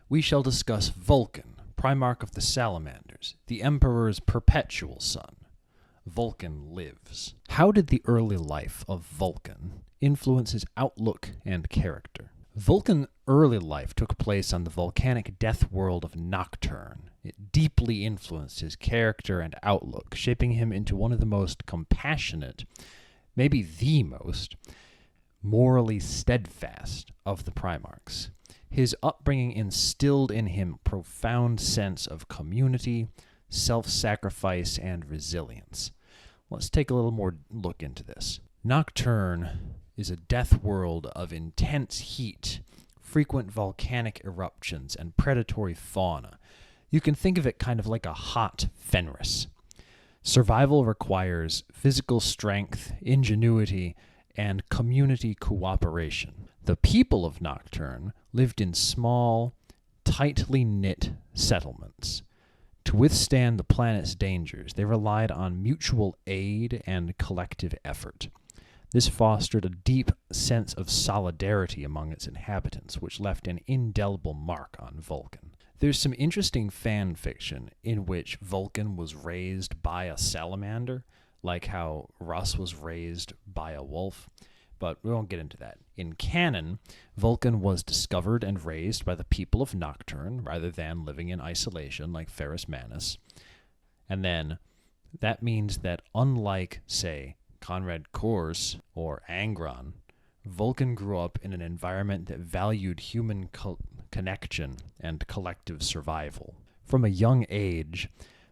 we shall discuss Vulkan, Primarch of the Salamanders, the Emperor's perpetual son. Vulkan lives. How did the early life of Vulkan influence his outlook and character? Vulkan's early life took place on the volcanic death world of Nocturne. It deeply influenced his character and outlook, shaping him into one of the most compassionate, maybe the most, morally steadfast of the Primarchs. His upbringing instilled in him a profound sense of community, self-sacrifice, and resilience. Let's take a little more look into this. Nocturne is a death world of intense heat, frequent volcanic eruptions, and predatory fauna. You can think of it kind of like a hot Fenris. Survival requires physical strength, ingenuity, and community cooperation. The people of Nocturne lived in small, tightly knit settlements. To withstand the planet's dangers, they relied on mutual aid and collective effort. This fostered a deep sense of solidarity among its inhabitants, which left an indelible mark on Vulkan. There's some interesting fan fiction in which Vulkan was raised by a salamander, like how Russ was raised by a wolf, but we won't get into that. In canon, Vulkan was discovered and raised by the people of Nocturne, rather than living in isolation like Ferrus Manus. And then, that means that unlike, say, Conrad Kors or Angron, Vulkan grew up in an environment that valued human connection and collective survival. From a young age,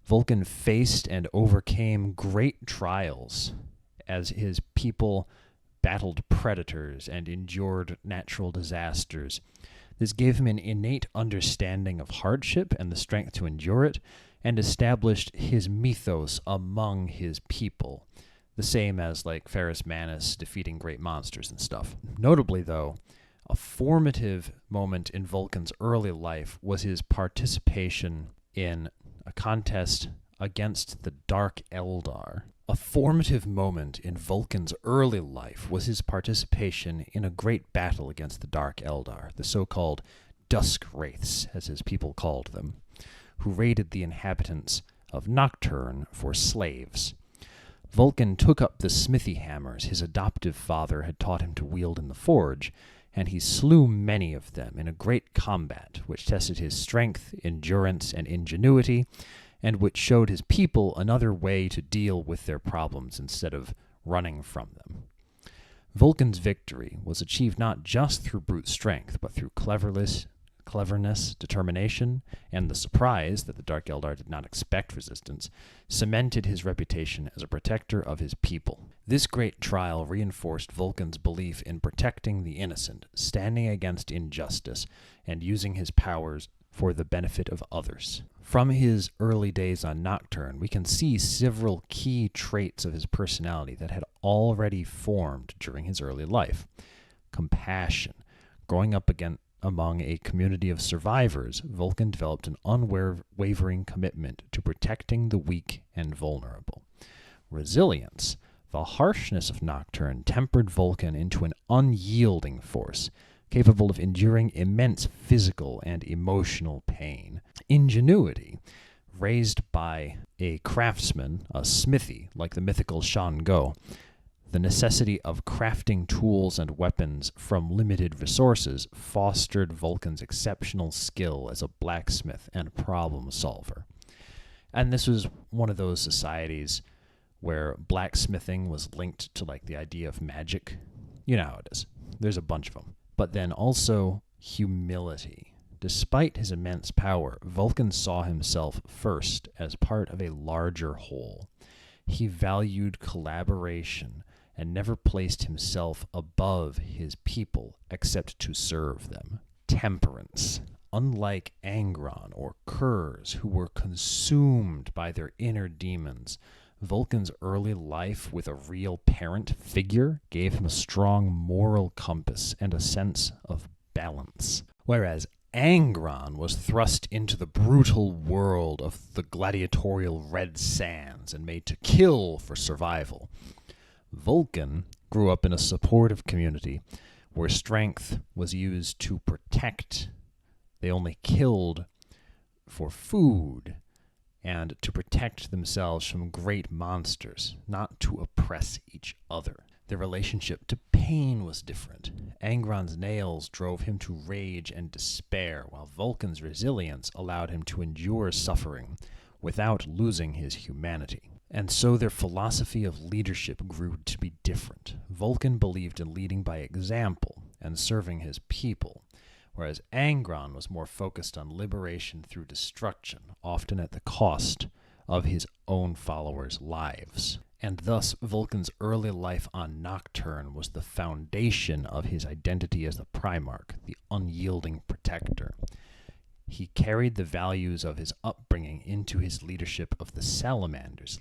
Vulkan faced and overcame great trials as his people battled predators and endured natural disasters. This gave him an innate understanding of hardship and the strength to endure it, and established his mythos among his people, the same as like Ferrus Manus defeating great monsters and stuff. Notably, though, a formative moment in Vulkan's early life was his participation in a contest against the Dark Eldar. A formative moment in Vulkan's early life was his participation in a great battle against the Dark Eldar, the so-called Dusk Wraiths, as his people called them, who raided the inhabitants of Nocturne for slaves. Vulkan took up the smithy hammers his adoptive father had taught him to wield in the forge, and he slew many of them in a great combat, which tested his strength, endurance, and ingenuity, and which showed his people another way to deal with their problems instead of running from them. Vulkan's victory was achieved not just through brute strength, but through cleverness, determination, and the surprise that the Dark Eldar did not expect resistance, cemented his reputation as a protector of his people. This great trial reinforced Vulkan's belief in protecting the innocent, standing against injustice, and using his powers for the benefit of others. From his early days on Nocturne, we can see several key traits of his personality that had already formed during his early life. Compassion. Growing up among a community of survivors, Vulkan developed an unwavering commitment to protecting the weak and vulnerable. Resilience. The harshness of Nocturne tempered Vulkan into an unyielding force, capable of enduring immense physical and emotional pain. Ingenuity. Raised by a craftsman, a smithy, like the mythical Shango, the necessity of crafting tools and weapons from limited resources fostered Vulkan's exceptional skill as a blacksmith and problem solver. And this was one of those societies where blacksmithing was linked to like the idea of magic. You know how it is. There's a bunch of them. But then also humility. Despite his immense power, Vulkan saw himself first as part of a larger whole. He valued collaboration and never placed himself above his people except to serve them. Temperance. Unlike Angron or Kurz, who were consumed by their inner demons, Vulkan's early life with a real parent figure gave him a strong moral compass and a sense of balance. Whereas Angron was thrust into the brutal world of the gladiatorial Red Sands and made to kill for survival. Vulkan grew up in a supportive community where strength was used to protect They only killed for food and to protect themselves from great monsters, not to oppress each other. Their relationship to pain was different. Angron's nails drove him to rage and despair, while Vulkan's resilience allowed him to endure suffering without losing his humanity. And so their philosophy of leadership grew to be different. Vulkan believed in leading by example and serving his people, whereas Angron was more focused on liberation through destruction, often at the cost of his own followers' lives. And thus, Vulkan's early life on Nocturne was the foundation of his identity as the Primarch, the unyielding protector. He carried the values of his upbringing into his leadership of the Salamanders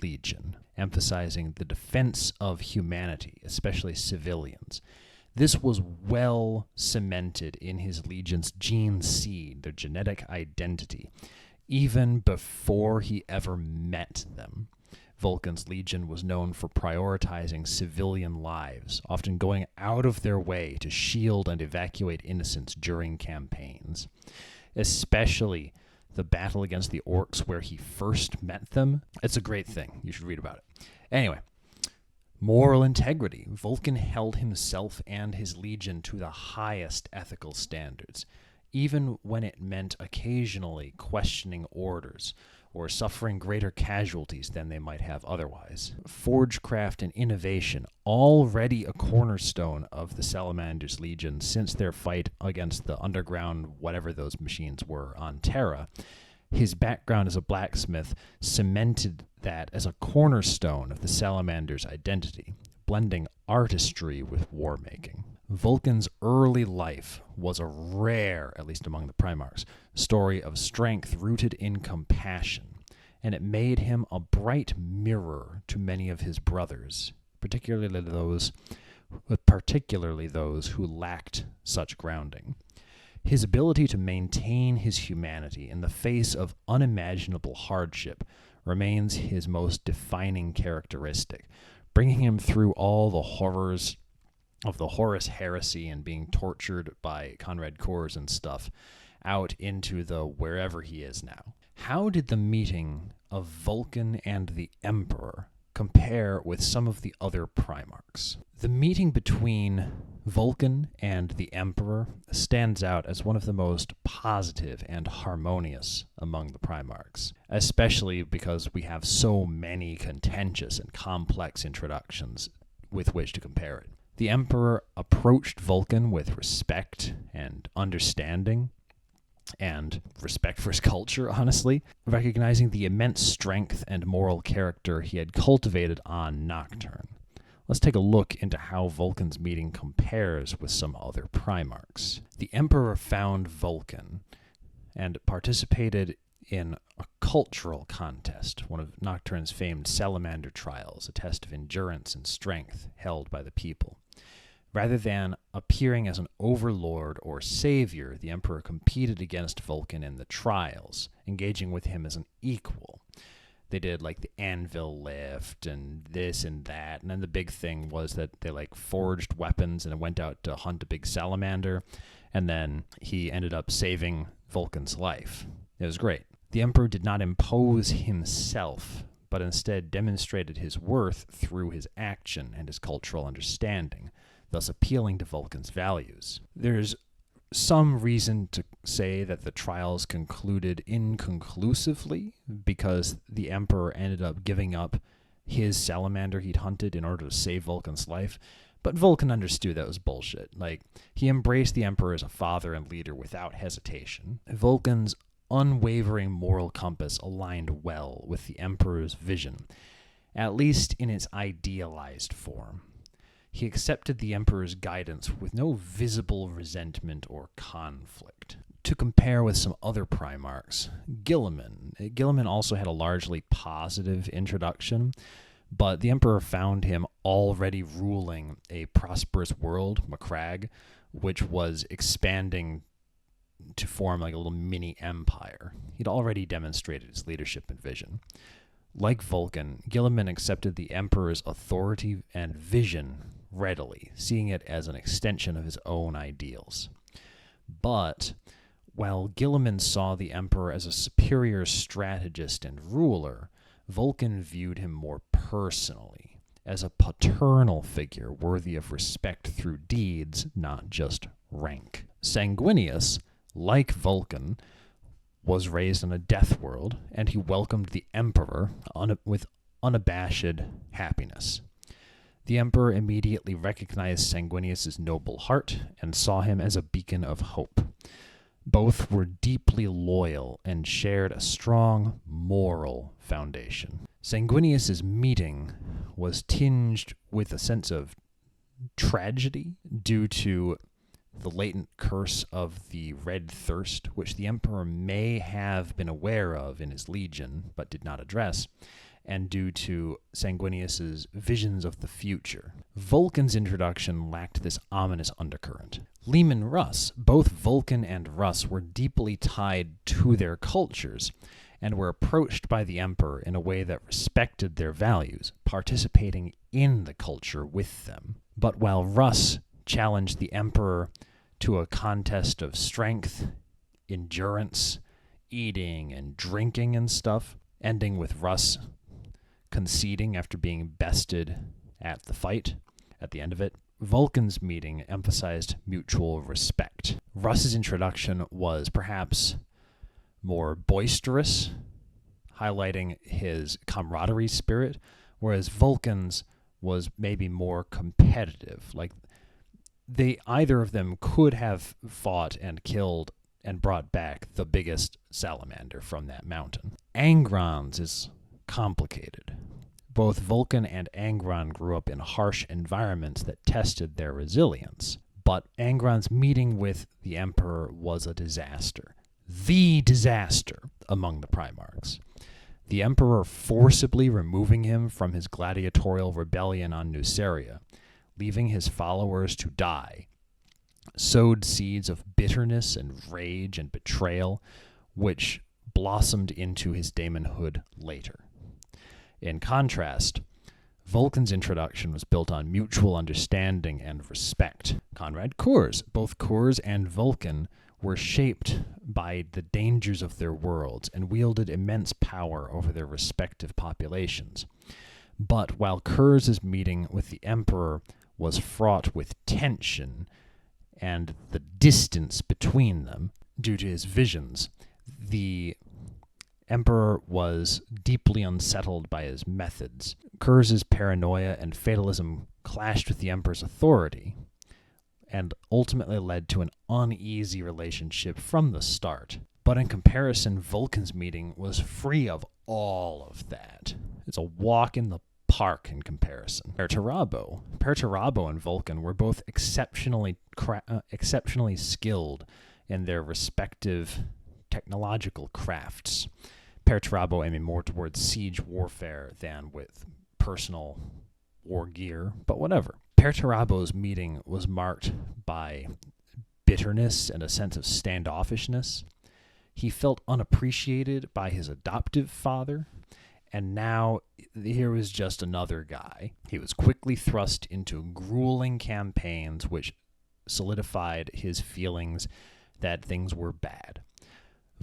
Legion, emphasizing the defense of humanity, especially civilians. This was well cemented in his legion's gene seed, their genetic identity, even before he ever met them. Vulkan's legion was known for prioritizing civilian lives, often going out of their way to shield and evacuate innocents during campaigns. Especially the battle against the orcs where he first met them. It's a great thing. You should read about it. Anyway, moral integrity. Vulkan held himself and his legion to the highest ethical standards, even when it meant occasionally questioning orders or suffering greater casualties than they might have otherwise. Forgecraft and innovation, already a cornerstone of the Salamanders Legion since their fight against the underground whatever those machines were on Terra. His background as a blacksmith cemented that as a cornerstone of the Salamanders' identity, blending artistry with war-making. Vulkan's early life was a rare, at least among the Primarchs, story of strength rooted in compassion, and it made him a bright mirror to many of his brothers, particularly those who lacked such grounding. His ability to maintain his humanity in the face of unimaginable hardship remains his most defining characteristic, bringing him through all the horrors of the Horus heresy and being tortured by Conrad Kors and stuff out into the wherever he is now. How did the meeting of Vulkan and the Emperor compare with some of the other Primarchs? The meeting between Vulkan and the Emperor stands out as one of the most positive and harmonious among the Primarchs, especially because we have so many contentious and complex introductions with which to compare it. The Emperor approached Vulkan with respect and understanding, and respect for his culture, honestly, recognizing the immense strength and moral character he had cultivated on Nocturne. Let's take a look into how Vulkan's meeting compares with some other Primarchs. The Emperor found Vulkan and participated in a cultural contest, one of Nocturne's famed Salamander trials, a test of endurance and strength held by the people. Rather than appearing as an overlord or savior, the Emperor competed against Vulkan in the trials, engaging with him as an equal. They did like the anvil lift and this and that, and then the big thing was that they like forged weapons and went out to hunt a big salamander, and then he ended up saving Vulkan's life. It was great. The Emperor did not impose himself, but instead demonstrated his worth through his action and his cultural understanding, thus appealing to Vulkan's values. There's some reason to say that the trials concluded inconclusively because the Emperor ended up giving up his salamander he'd hunted in order to save Vulkan's life, but Vulkan understood that was bullshit. Like, he embraced the Emperor as a father and leader without hesitation. Vulkan's unwavering moral compass aligned well with the Emperor's vision, at least in its idealized form. He accepted the Emperor's guidance with no visible resentment or conflict. To compare with some other Primarchs, Guilliman also had a largely positive introduction, but the Emperor found him already ruling a prosperous world, Macragge, which was expanding to form like a little mini empire. He'd already demonstrated his leadership and vision. Like Vulkan, Guilliman accepted the Emperor's authority and vision readily, seeing it as an extension of his own ideals. But While Gilliman saw the Emperor as a superior strategist and ruler, Vulkan viewed him more personally, as a paternal figure worthy of respect through deeds, not just rank. Sanguinius, like Vulkan, was raised in a death world, and he welcomed the Emperor with unabashed happiness. The Emperor immediately recognized Sanguinius' noble heart and saw him as a beacon of hope. Both were deeply loyal and shared a strong moral foundation. Sanguinius' meeting was tinged with a sense of tragedy due to the latent curse of the Red Thirst, which the Emperor may have been aware of in his legion, but did not address, and due to Sanguinius' visions of the future. Vulkan's introduction lacked this ominous undercurrent. Leman Russ, both Vulkan and Russ were deeply tied to their cultures, and were approached by the Emperor in a way that respected their values, participating in the culture with them. But while Russ challenged the Emperor to a contest of strength, endurance, eating and drinking and stuff, ending with Russ conceding after being bested at the fight at the end of it, Vulkan's meeting emphasized mutual respect. Russ's introduction was perhaps more boisterous, highlighting his camaraderie spirit, whereas Vulkan's was maybe more competitive. Like, either of them could have fought and killed and brought back the biggest salamander from that mountain. Angron's is complicated. Both Vulkan and Angron grew up in harsh environments that tested their resilience, but Angron's meeting with the Emperor was a disaster. The disaster among the Primarchs. The Emperor forcibly removing him from his gladiatorial rebellion on Nuceria, leaving his followers to die, sowed seeds of bitterness and rage and betrayal, which blossomed into his daemonhood later. In contrast, Vulkan's introduction was built on mutual understanding and respect. Conrad Kurz, both Kurz and Vulkan were shaped by the dangers of their worlds and wielded immense power over their respective populations. But while Kurz's meeting with the Emperor was fraught with tension and the distance between them due to his visions, the Emperor was deeply unsettled by his methods. Kurz's paranoia and fatalism clashed with the Emperor's authority and ultimately led to an uneasy relationship from the start. But in comparison, Vulkan's meeting was free of all of that. It's a walk in the park in comparison. Perturabo and Vulkan were both exceptionally skilled in their respective technological crafts. Perturabo aiming more towards siege warfare than with personal war gear, but whatever. Perturabo's meeting was marked by bitterness and a sense of standoffishness. He felt unappreciated by his adoptive father, and now here was just another guy. He was quickly thrust into grueling campaigns which solidified his feelings that things were bad.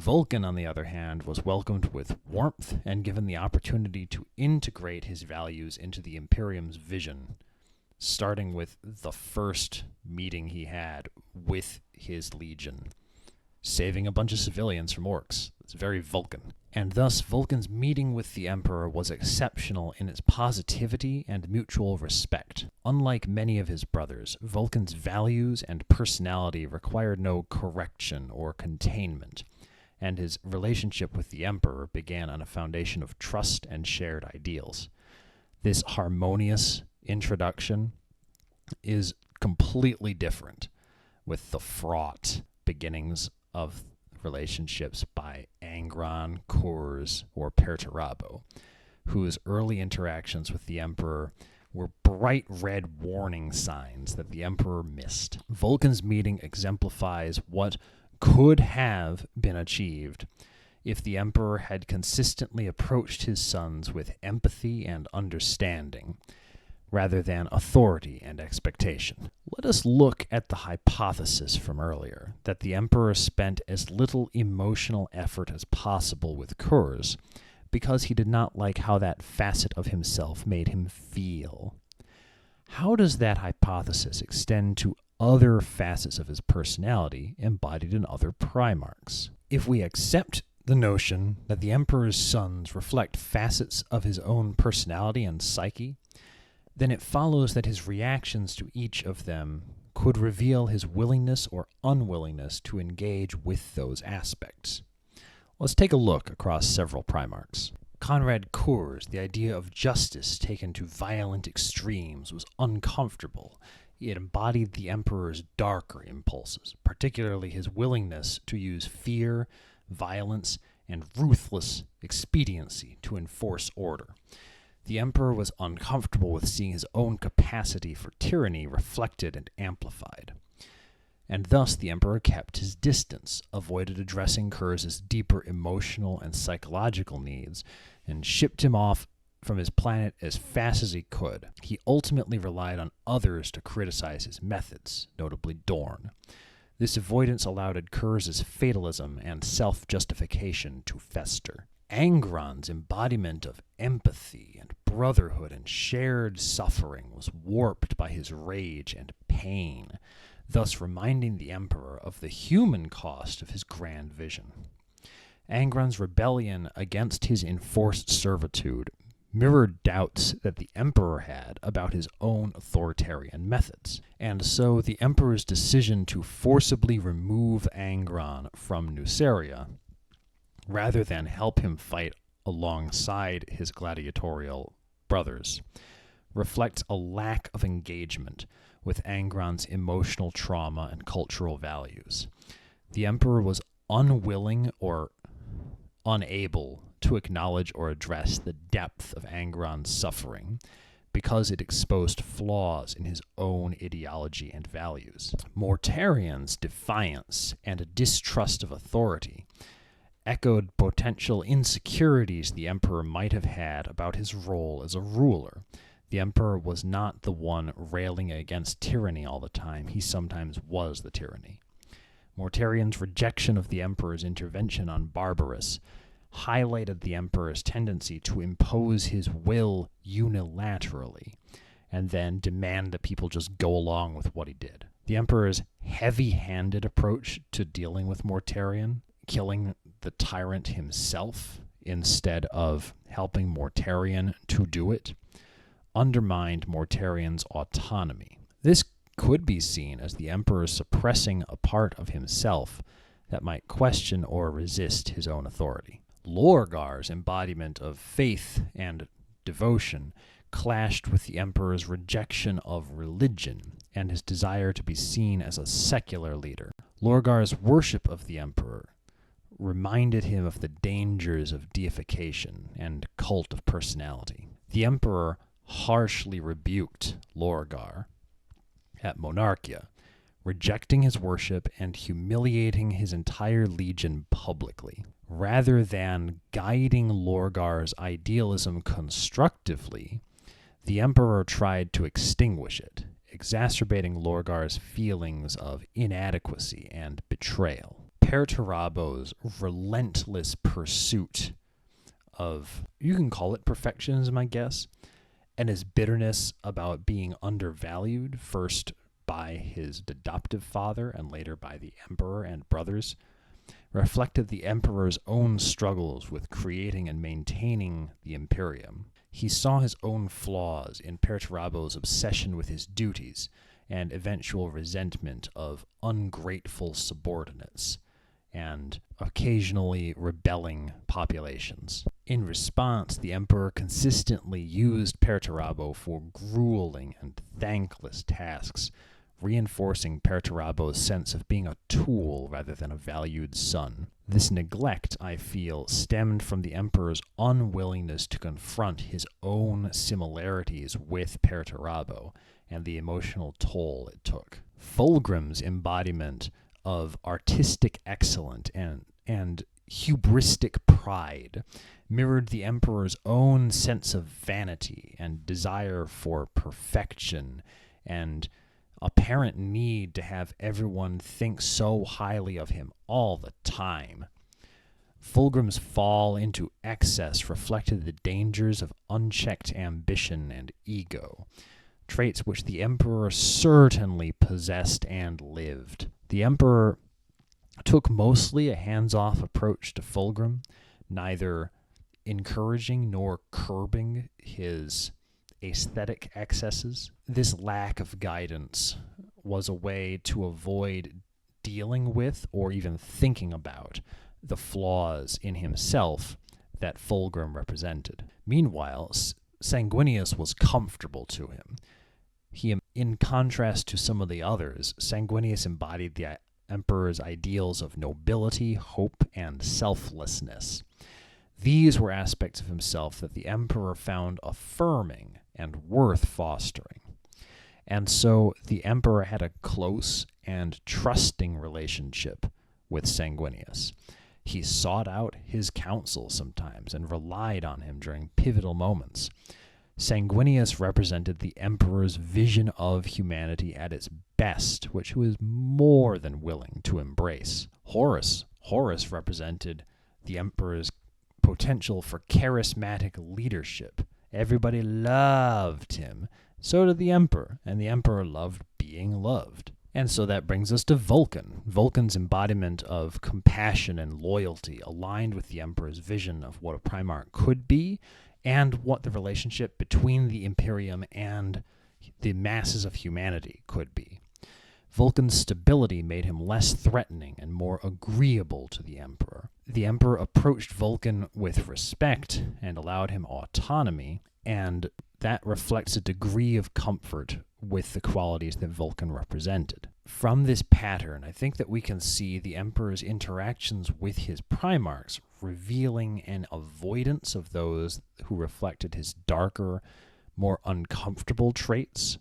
Vulkan, on the other hand, was welcomed with warmth and given the opportunity to integrate his values into the Imperium's vision, starting with the first meeting he had with his legion, saving a bunch of civilians from orcs. It's very Vulkan. And thus, Vulkan's meeting with the Emperor was exceptional in its positivity and mutual respect. Unlike many of his brothers, Vulkan's values and personality required no correction or containment, and his relationship with the Emperor began on a foundation of trust and shared ideals. This harmonious introduction is completely different with the fraught beginnings of relationships by Angron, Kurz, or Perturabo, whose early interactions with the Emperor were bright red warning signs that the Emperor missed. Vulkan's meeting exemplifies what could have been achieved if the Emperor had consistently approached his sons with empathy and understanding, rather than authority and expectation. Let us look at the hypothesis from earlier that the emperor spent as little emotional effort as possible with Kurz because he did not like how that facet of himself made him feel. How does that hypothesis extend to other facets of his personality embodied in other Primarchs? If we accept the notion that the emperor's sons reflect facets of his own personality and psyche, then it follows that his reactions to each of them could reveal his willingness or unwillingness to engage with those aspects. Let's take a look across several Primarchs. Conrad Kurz, the idea of justice taken to violent extremes, was uncomfortable. It embodied the emperor's darker impulses, particularly his willingness to use fear, violence, and ruthless expediency to enforce order. The emperor was uncomfortable with seeing his own capacity for tyranny reflected and amplified. And thus the emperor kept his distance, avoided addressing Kurz's deeper emotional and psychological needs, and shipped him off from his planet as fast as he could. He ultimately relied on others to criticize his methods, notably Dorn. This avoidance allowed Kurz's fatalism and self-justification to fester. Angron's embodiment of empathy and brotherhood and shared suffering was warped by his rage and pain, thus reminding the emperor of the human cost of his grand vision. Angron's rebellion against his enforced servitude mirrored doubts that the emperor had about his own authoritarian methods, and so the emperor's decision to forcibly remove Angron from Nuceria, rather than help him fight alongside his gladiatorial brothers, reflects a lack of engagement with Angron's emotional trauma and cultural values. The emperor was unwilling or unable to acknowledge or address the depth of Angron's suffering because it exposed flaws in his own ideology and values. Mortarian's defiance and a distrust of authority echoed potential insecurities the emperor might have had about his role as a ruler. The emperor was not the one railing against tyranny all the time. He sometimes was the tyranny. Mortarian's rejection of the emperor's intervention on Barbarous highlighted the emperor's tendency to impose his will unilaterally and then demand that people just go along with what he did. The emperor's heavy-handed approach to dealing with Mortarian, killing the tyrant himself instead of helping Mortarian to do it, undermined Mortarian's autonomy. This could be seen as the emperor suppressing a part of himself that might question or resist his own authority. Lorgar's embodiment of faith and devotion clashed with the emperor's rejection of religion and his desire to be seen as a secular leader. Lorgar's worship of the emperor reminded him of the dangers of deification and cult of personality. The emperor harshly rebuked Lorgar at Monarchia, rejecting his worship and humiliating his entire legion publicly. Rather than guiding Lorgar's idealism constructively, the emperor tried to extinguish it, exacerbating Lorgar's feelings of inadequacy and betrayal. Perturabo's relentless pursuit of, you can call it perfectionism, I guess, and his bitterness about being undervalued, first by his adoptive father and later by the emperor and brothers, reflected the emperor's own struggles with creating and maintaining the Imperium. He saw his own flaws in Perturabo's obsession with his duties and eventual resentment of ungrateful subordinates and occasionally rebelling populations. In response, the emperor consistently used Perturabo for grueling and thankless tasks, reinforcing Perturabo's sense of being a tool rather than a valued son. This neglect, I feel, stemmed from the emperor's unwillingness to confront his own similarities with Perturabo and the emotional toll it took. Fulgrim's embodiment of artistic excellence and hubristic pride mirrored the emperor's own sense of vanity and desire for perfection and apparent need to have everyone think so highly of him all the time. Fulgrim's fall into excess reflected the dangers of unchecked ambition and ego, traits which the emperor certainly possessed and lived. The emperor took mostly a hands-off approach to Fulgrim, neither encouraging nor curbing his aesthetic excesses. This lack of guidance was a way to avoid dealing with or even thinking about the flaws in himself that Fulgrim represented. Meanwhile, Sanguinius was comfortable to him. In contrast to some of the others, Sanguinius embodied the emperor's ideals of nobility, hope, and selflessness. These were aspects of himself that the emperor found affirming and worth fostering. And so the emperor had a close and trusting relationship with Sanguinius. He sought out his counsel sometimes and relied on him during pivotal moments. Sanguinius represented the emperor's vision of humanity at its best, which he was more than willing to embrace. Horus represented the emperor's potential for charismatic leadership. Everybody loved him. So did the emperor, and the emperor loved being loved. And so that brings us to Vulkan. Vulkan's embodiment of compassion and loyalty aligned with the emperor's vision of what a Primarch could be and what the relationship between the Imperium and the masses of humanity could be. Vulkan's stability made him less threatening and more agreeable to the emperor. The emperor approached Vulkan with respect and allowed him autonomy, and that reflects a degree of comfort with the qualities that Vulkan represented. From this pattern, I think that we can see the emperor's interactions with his Primarchs revealing an avoidance of those who reflected his darker, more uncomfortable traits.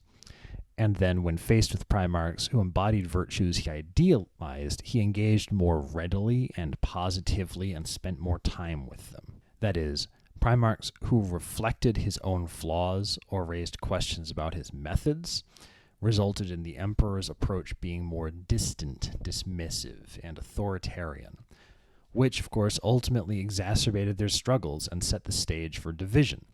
And then when faced with Primarchs who embodied virtues he idealized, he engaged more readily and positively and spent more time with them. That is, Primarchs who reflected his own flaws or raised questions about his methods resulted in the emperor's approach being more distant, dismissive, and authoritarian, which, of course, ultimately exacerbated their struggles and set the stage for division.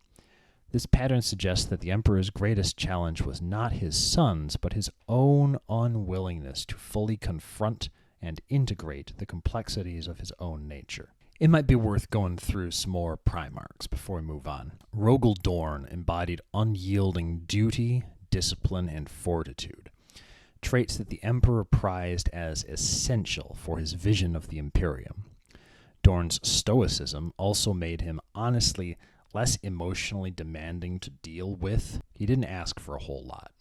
This pattern suggests that the emperor's greatest challenge was not his sons, but his own unwillingness to fully confront and integrate the complexities of his own nature. It might be worth going through some more Primarchs before we move on. Rogel Dorn embodied unyielding duty, discipline, and fortitude, traits that the emperor prized as essential for his vision of the Imperium. Dorn's stoicism also made him honestly less emotionally demanding to deal with. He didn't ask for a whole lot,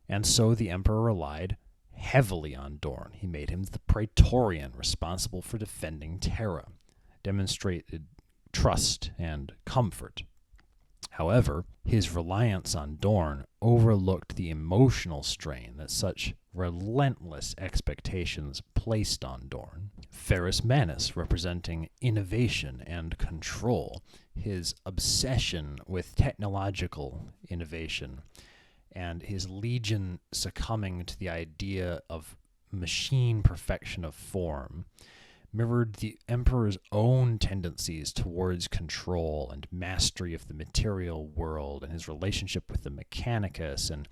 And so the emperor relied heavily on Dorn. He made him the Praetorian responsible for defending Terra, demonstrated trust and comfort. However, his reliance on Dorn overlooked the emotional strain that such relentless expectations placed on Dorn. Ferrus Manus, representing innovation and control, his obsession with technological innovation, and his legion succumbing to the idea of machine perfection of form, mirrored the emperor's own tendencies towards control and mastery of the material world and his relationship with the Mechanicus, and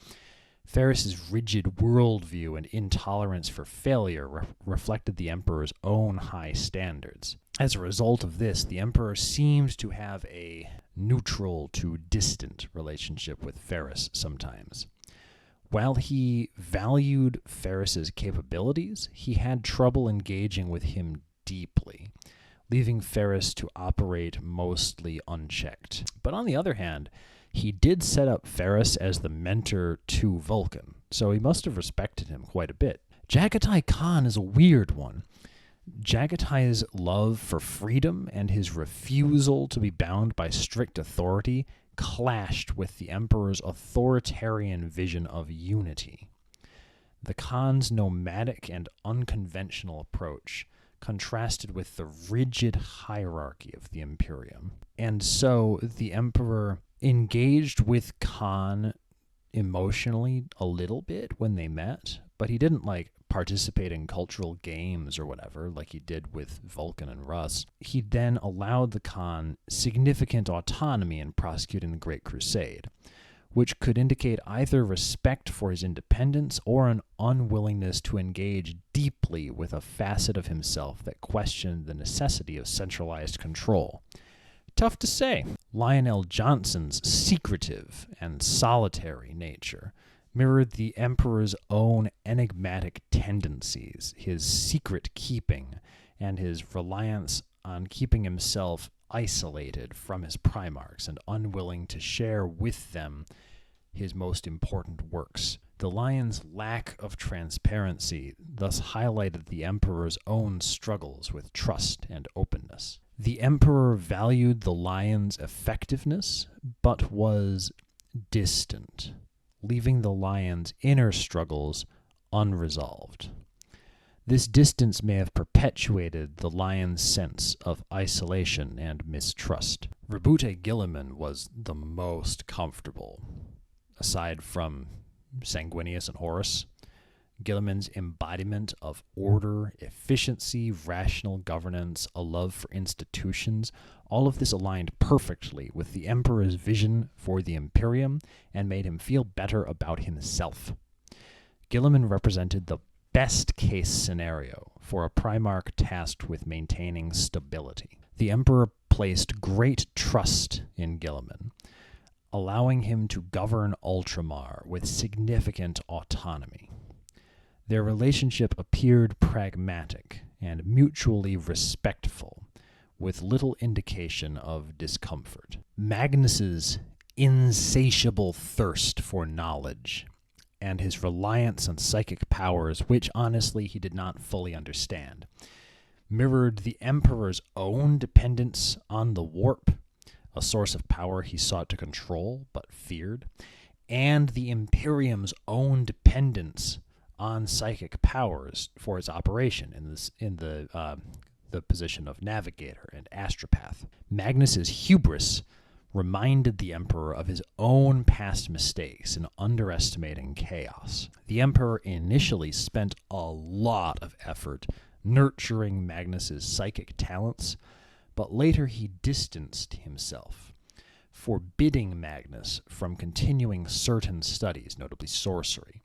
Ferrus's rigid worldview and intolerance for failure reflected the emperor's own high standards. As a result of this, the emperor seems to have a neutral to distant relationship with Ferrus sometimes. While he valued Ferrus's capabilities, he had trouble engaging with him deeply, leaving Ferrus to operate mostly unchecked. But on the other hand, he did set up Ferrus as the mentor to Vulkan, so he must have respected him quite a bit. Jagatai Khan is a weird one. Jagatai's love for freedom and his refusal to be bound by strict authority clashed with the emperor's authoritarian vision of unity. The Khan's nomadic and unconventional approach contrasted with the rigid hierarchy of the Imperium. And so the Emperor engaged with Khan emotionally a little bit when they met, but he didn't participate in cultural games or whatever like he did with Vulkan and Russ. He then allowed the Khan significant autonomy in prosecuting the Great Crusade, which could indicate either respect for his independence or an unwillingness to engage deeply with a facet of himself that questioned the necessity of centralized control. Tough to say. Lionel Johnson's secretive and solitary nature mirrored the Emperor's own enigmatic tendencies, his secret keeping, and his reliance on keeping himself isolated from his Primarchs and unwilling to share with them his most important works. The Lion's lack of transparency thus highlighted the Emperor's own struggles with trust and openness. The Emperor valued the Lion's effectiveness, but was distant, leaving the Lion's inner struggles unresolved. This distance may have perpetuated the Lion's sense of isolation and mistrust. Rebute Guilliman was the most comfortable. Aside from Sanguinius and Horus, Guilliman's embodiment of order, efficiency, rational governance, a love for institutions, all of this aligned perfectly with the Emperor's vision for the Imperium and made him feel better about himself. Guilliman represented the best-case scenario for a Primarch tasked with maintaining stability. The Emperor placed great trust in Guilliman, allowing him to govern Ultramar with significant autonomy. Their relationship appeared pragmatic and mutually respectful, with little indication of discomfort. Magnus's insatiable thirst for knowledge and his reliance on psychic powers, which honestly he did not fully understand, mirrored the Emperor's own dependence on the warp, a source of power he sought to control but feared, and the Imperium's own dependence on psychic powers for its operation in the position of navigator and astropath. Magnus's hubris reminded the Emperor of his own past mistakes in underestimating chaos. The Emperor initially spent a lot of effort nurturing Magnus's psychic talents, but later he distanced himself, forbidding Magnus from continuing certain studies, notably sorcery.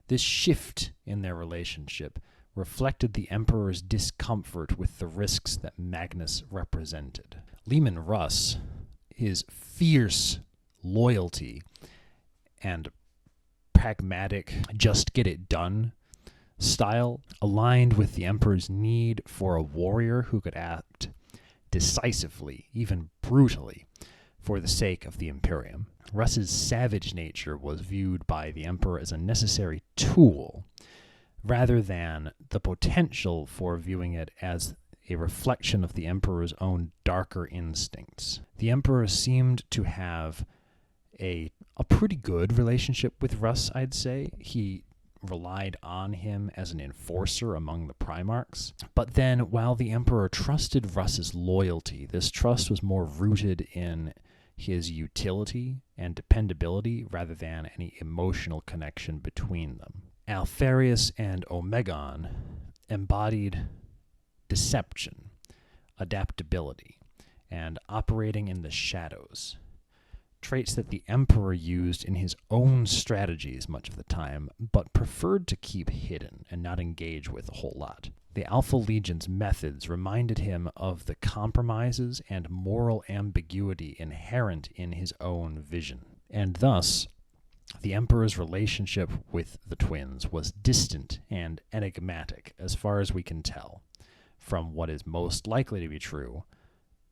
This shift in their relationship reflected the Emperor's discomfort with the risks that Magnus represented. Leman Russ, his fierce loyalty and pragmatic, just-get-it-done style aligned with the Emperor's need for a warrior who could act decisively, even brutally, for the sake of the Imperium. Russ's savage nature was viewed by the Emperor as a necessary tool, rather than the potential for viewing it as a reflection of the Emperor's own darker instincts. The Emperor seemed to have a pretty good relationship with Russ, I'd say. He relied on him as an enforcer among the Primarchs. But then, while the Emperor trusted Russ's loyalty, this trust was more rooted in his utility and dependability rather than any emotional connection between them. Alpharius and Omegon embodied deception, adaptability, and operating in the shadows, traits that the Emperor used in his own strategies much of the time, but preferred to keep hidden and not engage with a whole lot. The Alpha Legion's methods reminded him of the compromises and moral ambiguity inherent in his own vision, and thus the Emperor's relationship with the twins was distant and enigmatic as far as we can tell, from what is most likely to be true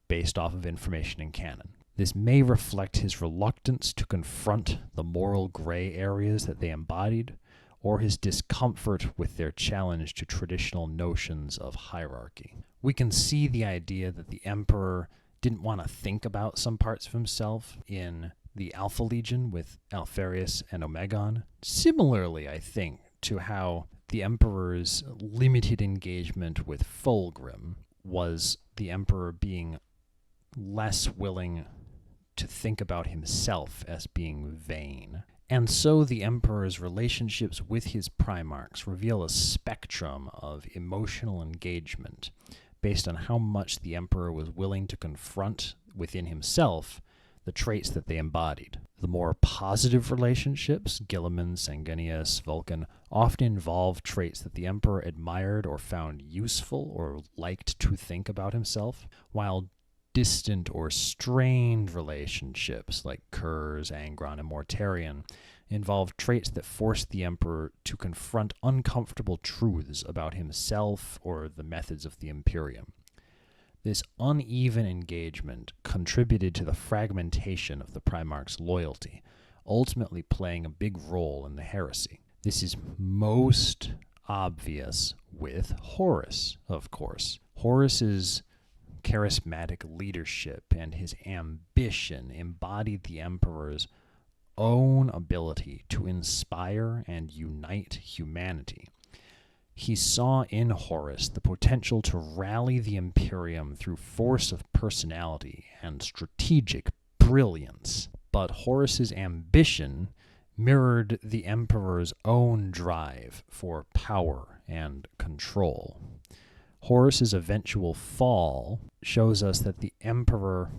based off of information in canon. This may reflect his reluctance to confront the moral gray areas that they embodied, or his discomfort with their challenge to traditional notions of hierarchy. We can see the idea that the Emperor didn't want to think about some parts of himself in the Alpha Legion with Alpharius and Omegon. Similarly, I think, to how the emperor's limited engagement with Fulgrim was the emperor being less willing to think about himself as being vain. And so the emperor's relationships with his primarchs reveal a spectrum of emotional engagement based on how much the emperor was willing to confront within himself the traits that they embodied. The more positive relationships, Guilliman, Sanguinius, Vulkan, often involved traits that the emperor admired or found useful or liked to think about himself, while distant or strained relationships like Kurz, Angron, and Mortarion involved traits that forced the emperor to confront uncomfortable truths about himself or the methods of the Imperium. This uneven engagement contributed to the fragmentation of the Primarch's loyalty, ultimately playing a big role in the heresy. This is most obvious with Horus, of course. Horus's charismatic leadership and his ambition embodied the emperor's own ability to inspire and unite humanity. He saw in Horus the potential to rally the Imperium through force of personality and strategic brilliance. But Horus's ambition mirrored the emperor's own drive for power and control. Horus's eventual fall shows us that the emperor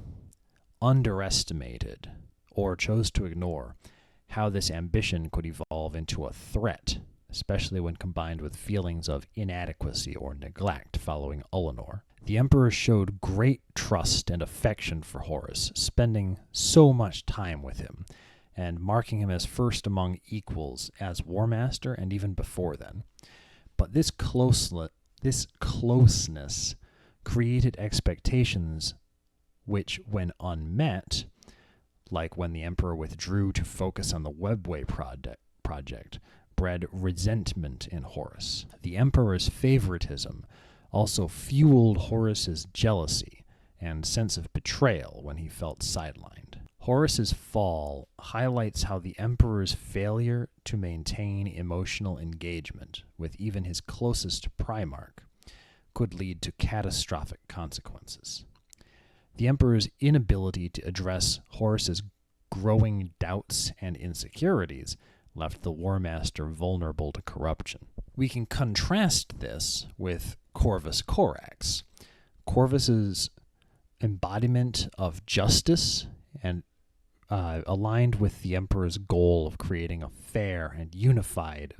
underestimated or chose to ignore how this ambition could evolve into a threat, especially when combined with feelings of inadequacy or neglect following Ullanor. The emperor showed great trust and affection for Horus, spending so much time with him, and marking him as first among equals as War Master and even before then. But this closeness created expectations which, when unmet, like when the emperor withdrew to focus on the Webway project, bred resentment in Horus. The emperor's favoritism also fueled Horus's jealousy and sense of betrayal when he felt sidelined. Horus's fall highlights how the emperor's failure to maintain emotional engagement with even his closest Primarch could lead to catastrophic consequences. The emperor's inability to address Horus's growing doubts and insecurities left the War Master vulnerable to corruption. We can contrast this with Corvus Corax. Corvus's embodiment of justice and aligned with the emperor's goal of creating a fair and unified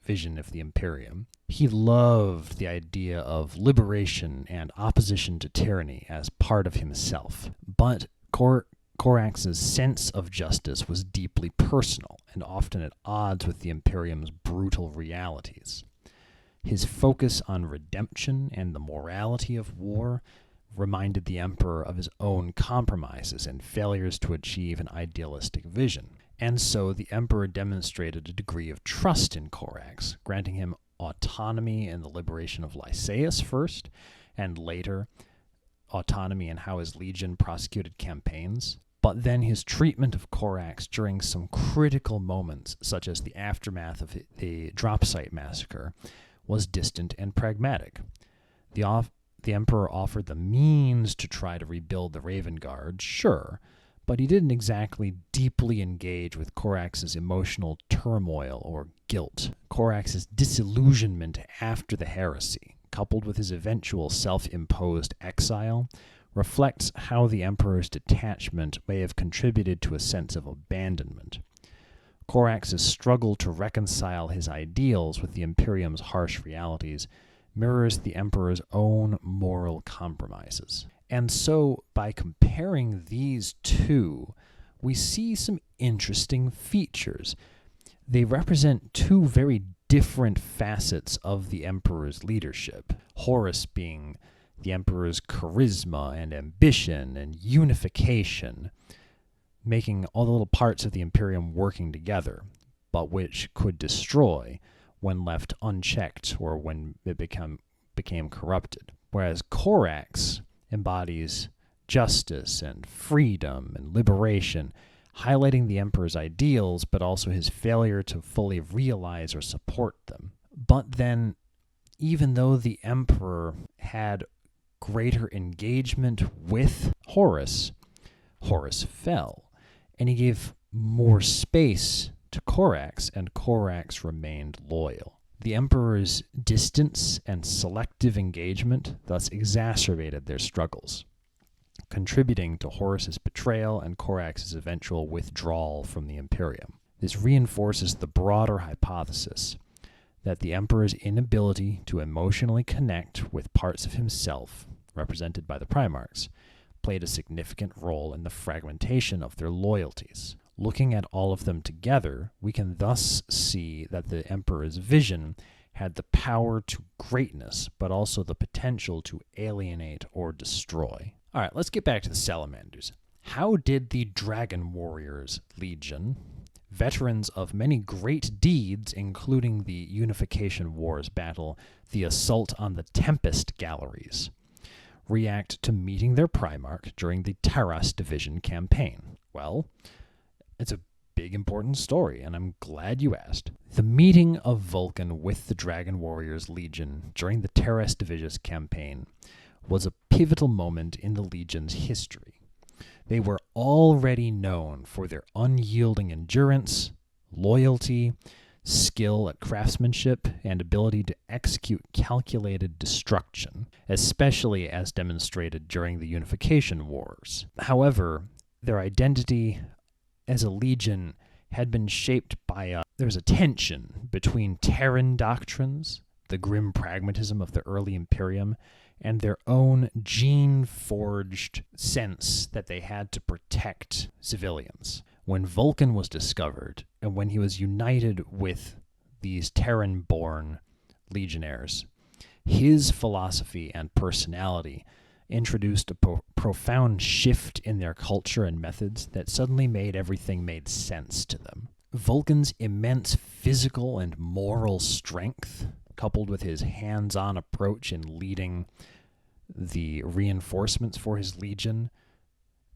vision of the Imperium. He loved the idea of liberation and opposition to tyranny as part of himself. But Corax's sense of justice was deeply personal and often at odds with the Imperium's brutal realities. His focus on redemption and the morality of war reminded the emperor of his own compromises and failures to achieve an idealistic vision. And so the emperor demonstrated a degree of trust in Corax, granting him autonomy in the liberation of Lysaeus first, and later autonomy in how his legion prosecuted campaigns. But then his treatment of Corax during some critical moments, such as the aftermath of the drop site massacre, was distant and pragmatic. The emperor offered the means to try to rebuild the Raven Guard, sure, but he didn't exactly deeply engage with Corax's emotional turmoil or guilt. Corax's disillusionment after the heresy, coupled with his eventual self-imposed exile, reflects how the emperor's detachment may have contributed to a sense of abandonment. Corax's struggle to reconcile his ideals with the Imperium's harsh realities mirrors the emperor's own moral compromises. And so, by comparing these two, we see some interesting features. They represent two very different facets of the emperor's leadership. Horus being the emperor's charisma and ambition and unification, making all the little parts of the Imperium working together, but which could destroy when left unchecked or when it became corrupted. Whereas Corax embodies justice and freedom and liberation, highlighting the emperor's ideals, but also his failure to fully realize or support them. But then, even though the emperor had greater engagement with Horus, Horus fell, and he gave more space to Corax, and Corax remained loyal. The emperor's distance and selective engagement thus exacerbated their struggles, contributing to Horus's betrayal and Corax's eventual withdrawal from the Imperium. This reinforces the broader hypothesis that the emperor's inability to emotionally connect with parts of himself, represented by the Primarchs, played a significant role in the fragmentation of their loyalties. Looking at all of them together, we can thus see that the emperor's vision had the power to greatness, but also the potential to alienate or destroy. All right, let's get back to the Salamanders. How did the Dragon Warriors Legion, veterans of many great deeds, including the Unification Wars battle, the assault on the Tempest Galleries, react to meeting their Primarch during the Terras Division campaign? Well, it's a big important story, and I'm glad you asked. The meeting of Vulkan with the Dragon Warriors Legion during the Terras Division campaign was a pivotal moment in the Legion's history. They were already known for their unyielding endurance, loyalty, skill at craftsmanship, and ability to execute calculated destruction, especially as demonstrated during the Unification Wars. However, their identity as a legion had been shaped by there was a tension between Terran doctrines, the grim pragmatism of the early Imperium, and their own gene-forged sense that they had to protect civilians. When Vulkan was discovered, and when he was united with these Terran-born legionnaires, his philosophy and personality introduced a profound shift in their culture and methods that suddenly made everything made sense to them. Vulkan's immense physical and moral strength, coupled with his hands-on approach in leading the reinforcements for his legion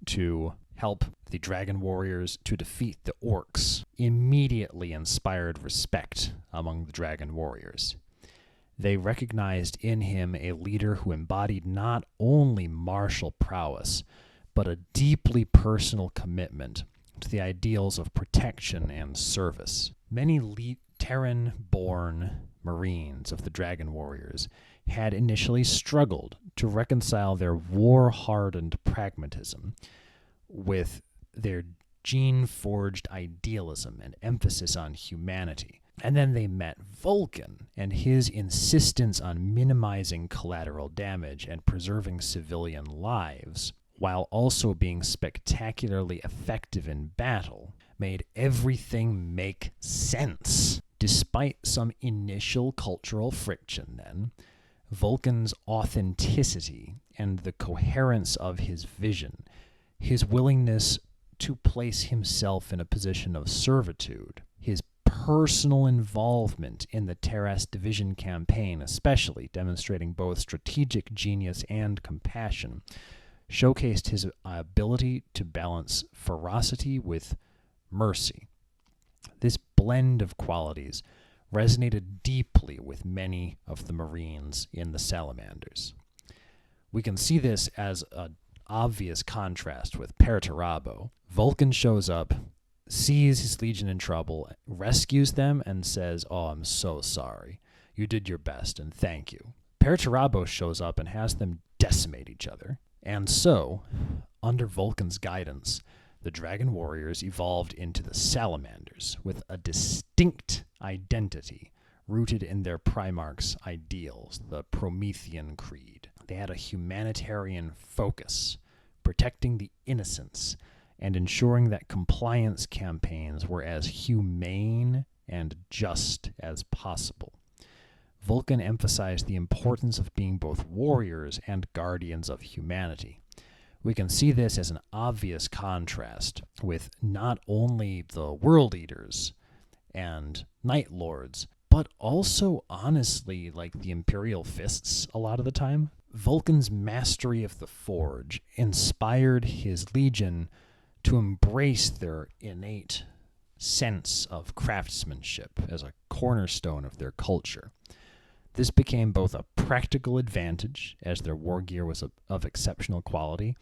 to help the Dragon Warriors to defeat the Orcs, immediately inspired respect among the Dragon Warriors. They recognized in him a leader who embodied not only martial prowess, but a deeply personal commitment to the ideals of protection and service. Many Terran-born Marines of the Dragon Warriors had initially struggled to reconcile their war-hardened pragmatism with their gene-forged idealism and emphasis on humanity. And then they met Vulkan and his insistence on minimizing collateral damage and preserving civilian lives, while also being spectacularly effective in battle, made everything make sense. Despite some initial cultural friction then, Vulkan's authenticity and the coherence of his vision, his willingness to place himself in a position of servitude, his personal involvement in the Terras Division campaign, especially demonstrating both strategic genius and compassion, showcased his ability to balance ferocity with mercy. This blend of qualities resonated deeply with many of the Marines in the Salamanders. We can see this as an obvious contrast with Perpetual. Vulkan shows up, sees his legion in trouble, rescues them, and says, "Oh, I'm so sorry. You did your best, and thank you." Perpetual shows up and has them decimate each other. And so, under Vulkan's guidance, the Dragon Warriors evolved into the Salamanders with a distinct identity rooted in their Primarch's ideals, the Promethean Creed. They had a humanitarian focus, protecting the innocents and ensuring that compliance campaigns were as humane and just as possible. Vulkan emphasized the importance of being both warriors and guardians of humanity. We can see this as an obvious contrast with not only the World Eaters and Night Lords, but also, honestly, like the Imperial Fists a lot of the time. Vulkan's mastery of the Forge inspired his legion to embrace their innate sense of craftsmanship as a cornerstone of their culture. This became both a practical advantage, as their war gear was of exceptional quality,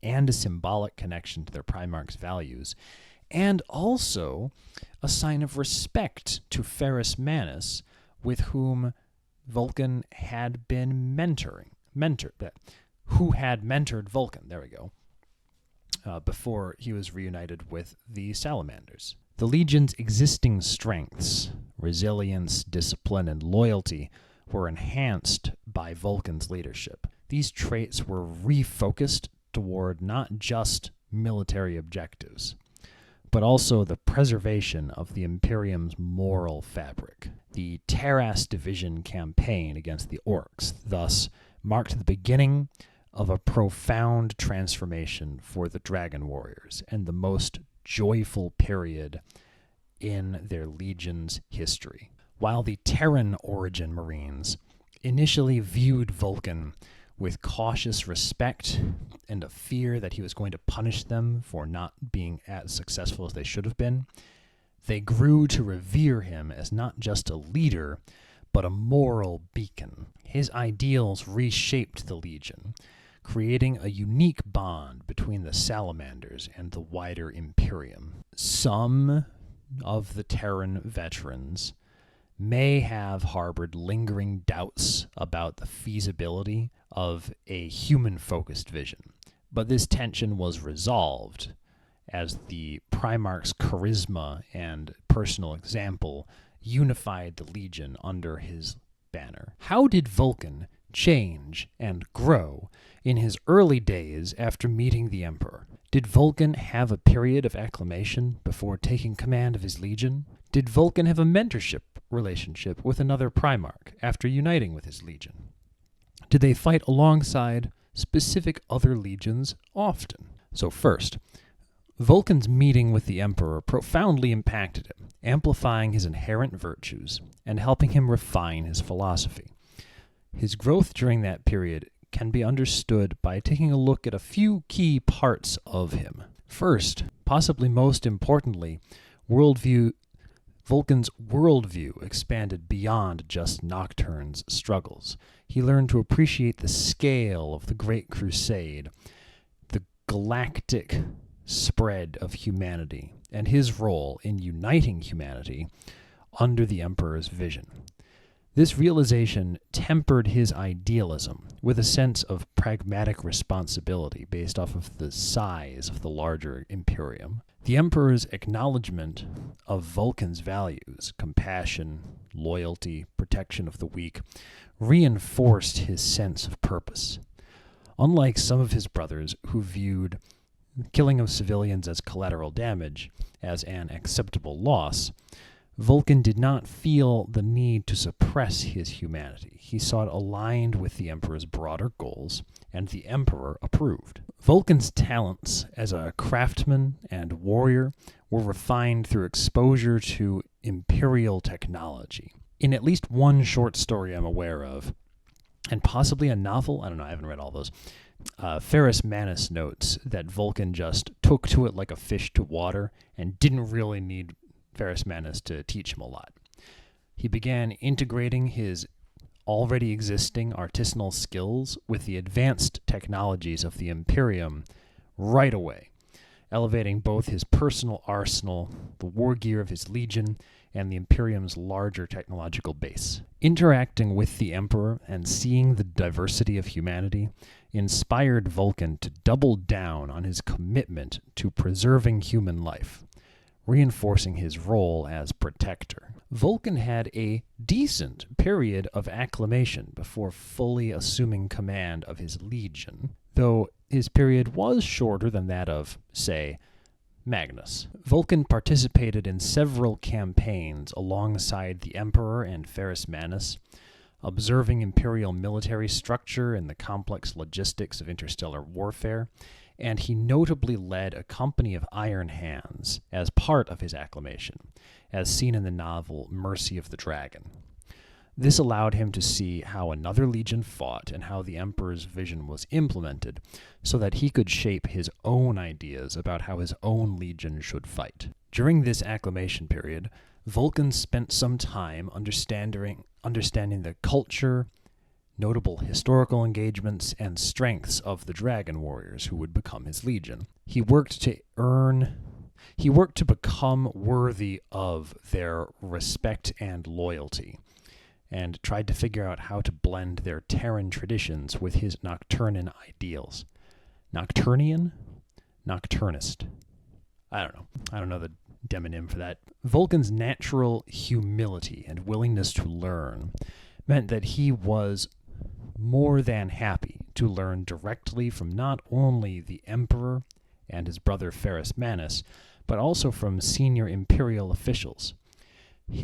and a symbolic connection to their Primarch's values, and also a sign of respect to Ferrus Manus, with whom Vulkan had been who had mentored Vulkan, before he was reunited with the Salamanders. The Legion's existing strengths, resilience, discipline, and loyalty, were enhanced by Vulkan's leadership. These traits were refocused toward not just military objectives, but also the preservation of the Imperium's moral fabric. The Taras Division campaign against the Orcs thus marked the beginning of a profound transformation for the Dragon Warriors and the most joyful period in their Legion's history. While the Terran origin Marines initially viewed Vulkan with cautious respect and a fear that he was going to punish them for not being as successful as they should have been, they grew to revere him as not just a leader, but a moral beacon. His ideals reshaped the Legion, creating a unique bond between the Salamanders and the wider Imperium. Some of the Terran veterans may have harbored lingering doubts about the feasibility of a human-focused vision, but this tension was resolved as the Primarch's charisma and personal example unified the Legion under his banner. How did Vulkan change and grow in his early days after meeting the Emperor? Did Vulkan have a period of acclimation before taking command of his Legion? Did Vulkan have a mentorship relationship with another Primarch after uniting with his Legion? Did they fight alongside specific other legions often? So first, Vulkan's meeting with the Emperor profoundly impacted him, amplifying his inherent virtues and helping him refine his philosophy. His growth during that period can be understood by taking a look at a few key parts of him. First, possibly most importantly, Vulkan's worldview expanded beyond just Nocturne's struggles. He learned to appreciate the scale of the Great Crusade, the galactic spread of humanity, and his role in uniting humanity under the Emperor's vision. This realization tempered his idealism with a sense of pragmatic responsibility based off of the size of the larger Imperium. The Emperor's acknowledgement of Vulkan's values, compassion, loyalty, protection of the weak, reinforced his sense of purpose. Unlike some of his brothers who viewed killing of civilians as collateral damage as an acceptable loss, Vulkan did not feel the need to suppress his humanity. He saw it aligned with the Emperor's broader goals, and the Emperor approved. Vulkan's talents as a craftsman and warrior were refined through exposure to Imperial technology. In at least one short story I'm aware of, and possibly a novel, I don't know, I haven't read all those, Ferrus Manus notes that Vulkan just took to it like a fish to water and didn't really need Ferrus Manus to teach him a lot. He began integrating his already existing artisanal skills with the advanced technologies of the Imperium right away, elevating both his personal arsenal, the war gear of his legion, and the Imperium's larger technological base. Interacting with the Emperor and seeing the diversity of humanity inspired Vulkan to double down on his commitment to preserving human life, reinforcing his role as protector. Vulkan had a decent period of acclimation before fully assuming command of his legion, though his period was shorter than that of, say, Magnus. Vulkan participated in several campaigns alongside the Emperor and Ferrus Manus, observing Imperial military structure and the complex logistics of interstellar warfare, and he notably led a company of Iron Hands as part of his acclamation, as seen in the novel Mercy of the Dragon. This allowed him to see how another legion fought and how the Emperor's vision was implemented so that he could shape his own ideas about how his own legion should fight. During this acclimation period, Vulkan spent some time understanding the culture, notable historical engagements, and strengths of the dragon warriors who would become his legion. He worked to become worthy of their respect and loyalty, and tried to figure out how to blend their Terran traditions with his Nocturnan ideals. Nocturnian? Nocturnist. I don't know the demonym for that. Vulkan's natural humility and willingness to learn meant that he was more than happy to learn directly from not only the Emperor and his brother Ferrus Manus, but also from senior Imperial officials.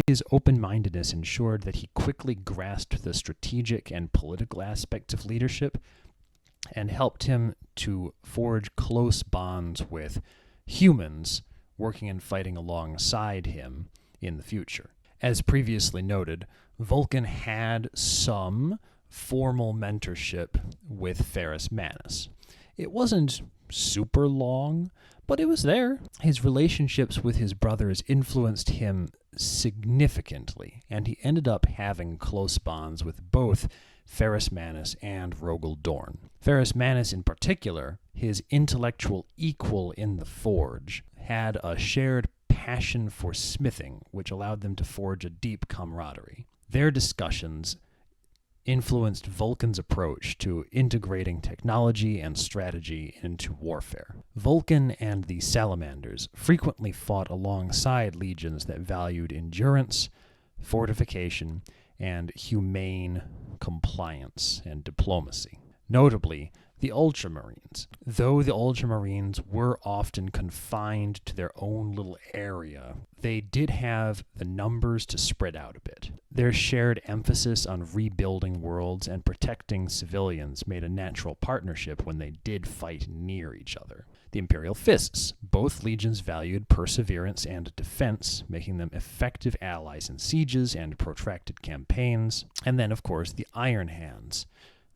His open-mindedness ensured that he quickly grasped the strategic and political aspects of leadership and helped him to forge close bonds with humans working and fighting alongside him in the future. As previously noted, Vulkan had some formal mentorship with Ferrus Manus. It wasn't super long, but it was there. His relationships with his brothers influenced him significantly, and he ended up having close bonds with both Ferrus Manus and Rogel Dorn. Ferrus Manus in particular, his intellectual equal in the Forge, had a shared passion for smithing, which allowed them to forge a deep camaraderie. Their discussions influenced Vulkan's approach to integrating technology and strategy into warfare. Vulkan and the Salamanders frequently fought alongside legions that valued endurance, fortification, and humane compliance and diplomacy. Notably, the Ultramarines. Though the Ultramarines were often confined to their own little area, they did have the numbers to spread out a bit. Their shared emphasis on rebuilding worlds and protecting civilians made a natural partnership when they did fight near each other. The Imperial Fists. Both legions valued perseverance and defense, making them effective allies in sieges and protracted campaigns. And then, of course, the Iron Hands.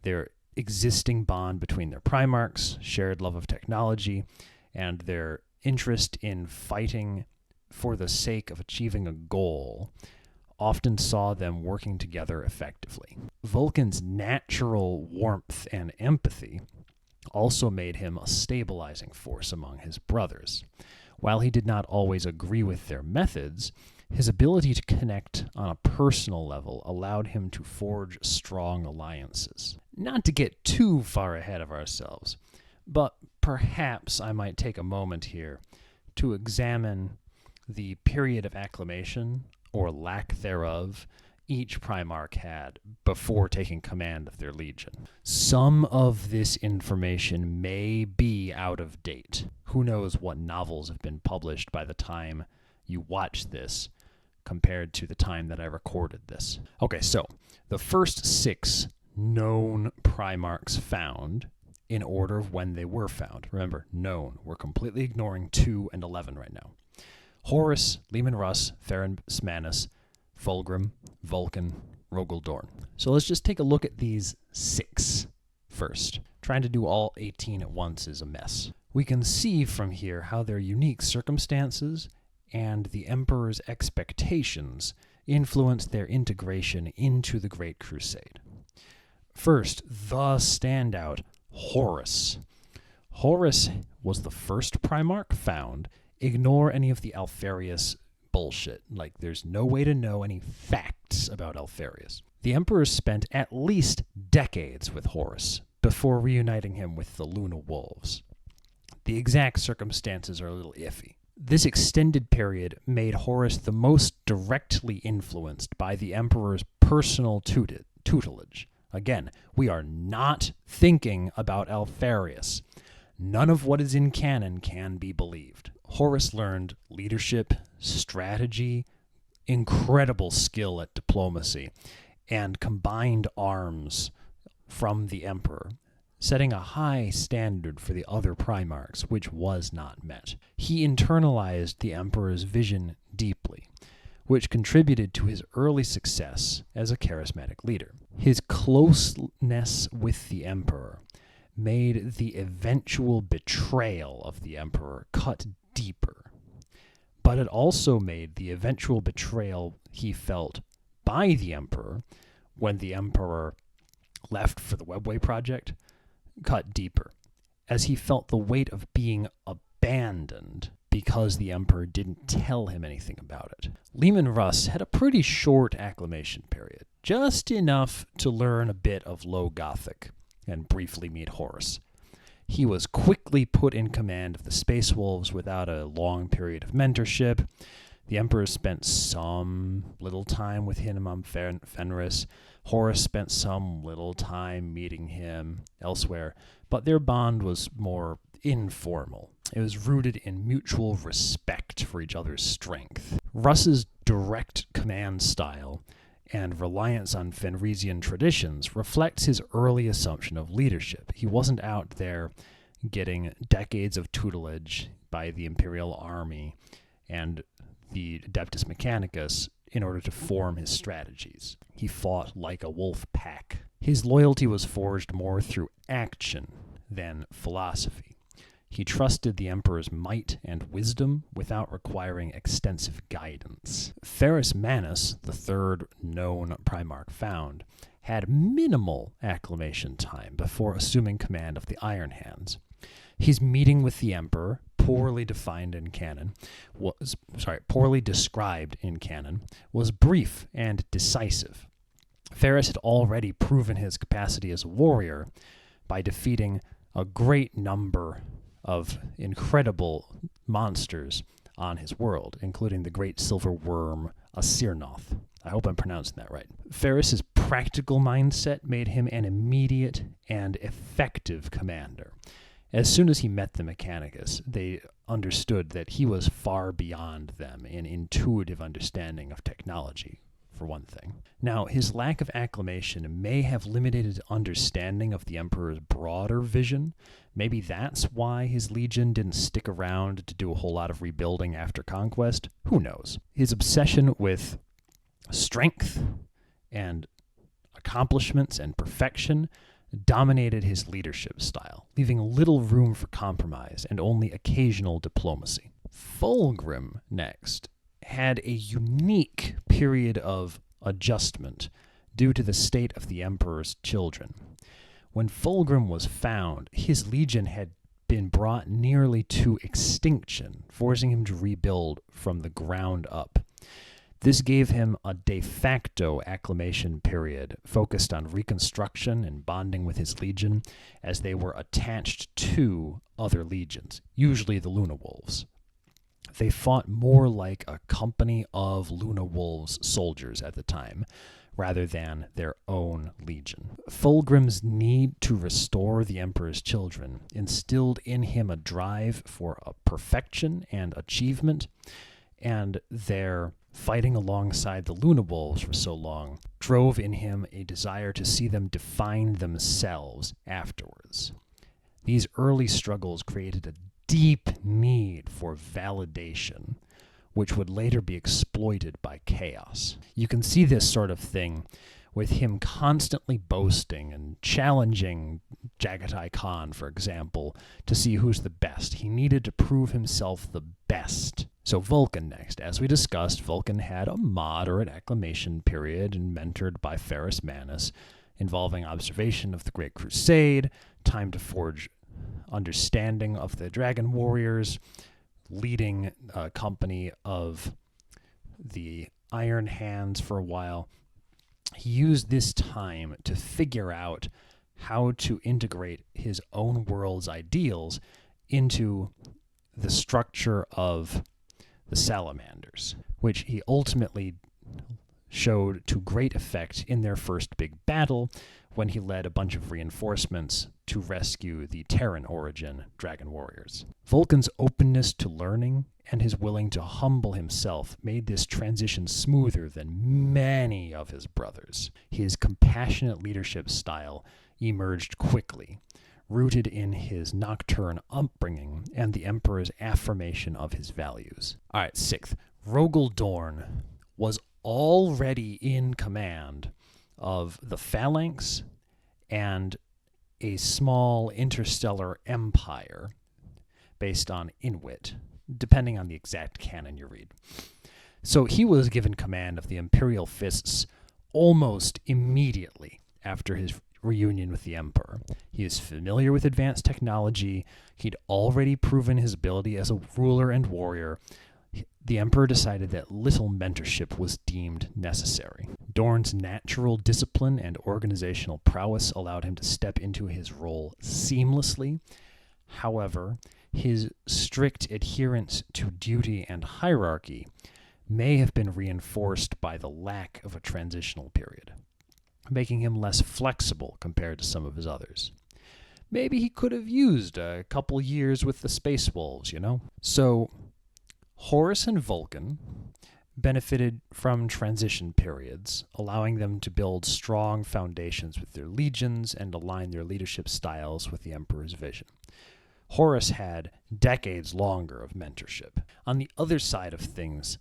Their existing bond between their Primarchs, shared love of technology, and their interest in fighting for the sake of achieving a goal often saw them working together effectively. Vulkan's natural warmth and empathy also made him a stabilizing force among his brothers. While he did not always agree with their methods, his ability to connect on a personal level allowed him to forge strong alliances. Not to get too far ahead of ourselves, but perhaps I might take a moment here to examine the period of acclimation, or lack thereof, each Primarch had before taking command of their legion. Some of this information may be out of date. Who knows what novels have been published by the time you watch this compared to the time that I recorded this. Okay, so the first 6 known Primarchs found in order of when they were found. Remember, known. We're completely ignoring 2 and 11 right now. Horus, Leman Russ, Ferrus Manus, Fulgrim, Vulkan, Rogel Dorn. So let's just take a look at these 6 first. Trying to do all 18 at once is a mess. We can see from here how their unique circumstances and the Emperor's expectations influenced their integration into the Great Crusade. First, the standout, Horus. Horus was the first Primarch found. Ignore any of the Alfarius bullshit. Like, there's no way to know any facts about Alfarius. The Emperor spent at least decades with Horus before reuniting him with the Luna Wolves. The exact circumstances are a little iffy. This extended period made Horus the most directly influenced by the Emperor's personal tutelage. Again, we are not thinking about Alfarius. None of what is in canon can be believed. Horus learned leadership, strategy, incredible skill at diplomacy, and combined arms from the Emperor, setting a high standard for the other Primarchs, which was not met. He internalized the Emperor's vision deeply, which contributed to his early success as a charismatic leader. His closeness with the Emperor made the eventual betrayal of the Emperor cut deeper. but it also made the eventual betrayal he felt by the Emperor when the Emperor left for the Webway project cut deeper, as he felt the weight of being abandoned because the Emperor didn't tell him anything about it. Leman Russ had a pretty short acclimation period, just enough to learn a bit of Low Gothic and briefly meet Horus. He was quickly put in command of the Space Wolves without a long period of mentorship. The Emperor spent some little time with him on Fenris. Horus spent some little time meeting him elsewhere, but their bond was more informal. It was rooted in mutual respect for each other's strength. Russ's direct command style and reliance on Fenrisian traditions reflects his early assumption of leadership. He wasn't out there getting decades of tutelage by the Imperial Army and the Adeptus Mechanicus in order to form his strategies. He fought like a wolf pack. His loyalty was forged more through action than philosophy. He trusted the Emperor's might and wisdom without requiring extensive guidance. Ferrus Manus, the third known Primarch found, had minimal acclimation time before assuming command of the Iron Hands. His meeting with the Emperor, poorly described in canon, was brief and decisive. Ferrus had already proven his capacity as a warrior by defeating a great number of incredible monsters on his world, including the great silver worm Asirnoth. I hope I'm pronouncing that right. Ferrus's practical mindset made him an immediate and effective commander. As soon as he met the Mechanicus, they understood that he was far beyond them in intuitive understanding of technology, for one thing. Now, his lack of acclimation may have limited his understanding of the Emperor's broader vision. Maybe that's why his legion didn't stick around to do a whole lot of rebuilding after conquest. Who knows? His obsession with strength and accomplishments and perfection dominated his leadership style, leaving little room for compromise and only occasional diplomacy. Fulgrim, next, had a unique period of adjustment due to the state of the Emperor's children. When Fulgrim was found, his legion had been brought nearly to extinction, forcing him to rebuild from the ground up. This gave him a de facto acclimation period focused on reconstruction and bonding with his legion as they were attached to other legions, usually the Luna Wolves. They fought more like a company of Luna Wolves soldiers at the time, rather than their own legion. Fulgrim's need to restore the Emperor's children instilled in him a drive for perfection and achievement, and their fighting alongside the Luna Wolves for so long drove in him a desire to see them define themselves afterwards. These early struggles created a deep need for validation, which would later be exploited by chaos. You can see this sort of thing with him constantly boasting and challenging Jagatai Khan, for example, to see who's the best. He needed to prove himself the best. So Vulkan next. As we discussed, Vulkan had a moderate acclimation period and mentored by Ferrus Manus, involving observation of the Great Crusade, time to forge understanding of the Dragon Warriors, leading a company of the Iron Hands for a while. He used this time to figure out how to integrate his own world's ideals into the structure of the Salamanders, which he ultimately showed to great effect in their first big battle when he led a bunch of reinforcements to rescue the Terran origin Dragon Warriors. Vulkan's openness to learning and his willing to humble himself made this transition smoother than many of his brothers. His compassionate leadership style emerged quickly, rooted in his nocturne upbringing and the Emperor's affirmation of his values. All right, sixth, Rogel Dorn was already in command of the Phalanx and a small interstellar empire based on Inuit depending on the exact canon you read. So he was given command of the Imperial Fists almost immediately after his reunion with the Emperor. He is familiar with advanced technology. He'd already proven his ability as a ruler and warrior. The Emperor decided that little mentorship was deemed necessary. Dorn's natural discipline and organizational prowess allowed him to step into his role seamlessly. However, his strict adherence to duty and hierarchy may have been reinforced by the lack of a transitional period, making him less flexible compared to some of his others. Maybe he could have used a couple years with the Space Wolves, So, Horus and Vulkan benefited from transition periods, allowing them to build strong foundations with their legions and align their leadership styles with the Emperor's vision. Horus had decades longer of mentorship. On the other side of things,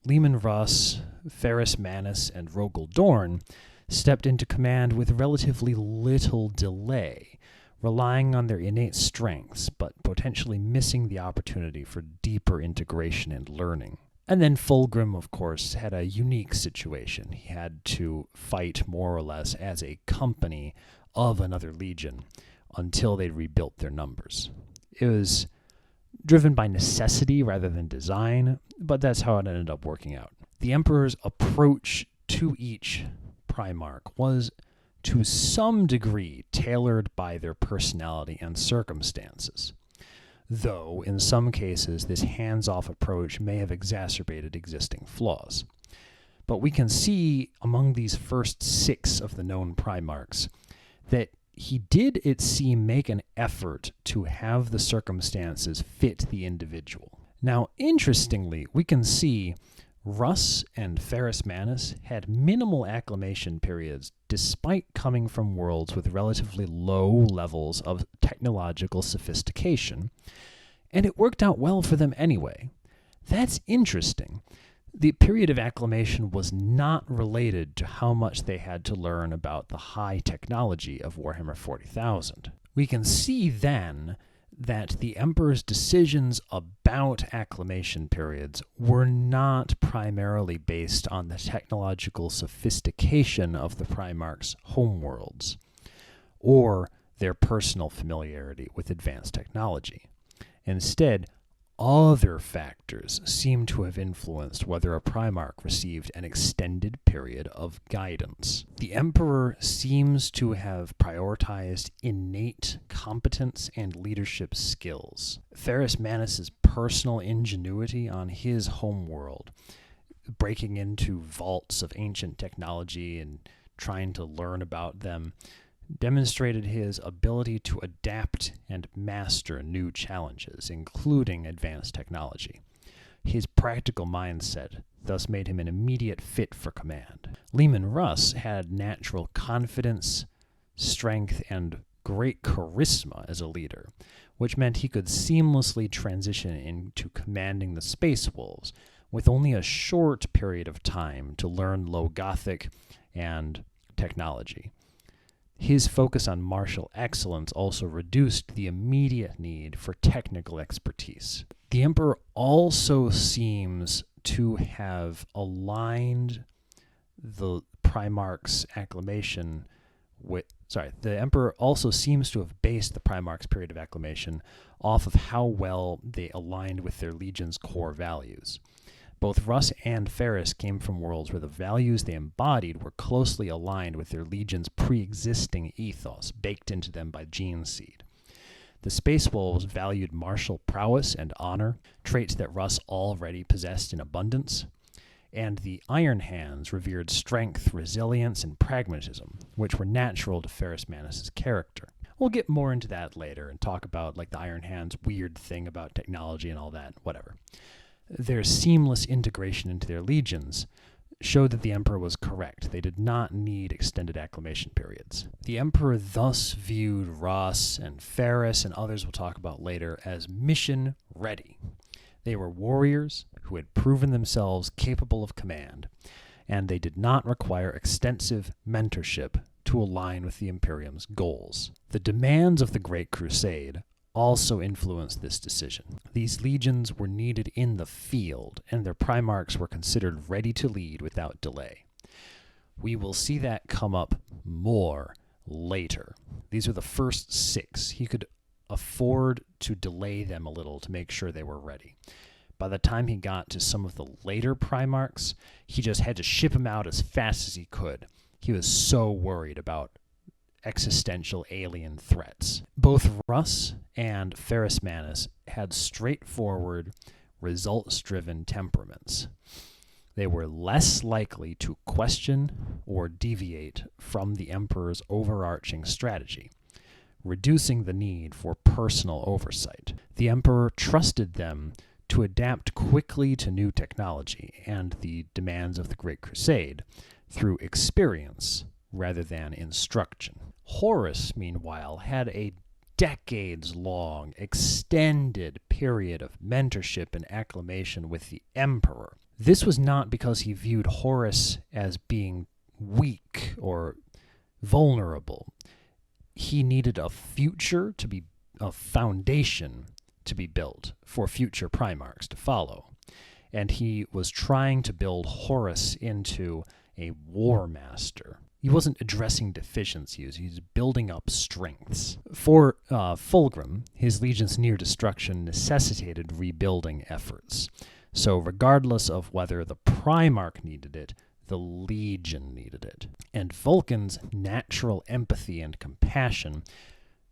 Leman Russ, Ferrus Manus, and Rogel Dorn stepped into command with relatively little delay, relying on their innate strengths, but potentially missing the opportunity for deeper integration and learning. And then Fulgrim, of course, had a unique situation. He had to fight more or less as a company of another legion until they rebuilt their numbers. It was driven by necessity rather than design, but that's how it ended up working out. The Emperor's approach to each Primarch was to some degree tailored by their personality and circumstances, though in some cases this hands-off approach may have exacerbated existing flaws. But we can see among these first 6 of the known Primarchs that he did, it seem, make an effort to have the circumstances fit the individual. Now, interestingly, we can see Russ and Ferrus Manus had minimal acclimation periods despite coming from worlds with relatively low levels of technological sophistication, and it worked out well for them anyway. That's interesting. The period of acclimation was not related to how much they had to learn about the high technology of Warhammer 40,000. We can see then that the Emperor's decisions about acclimation periods were not primarily based on the technological sophistication of the Primarch's homeworlds, or their personal familiarity with advanced technology. Instead, other factors seem to have influenced whether a Primarch received an extended period of guidance. The Emperor seems to have prioritized innate competence and leadership skills. Ferrus Manus' personal ingenuity on his homeworld, breaking into vaults of ancient technology and trying to learn about them, demonstrated his ability to adapt and master new challenges, including advanced technology. His practical mindset thus made him an immediate fit for command. Leman Russ had natural confidence, strength, and great charisma as a leader, which meant he could seamlessly transition into commanding the Space Wolves with only a short period of time to learn Low Gothic and technology. His focus on martial excellence also reduced the immediate need for technical expertise. The Emperor also seems to have aligned the Primarch's acclimation with... the Emperor also seems to have based the Primarch's period of acclimation off of how well they aligned with their legion's core values. Both Russ and Ferrus came from worlds where the values they embodied were closely aligned with their legion's pre-existing ethos, baked into them by gene seed. The Space Wolves valued martial prowess and honor, traits that Russ already possessed in abundance, and the Iron Hands revered strength, resilience, and pragmatism, which were natural to Ferrus Manus' character. We'll get more into that later and talk about the Iron Hands' weird thing about technology and all that, whatever. Their seamless integration into their legions showed that the Emperor was correct. They did not need extended acclimation periods. The Emperor thus viewed Russ and Ferrus, and others we'll talk about later, as mission ready. They were warriors who had proven themselves capable of command, and they did not require extensive mentorship to align with the Imperium's goals. The demands of the Great Crusade also influenced this decision. These legions were needed in the field, and their primarchs were considered ready to lead without delay. We will see that come up more later. These are the first 6. He could afford to delay them a little to make sure they were ready. By the time he got to some of the later Primarchs, he just had to ship them out as fast as he could. He was so worried about existential alien threats. Both Russ and Pharismanus had straightforward, results-driven temperaments. They were less likely to question or deviate from the Emperor's overarching strategy, reducing the need for personal oversight. The Emperor trusted them to adapt quickly to new technology and the demands of the Great Crusade through experience rather than instruction. Horus, meanwhile, had a decades-long, extended period of mentorship and acclamation with the Emperor. This was not because he viewed Horus as being weak or vulnerable. He needed a foundation to be built for future Primarchs to follow. And he was trying to build Horus into a war master. He wasn't addressing deficiencies, he was building up strengths. For Fulgrim, his legion's near destruction necessitated rebuilding efforts. So regardless of whether the Primarch needed it, the legion needed it. And Vulkan's natural empathy and compassion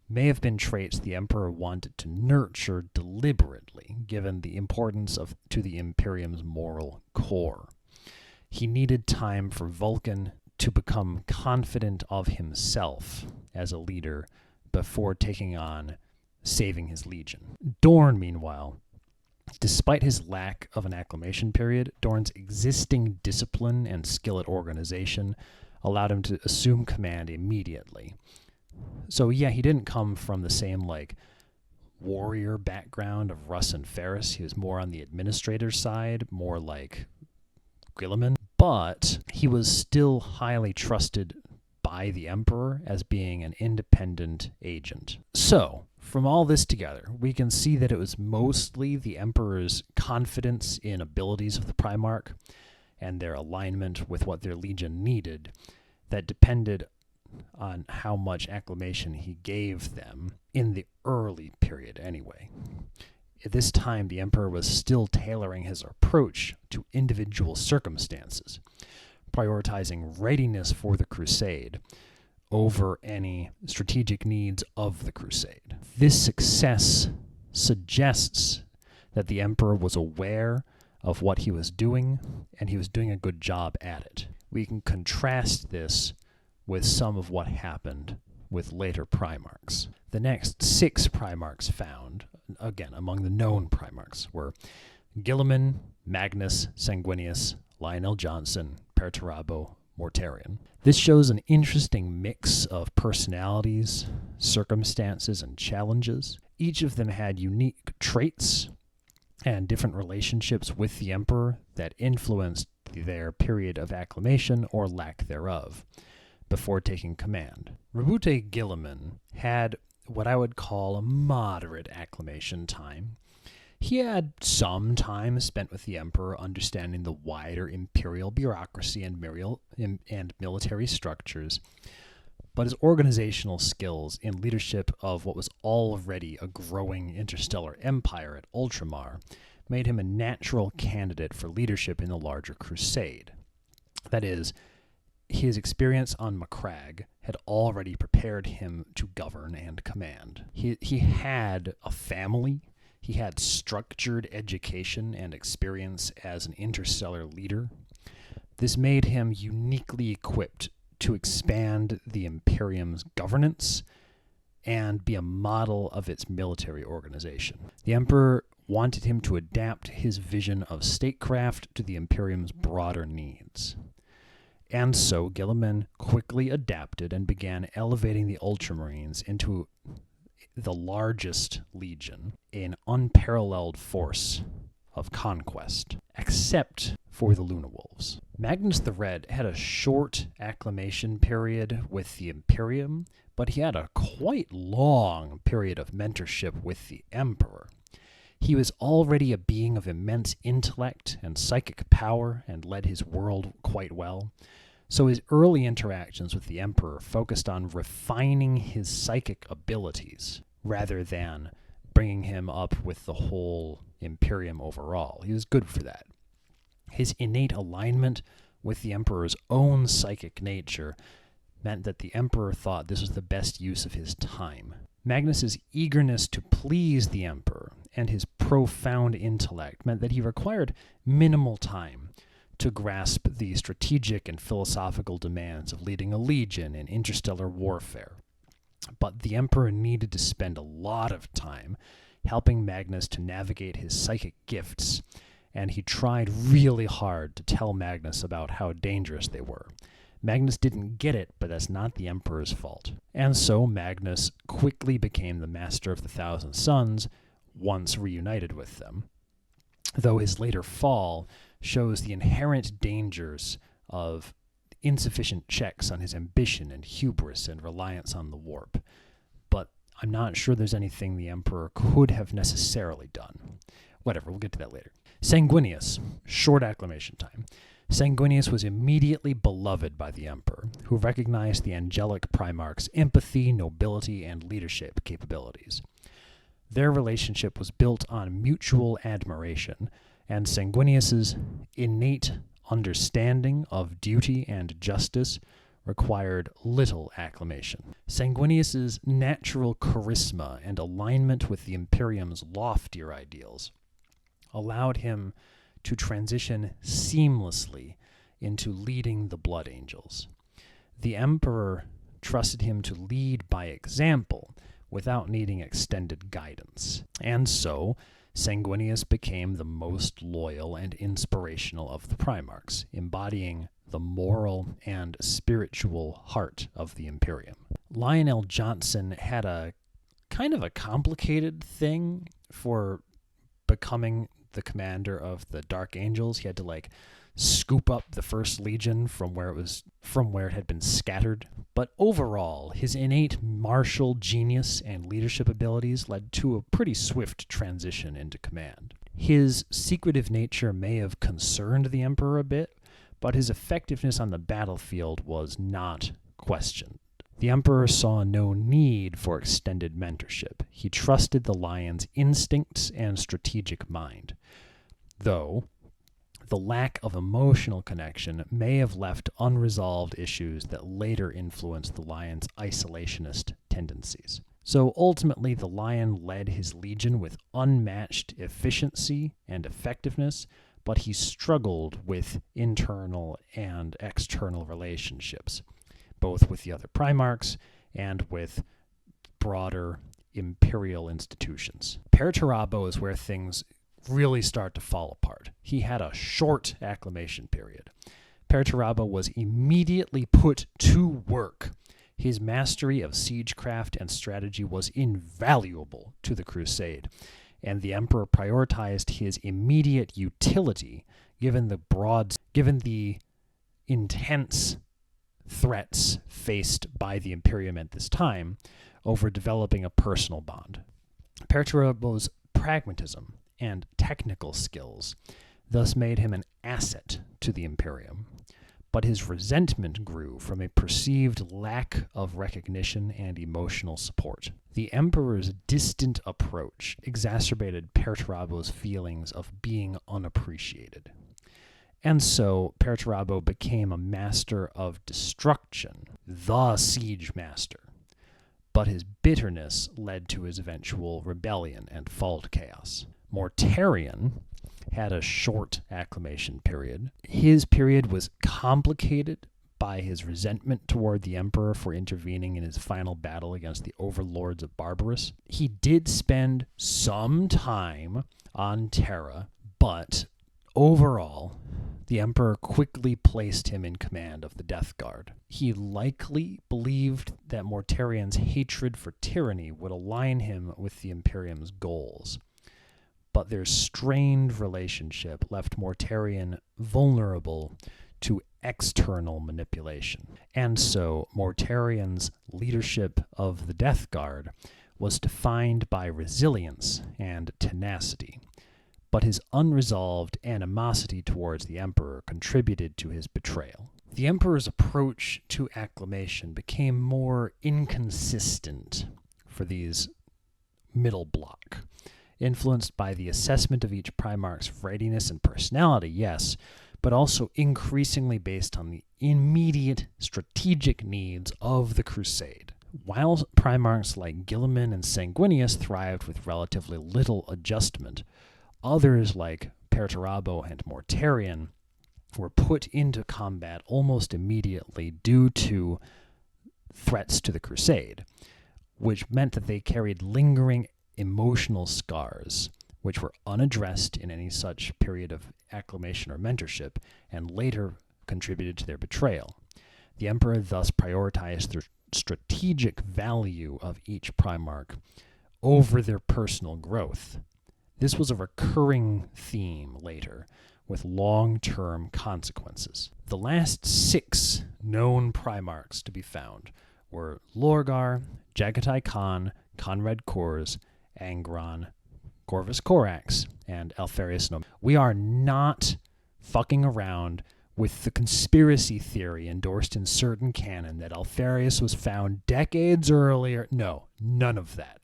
may have been traits the Emperor wanted to nurture deliberately, given the importance to the Imperium's moral core. He needed time for Vulkan to become confident of himself as a leader before taking on saving his legion. Dorn, meanwhile, despite his lack of an acclamation period, Dorn's existing discipline and skill at organization allowed him to assume command immediately. So yeah, he didn't come from the same warrior background of Russ and Ferris. He was more on the administrator side, more like Guilliman, but he was still highly trusted by the Emperor as being an independent agent. So, from all this together, we can see that it was mostly the Emperor's confidence in abilities of the Primarch and their alignment with what their legion needed that depended on how much acclamation he gave them in the early period anyway. At this time, the Emperor was still tailoring his approach to individual circumstances, prioritizing readiness for the crusade over any strategic needs of the crusade. This success suggests that the Emperor was aware of what he was doing, and he was doing a good job at it. We can contrast this with some of what happened with later Primarchs. The next 6 Primarchs found, again, among the known Primarchs, were Guilliman, Magnus, Sanguinius, Lionel Johnson, Perturabo, Mortarion. This shows an interesting mix of personalities, circumstances, and challenges. Each of them had unique traits and different relationships with the Emperor that influenced their period of acclamation or lack thereof before taking command. Rabute Guilliman had what I would call a moderate acclamation time. He had some time spent with the Emperor understanding the wider imperial bureaucracy and military structures, but his organizational skills in leadership of what was already a growing interstellar empire at Ultramar made him a natural candidate for leadership in the larger crusade. That is, his experience on Macragge had already prepared him to govern and command. He had a family, he had structured education and experience as an interstellar leader. This made him uniquely equipped to expand the Imperium's governance and be a model of its military organization. The Emperor wanted him to adapt his vision of statecraft to the Imperium's broader needs. And so Guilliman quickly adapted and began elevating the Ultramarines into the largest legion, an unparalleled force of conquest, except for the Luna Wolves. Magnus the Red had a short acclimation period with the Imperium, but he had a quite long period of mentorship with the Emperor. He was already a being of immense intellect and psychic power and led his world quite well. So his early interactions with the Emperor focused on refining his psychic abilities rather than bringing him up with the whole Imperium overall. He was good for that. His innate alignment with the Emperor's own psychic nature meant that the Emperor thought this was the best use of his time. Magnus's eagerness to please the Emperor and his profound intellect meant that he required minimal time to grasp the strategic and philosophical demands of leading a legion in interstellar warfare. But the Emperor needed to spend a lot of time helping Magnus to navigate his psychic gifts, and he tried really hard to tell Magnus about how dangerous they were. Magnus didn't get it, but that's not the Emperor's fault. And so Magnus quickly became the Master of the Thousand Suns once reunited with them, though his later fall shows the inherent dangers of insufficient checks on his ambition and hubris and reliance on the warp. But I'm not sure there's anything the Emperor could have necessarily done. Whatever, we'll get to that later. Sanguinius, short acclimation time. Sanguinius was immediately beloved by the Emperor, who recognized the angelic Primarch's empathy, nobility, and leadership capabilities. Their relationship was built on mutual admiration, and Sanguinius's innate understanding of duty and justice required little acclimation. Sanguinius's natural charisma and alignment with the Imperium's loftier ideals allowed him to transition seamlessly into leading the Blood Angels. The Emperor trusted him to lead by example without needing extended guidance, and so Sanguinius became the most loyal and inspirational of the Primarchs, embodying the moral and spiritual heart of the Imperium. Lionel Johnson had a kind of a complicated thing for becoming the commander of the Dark Angels. He had to scoop up the First Legion from where it had been scattered. But overall, his innate martial genius and leadership abilities led to a pretty swift transition into command. His secretive nature may have concerned the Emperor a bit, but his effectiveness on the battlefield was not questioned. The Emperor saw no need for extended mentorship. He trusted the Lion's instincts and strategic mind, though the lack of emotional connection may have left unresolved issues that later influenced the Lion's isolationist tendencies. So ultimately, the Lion led his legion with unmatched efficiency and effectiveness, but he struggled with internal and external relationships, both with the other Primarchs and with broader imperial institutions. Perturabo is where things really start to fall apart. He had a short acclimation period. Perturabo was immediately put to work. His mastery of siegecraft and strategy was invaluable to the crusade, and the Emperor prioritized his immediate utility given the intense threats faced by the Imperium at this time over developing a personal bond. Perturabo's pragmatism and technical skills thus made him an asset to the Imperium, but his resentment grew from a perceived lack of recognition and emotional support. The Emperor's distant approach exacerbated Perturabo's feelings of being unappreciated. And so Perturabo became a master of destruction, the siege master. But his bitterness led to his eventual rebellion and fall to chaos. Mortarion had a short acclimation period. His period was complicated by his resentment toward the Emperor for intervening in his final battle against the overlords of Barbarous. He did spend some time on Terra, but overall, the Emperor quickly placed him in command of the Death Guard. He likely believed that Mortarion's hatred for tyranny would align him with the Imperium's goals, but their strained relationship left Mortarion vulnerable to external manipulation. And so Mortarian's leadership of the Death Guard was defined by resilience and tenacity, but his unresolved animosity towards the Emperor contributed to his betrayal. The Emperor's approach to acclamation became more inconsistent for these middle bloc, influenced by the assessment of each Primarch's readiness and personality, yes, but also increasingly based on the immediate strategic needs of the crusade. While Primarchs like Guilliman and Sanguinius thrived with relatively little adjustment, others like Perturabo and Mortarion were put into combat almost immediately due to threats to the crusade, which meant that they carried lingering emotional scars, which were unaddressed in any such period of acclamation or mentorship, and later contributed to their betrayal. The Emperor thus prioritized the strategic value of each Primarch over their personal growth. This was a recurring theme later, with long-term consequences. The last 6 known Primarchs to be found were Lorgar, Jagatai Khan, Conrad Kors, Angron, Corvus Corax, and Alpharius No. We are not fucking around with the conspiracy theory endorsed in certain canon that Alpharius was found decades earlier. No, none of that.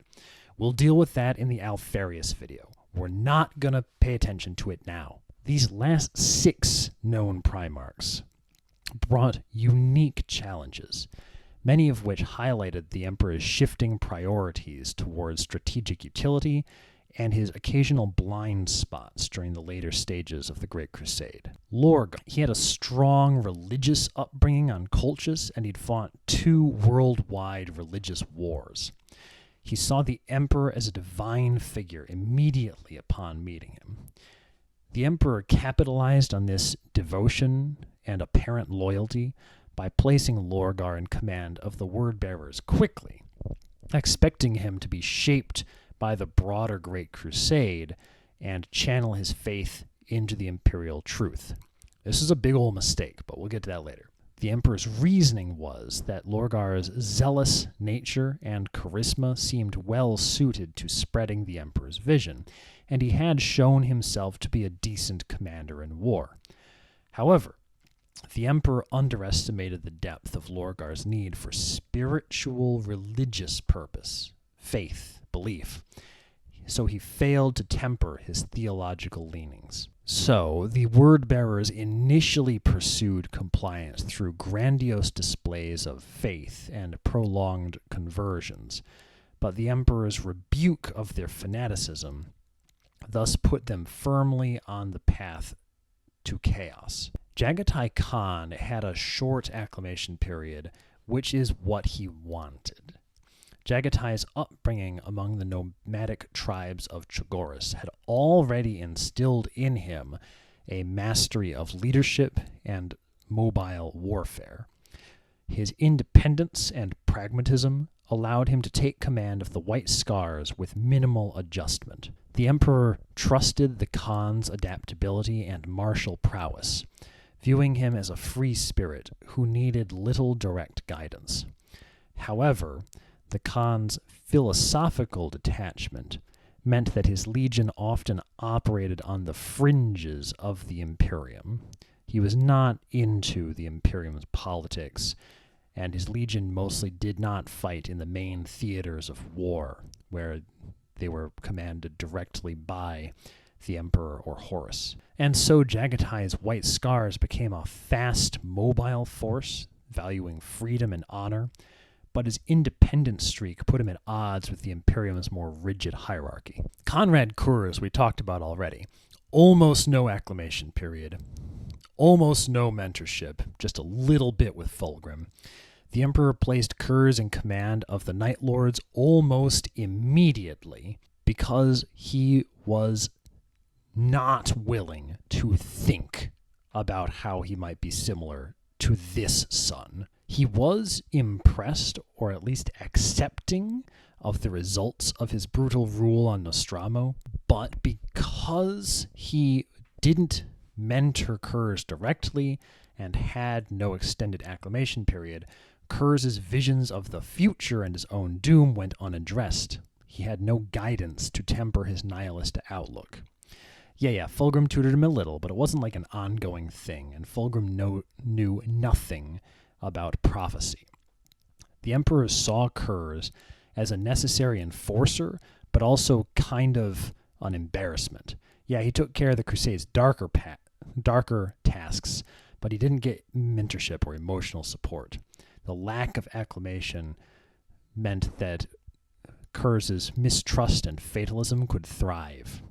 We'll deal with that in the Alpharius video. We're not going to pay attention to it now. These last 6 known Primarchs brought unique challenges, many of which highlighted the Emperor's shifting priorities towards strategic utility and his occasional blind spots during the later stages of the Great Crusade. Lorgar, he had a strong religious upbringing on Colchis, and he'd fought 2 worldwide religious wars. He saw the Emperor as a divine figure immediately upon meeting him. The Emperor capitalized on this devotion and apparent loyalty by placing Lorgar in command of the Word-Bearers quickly, expecting him to be shaped by the broader Great Crusade and channel his faith into the imperial truth. This is a big old mistake, but we'll get to that later. The Emperor's reasoning was that Lorgar's zealous nature and charisma seemed well suited to spreading the Emperor's vision, and he had shown himself to be a decent commander in war. However, the Emperor underestimated the depth of Lorgar's need for spiritual religious purpose, faith, belief, so he failed to temper his theological leanings. So, the Word-Bearers initially pursued compliance through grandiose displays of faith and prolonged conversions, but the Emperor's rebuke of their fanaticism thus put them firmly on the path to chaos. Jagatai Khan had a short acclamation period, which is what he wanted. Jagatai's upbringing among the nomadic tribes of Chogoris had already instilled in him a mastery of leadership and mobile warfare. His independence and pragmatism allowed him to take command of the White Scars with minimal adjustment. The Emperor trusted the Khan's adaptability and martial prowess, viewing him as a free spirit who needed little direct guidance. However, the Khan's philosophical detachment meant that his legion often operated on the fringes of the Imperium. He was not into the Imperium's politics, and his legion mostly did not fight in the main theaters of war, where they were commanded directly by the Emperor or Horus. And so Jagatai's White Scars became a fast, mobile force, valuing freedom and honor, but his independent streak put him at odds with the Imperium's more rigid hierarchy. Conrad Kurs, we talked about already. Almost no acclamation period. Almost no mentorship, just a little bit with Fulgrim. The Emperor placed Kurs in command of the Night Lords almost immediately because he was not willing to think about how he might be similar to this son. He was impressed, or at least accepting, of the results of his brutal rule on Nostramo, but because he didn't mentor Kurs directly and had no extended acclimation period, Kurz' visions of the future and his own doom went unaddressed. He had no guidance to temper his nihilist outlook. Yeah, Fulgrim tutored him a little, but it wasn't like an ongoing thing, and Fulgrim knew nothing about prophecy. The Emperor saw Kurz as a necessary enforcer, but also kind of an embarrassment. Yeah, he took care of the Crusade's darker tasks, but he didn't get mentorship or emotional support. The lack of acclamation meant that Kurz's mistrust and fatalism could thrive.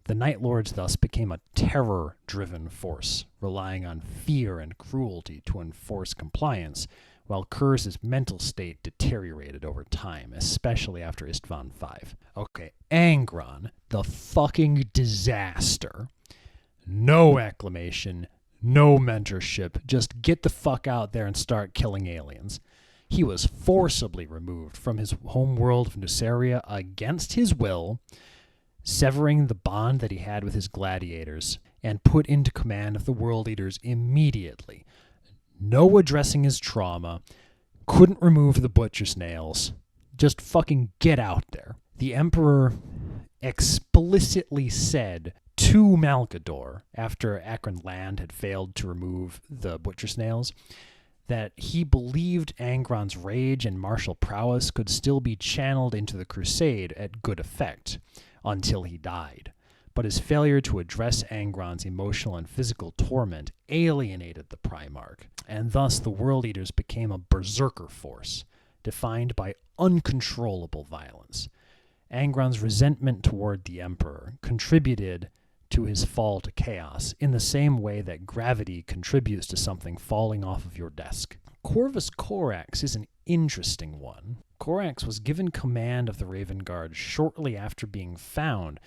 The Night Lords thus became a terror-driven force, relying on fear and cruelty to enforce compliance, while Kurz's mental state deteriorated over time, especially after Istvan V. Okay, Angron, the fucking disaster. No acclamation, no mentorship, just get the fuck out there and start killing aliens. He was forcibly removed from his home world of Nuceria against his will, severing the bond that he had with his gladiators, and put into command of the World Eaters immediately. No addressing his trauma, couldn't remove the butcher snails, just fucking get out there. The Emperor explicitly said to Malkador, after Akron Land had failed to remove the butcher snails, that he believed Angron's rage and martial prowess could still be channeled into the Crusade at good effect, until he died. But his failure to address Angron's emotional and physical torment alienated the Primarch, and thus the World Eaters became a berserker force, defined by uncontrollable violence. Angron's resentment toward the Emperor contributed to his fall to chaos in the same way that gravity contributes to something falling off of your desk. Corvus Corax is an interesting one. Corax was given command of the Raven Guard shortly after being found,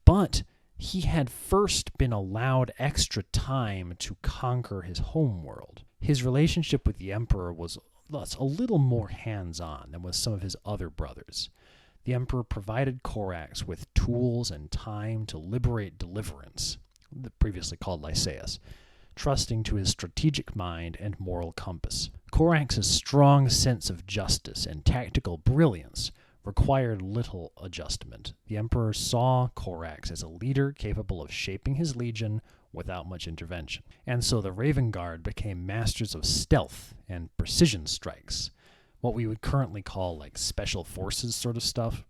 but he had first been allowed extra time to conquer his homeworld. His relationship with the Emperor was thus a little more hands-on than with some of his other brothers. The Emperor provided Corax with tools and time to liberate Deliverance, previously called Lycaeus, trusting to his strategic mind and moral compass. Corax's strong sense of justice and tactical brilliance required little adjustment. The Emperor saw Corax as a leader capable of shaping his legion without much intervention. And so the Raven Guard became masters of stealth and precision strikes, what we would currently call like special forces sort of stuff,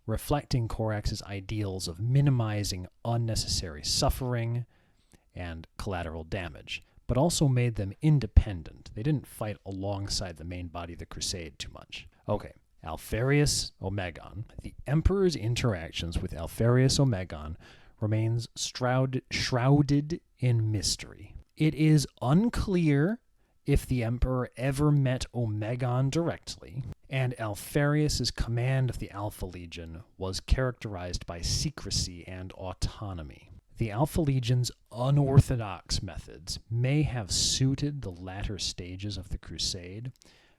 reflecting Corax's ideals of minimizing unnecessary suffering and collateral damage, but also made them independent. They didn't fight alongside the main body of the Crusade too much. Okay, Alpharius Omegon. The Emperor's interactions with Alpharius Omegon remains shrouded in mystery. It is unclear if the Emperor ever met Omegon directly, and Alpharius's command of the Alpha Legion was characterized by secrecy and autonomy. The Alpha Legion's unorthodox methods may have suited the latter stages of the Crusade,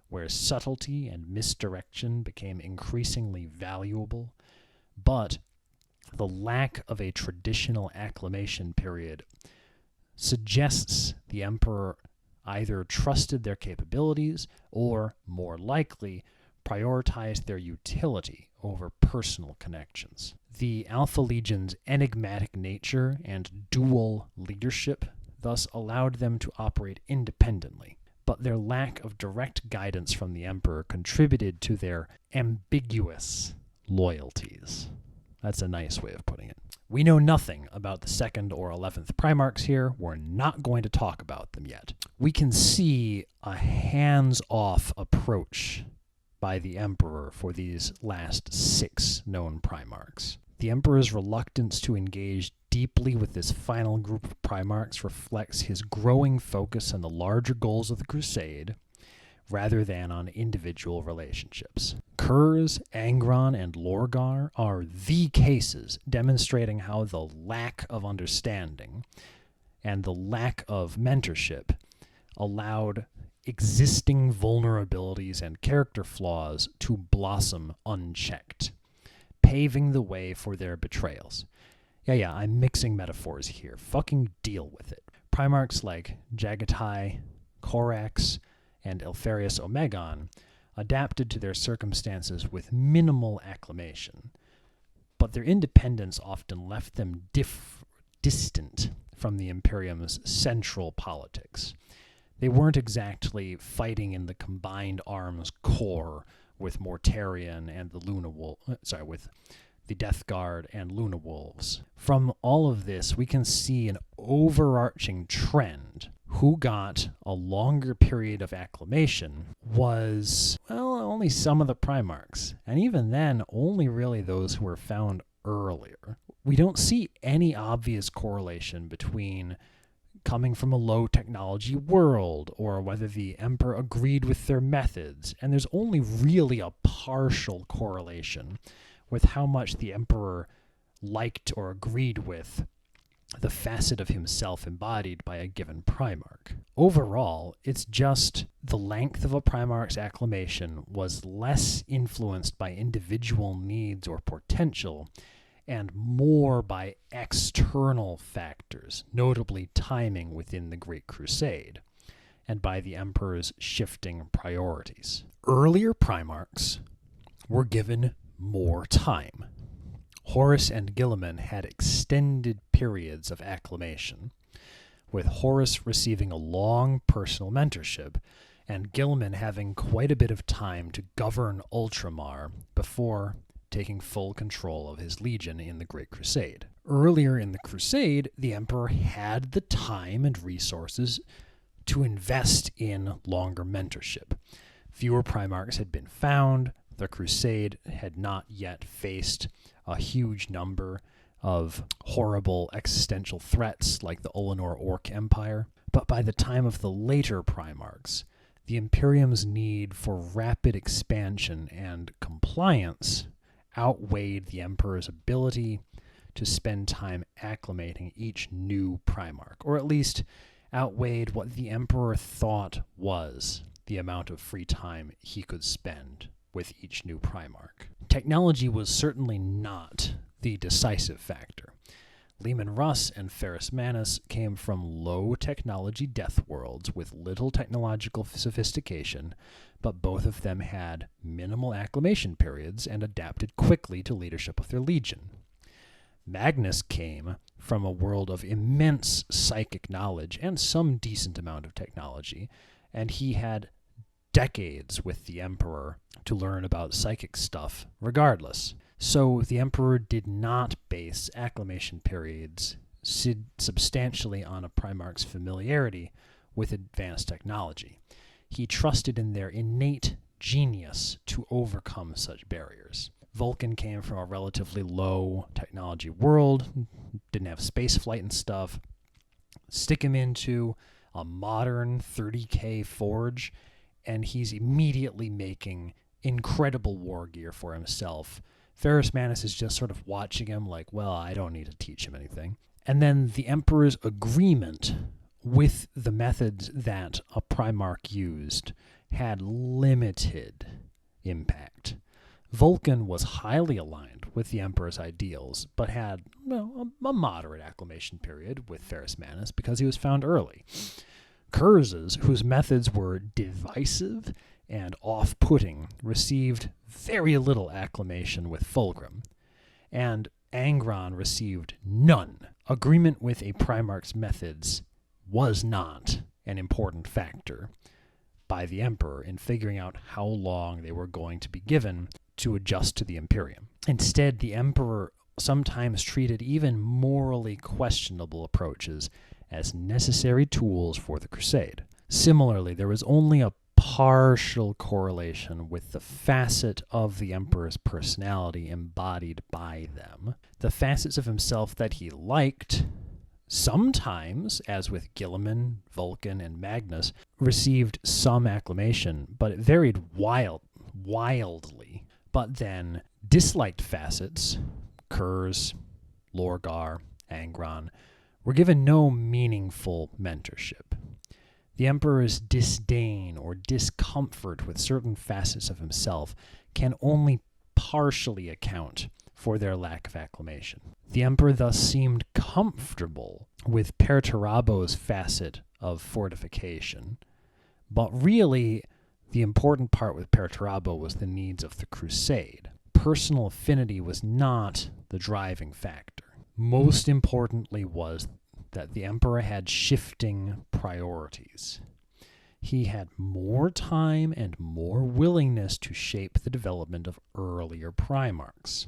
where subtlety and misdirection became increasingly valuable, but the lack of a traditional acclamation period suggests the Emperor either trusted their capabilities or, more likely, prioritized their utility over personal connections. The Alpha Legion's enigmatic nature and dual leadership thus allowed them to operate independently, but their lack of direct guidance from the Emperor contributed to their ambiguous loyalties. That's a nice way of putting it. We know nothing about the 2nd or 11th Primarchs here. We're not going to talk about them yet. We can see a hands-off approach by the Emperor for these last 6 known Primarchs. The Emperor's reluctance to engage deeply with this final group of Primarchs reflects his growing focus on the larger goals of the Crusade, rather than on individual relationships. Kurz, Angron, and Lorgar are the cases demonstrating how the lack of understanding and the lack of mentorship allowed existing vulnerabilities and character flaws to blossom unchecked, paving the way for their betrayals. Yeah, I'm mixing metaphors here. Fucking deal with it. Primarchs like Jagatai, Korax, and Elfarius Omegon adapted to their circumstances with minimal acclamation, but their independence often left them distant from the Imperium's central politics. They weren't exactly fighting in the combined arms corps with Mortarion and with the Death Guard and Luna Wolves. From all of this, we can see an overarching trend. Who got a longer period of acclamation was, only some of the Primarchs, and even then, only really those who were found earlier. We don't see any obvious correlation between coming from a low technology world or whether the Emperor agreed with their methods, and there's only really a partial correlation with how much the Emperor liked or agreed with the facet of himself embodied by a given Primarch. Overall, it's just the length of a Primarch's acclamation was less influenced by individual needs or potential and more by external factors, notably timing within the Great Crusade, and by the Emperor's shifting priorities. Earlier Primarchs were given more time. Horus and Guilliman had extended periods of acclamation, with Horus receiving a long personal mentorship, and Guilliman having quite a bit of time to govern Ultramar before taking full control of his legion in the Great Crusade. Earlier in the Crusade, the Emperor had the time and resources to invest in longer mentorship. Fewer Primarchs had been found, the Crusade had not yet faced a huge number of horrible existential threats like the Olenor Orc Empire, but by the time of the later Primarchs, the Imperium's need for rapid expansion and compliance outweighed the Emperor's ability to spend time acclimating each new Primarch, or at least outweighed what the Emperor thought was the amount of free time he could spend with each new Primarch. Technology was certainly not the decisive factor. Leman Russ and Ferrus Manus came from low-technology death worlds with little technological sophistication, but both of them had minimal acclamation periods and adapted quickly to leadership of their legion. Magnus came from a world of immense psychic knowledge and some decent amount of technology, and he had decades with the Emperor to learn about psychic stuff regardless. So the Emperor did not base acclamation periods substantially on a Primarch's familiarity with advanced technology. He trusted in their innate genius to overcome such barriers. Vulkan came from a relatively low technology world, didn't have space flight and stuff. Stick him into a modern 30K forge, and he's immediately making incredible war gear for himself. Ferrus Manus is just sort of watching him like, well, I don't need to teach him anything. And then the Emperor's agreement with the methods that a Primarch used had limited impact. Vulkan was highly aligned with the Emperor's ideals, but had a moderate acclamation period with Ferrus Manus because he was found early. Kurz's, whose methods were divisive and off-putting, received very little acclamation with Fulgrim, and Angron received none. Agreement with a Primarch's methods was not an important factor by the Emperor in figuring out how long they were going to be given to adjust to the Imperium. Instead, the Emperor sometimes treated even morally questionable approaches as necessary tools for the Crusade. Similarly, there was only a partial correlation with the facet of the Emperor's personality embodied by them. The facets of himself that he liked, sometimes, as with Guilliman, Vulkan, and Magnus, received some acclamation, but it varied wildly. But then disliked facets, Kurz, Lorgar, Angron, were given no meaningful mentorship. The Emperor's disdain or discomfort with certain facets of himself can only partially account for their lack of acclamation. The emperor thus seemed comfortable with Perturabo's facet of fortification, but really the important part with Perturabo was the needs of the crusade. Personal affinity was not the driving factor. Most importantly was that the emperor had shifting priorities. He had more time and more willingness to shape the development of earlier Primarchs.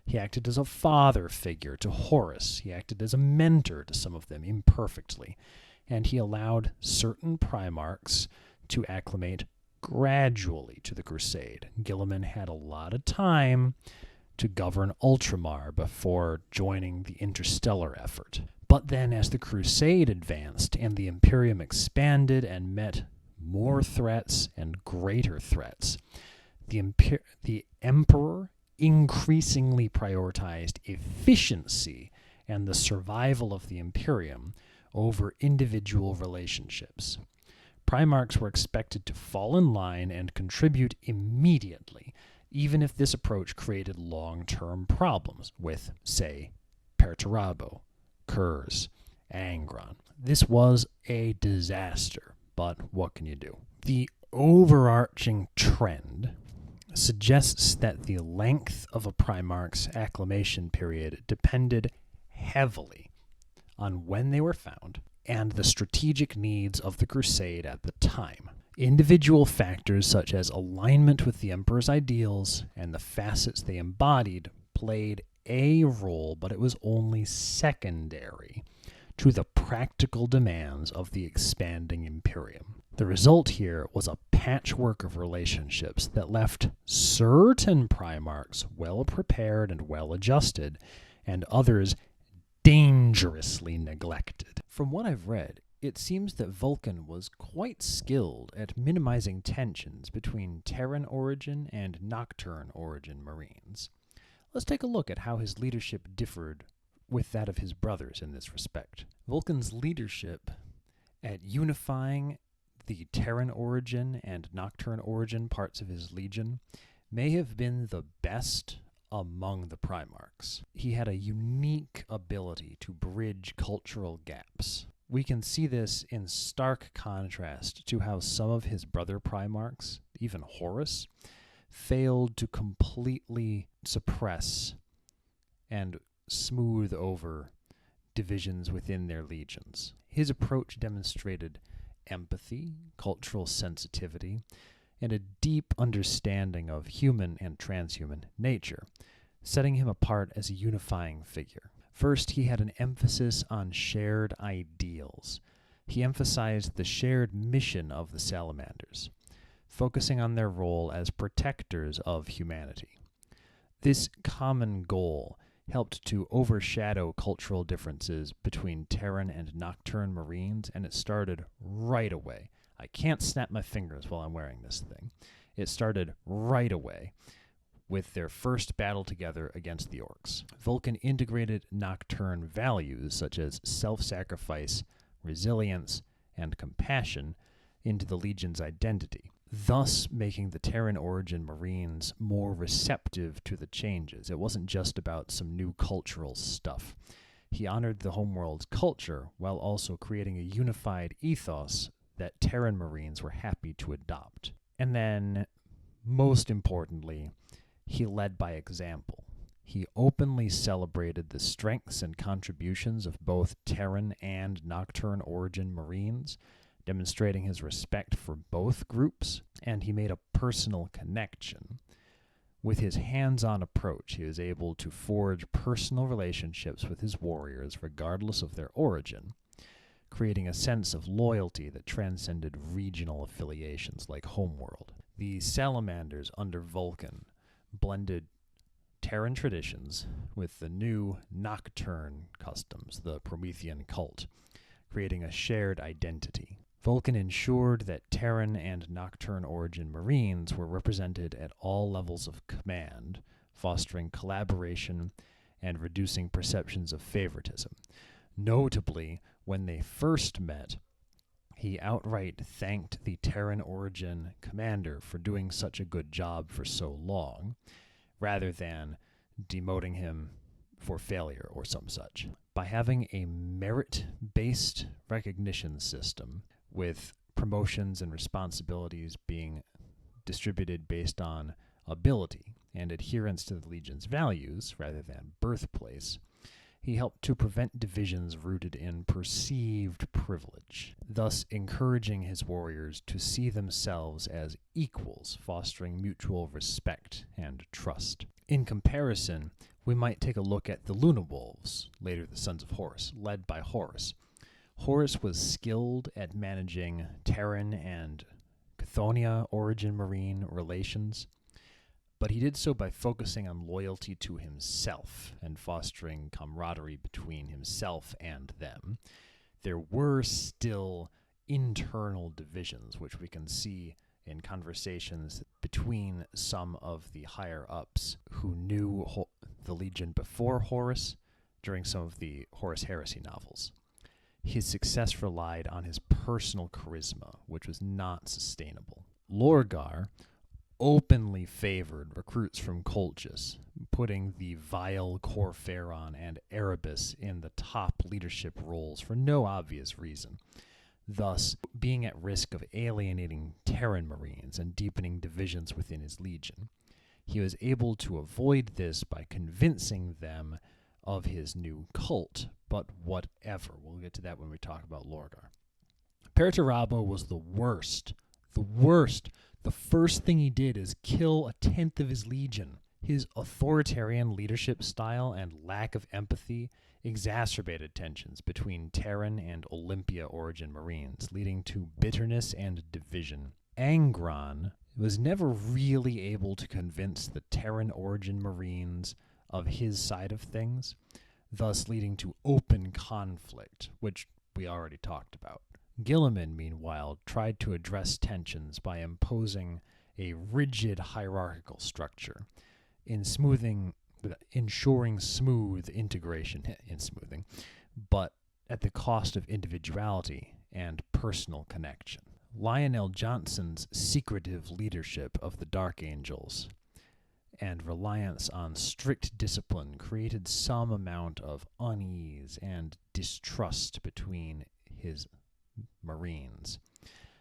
He acted as a father figure to Horus. He acted as a mentor to some of them imperfectly. And he allowed certain Primarchs to acclimate gradually to the crusade. Gilliman had a lot of time to govern Ultramar before joining the interstellar effort. But then as the crusade advanced and the Imperium expanded and met more threats and greater threats, the Emperor increasingly prioritized efficiency and the survival of the Imperium over individual relationships. Primarchs were expected to fall in line and contribute immediately, even if this approach created long-term problems with, say, Perturabo, Kurz, Angron. This was a disaster, but what can you do? The overarching trend suggests that the length of a Primarch's acclamation period depended heavily on when they were found and the strategic needs of the crusade at the time. Individual factors such as alignment with the emperor's ideals and the facets they embodied played a role, but it was only secondary to the practical demands of the expanding Imperium. The result here was a patchwork of relationships that left certain Primarchs well prepared and well adjusted, and others dangerously neglected. From what I've read, it seems that Vulkan was quite skilled at minimizing tensions between Terran origin and Nocturne origin Marines. Let's take a look at how his leadership differed with that of his brothers in this respect. Vulkan's leadership at unifying the Terran origin and Nocturne origin parts of his legion may have been the best among the Primarchs. He had a unique ability to bridge cultural gaps. We can see this in stark contrast to how some of his brother Primarchs, even Horus, failed to completely suppress and smooth over divisions within their legions. His approach demonstrated empathy, cultural sensitivity, and a deep understanding of human and transhuman nature, setting him apart as a unifying figure. First, he had an emphasis on shared ideals. He emphasized the shared mission of the Salamanders, focusing on their role as protectors of humanity. This common goal helped to overshadow cultural differences between Terran and Nocturne Marines, and it started right away. I can't snap my fingers while I'm wearing this thing. It started right away with their first battle together against the Orcs. Vulkan integrated Nocturne values such as self-sacrifice, resilience, and compassion into the Legion's identity, thus making the Terran origin Marines more receptive to the changes. It wasn't just about some new cultural stuff. He honored the homeworld's culture while also creating a unified ethos that Terran Marines were happy to adopt. And then, most importantly, he led by example. He openly celebrated the strengths and contributions of both Terran and Nocturne origin Marines, demonstrating his respect for both groups, and he made a personal connection. With his hands-on approach, he was able to forge personal relationships with his warriors regardless of their origin, creating a sense of loyalty that transcended regional affiliations like Homeworld. The Salamanders under Vulkan blended Terran traditions with the new Nocturne customs, the Promethean cult, creating a shared identity. Vulkan ensured that Terran and Nocturne origin Marines were represented at all levels of command, fostering collaboration and reducing perceptions of favoritism. Notably, when they first met, he outright thanked the Terran origin commander for doing such a good job for so long, rather than demoting him for failure or some such. By having a merit-based recognition system with promotions and responsibilities being distributed based on ability and adherence to the Legion's values rather than birthplace, he helped to prevent divisions rooted in perceived privilege, thus encouraging his warriors to see themselves as equals, fostering mutual respect and trust. In comparison, we might take a look at the Luna Wolves, later the Sons of Horus, led by Horus. Horus was skilled at managing Terran and Chthonian origin marine relations, but he did so by focusing on loyalty to himself and fostering camaraderie between himself and them. There were still internal divisions, which we can see in conversations between some of the higher-ups who knew the Legion before Horus during some of the Horus Heresy novels. His success relied on his personal charisma, which was not sustainable. Lorgar openly favored recruits from Colchis, putting the vile Corpharon and Erebus in the top leadership roles for no obvious reason, thus being at risk of alienating Terran Marines and deepening divisions within his legion. He was able to avoid this by convincing them of his new cult, but whatever. We'll get to that when we talk about Lorgar. Perturabo was the worst. The worst. The first thing he did is kill 1/10 of his legion. His authoritarian leadership style and lack of empathy exacerbated tensions between Terran and Olympia origin Marines, leading to bitterness and division. Angron was never really able to convince the Terran origin Marines of his side of things, thus leading to open conflict, which we already talked about. Guilliman, meanwhile, tried to address tensions by imposing a rigid hierarchical structure, ensuring smooth integration in smoothing, but at the cost of individuality and personal connection. Lionel Johnson's secretive leadership of the Dark Angels and reliance on strict discipline created some amount of unease and distrust between his Marines,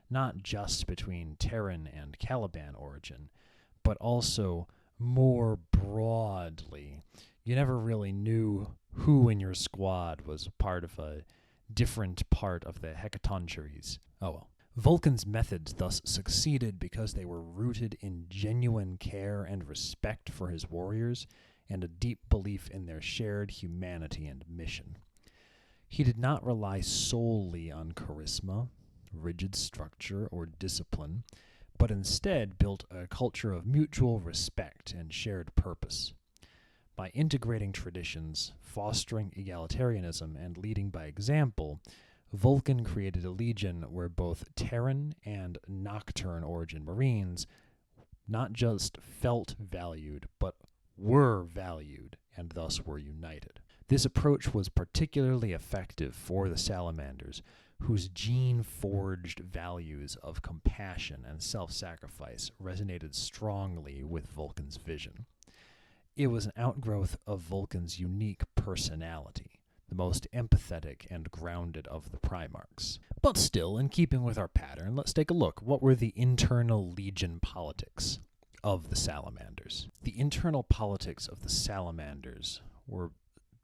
not just between Terran and Caliban origin, but also more broadly. You never really knew who in your squad was part of a different part of the Hecatoncheires. Oh well. Vulkan's methods thus succeeded because they were rooted in genuine care and respect for his warriors and a deep belief in their shared humanity and mission. He did not rely solely on charisma, rigid structure, or discipline, but instead built a culture of mutual respect and shared purpose. By integrating traditions, fostering egalitarianism, and leading by example, Vulkan created a legion where both Terran and Nocturne origin Marines not just felt valued, but were valued, and thus were united. This approach was particularly effective for the Salamanders, whose gene-forged values of compassion and self-sacrifice resonated strongly with Vulkan's vision. It was an outgrowth of Vulkan's unique personality, the most empathetic and grounded of the Primarchs. But still, in keeping with our pattern, let's take a look. What were the internal legion politics of the Salamanders? The internal politics of the Salamanders were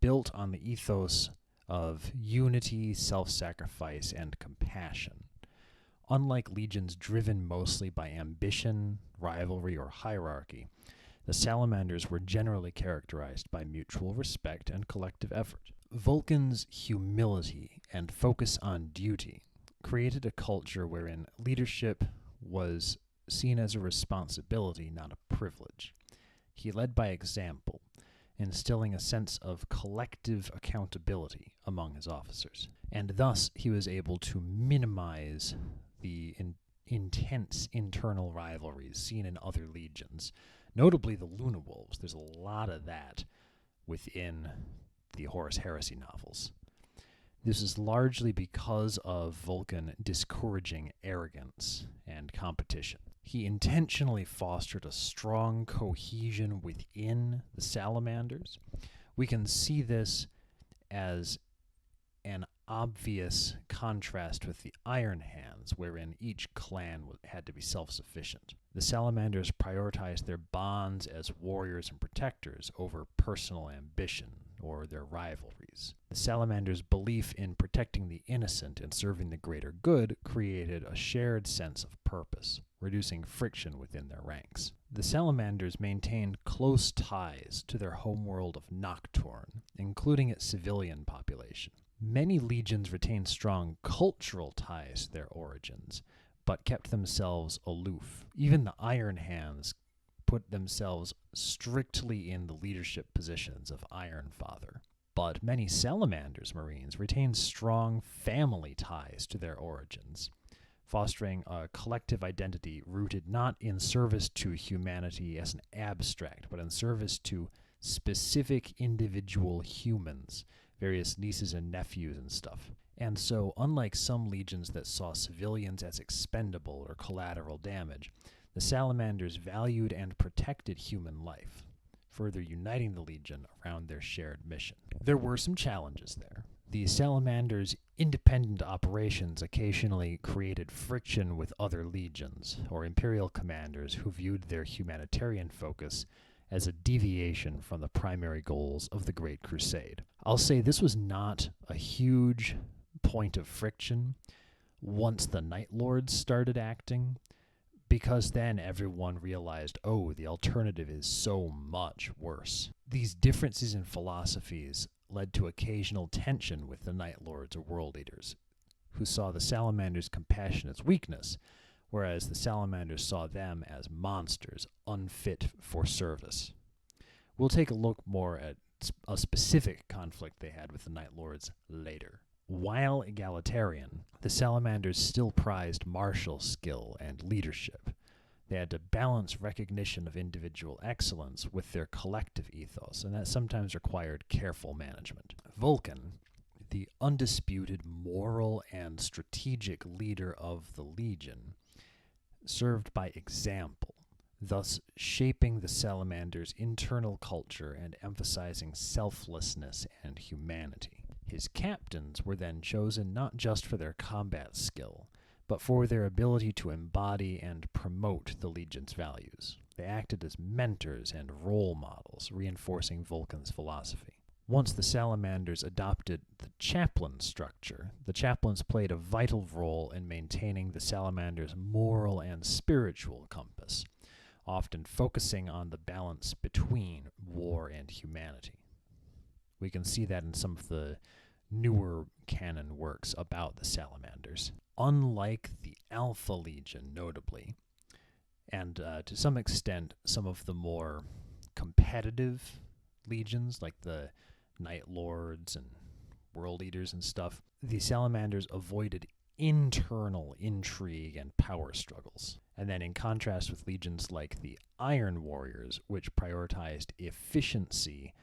built on the ethos of unity, self-sacrifice, and compassion. Unlike legions driven mostly by ambition, rivalry, or hierarchy, the Salamanders were generally characterized by mutual respect and collective effort. Vulkan's humility and focus on duty created a culture wherein leadership was seen as a responsibility, not a privilege. He led by example, instilling a sense of collective accountability among his officers. And thus, he was able to minimize the intense internal rivalries seen in other legions, notably the Luna Wolves. There's a lot of that within the Horus Heresy novels. This is largely because of Vulkan discouraging arrogance and competition. He intentionally fostered a strong cohesion within the Salamanders. We can see this as an obvious contrast with the Iron Hands, wherein each clan had to be self-sufficient. The Salamanders prioritized their bonds as warriors and protectors over personal ambition or their rivalries. The Salamanders' belief in protecting the innocent and serving the greater good created a shared sense of purpose, reducing friction within their ranks. The Salamanders maintained close ties to their homeworld of Nocturne, including its civilian population. Many legions retained strong cultural ties to their origins, but kept themselves aloof. Even the Iron Hands put themselves strictly in the leadership positions of Ironfather. But many Salamanders Marines retained strong family ties to their origins, fostering a collective identity rooted not in service to humanity as an abstract, but in service to specific individual humans, various nieces and nephews and stuff. And so, unlike some legions that saw civilians as expendable or collateral damage, the Salamanders valued and protected human life, further uniting the legion around their shared mission. There were some challenges there. The Salamanders' independent operations occasionally created friction with other legions, or Imperial commanders who viewed their humanitarian focus as a deviation from the primary goals of the Great Crusade. I'll say this was not a huge point of friction once the Night Lords started acting, because then everyone realized, oh, the alternative is so much worse. These differences in philosophies led to occasional tension with the Night Lords or World Eaters, who saw the Salamanders' compassion as weakness, whereas the Salamanders saw them as monsters, unfit for service. We'll take a look more at a specific conflict they had with the Night Lords later. While egalitarian, the Salamanders still prized martial skill and leadership. They had to balance recognition of individual excellence with their collective ethos, and that sometimes required careful management. Vulkan, the undisputed moral and strategic leader of the Legion, served by example, thus shaping the Salamanders' internal culture and emphasizing selflessness and humanity. His captains were then chosen not just for their combat skill, but for their ability to embody and promote the Legion's values. They acted as mentors and role models, reinforcing Vulkan's philosophy. Once the Salamanders adopted the chaplain structure, the chaplains played a vital role in maintaining the Salamanders' moral and spiritual compass, often focusing on the balance between war and humanity. We can see that in some of the newer canon works about the Salamanders. Unlike the Alpha Legion, notably, and to some extent some of the more competitive legions, like the Night Lords and World Eaters and stuff, the Salamanders avoided internal intrigue and power struggles. And then in contrast with legions like the Iron Warriors, which prioritized efficiency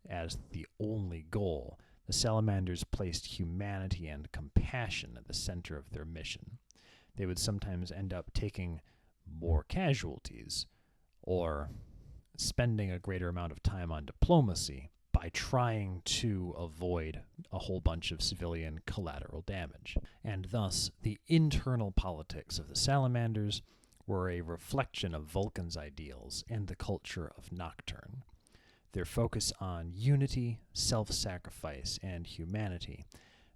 as the only goal, the Salamanders placed humanity and compassion at the center of their mission. They would sometimes end up taking more casualties or spending a greater amount of time on diplomacy by trying to avoid a whole bunch of civilian collateral damage. And thus, the internal politics of the Salamanders were a reflection of Vulkan's ideals and the culture of Nocturne. Their focus on unity, self-sacrifice, and humanity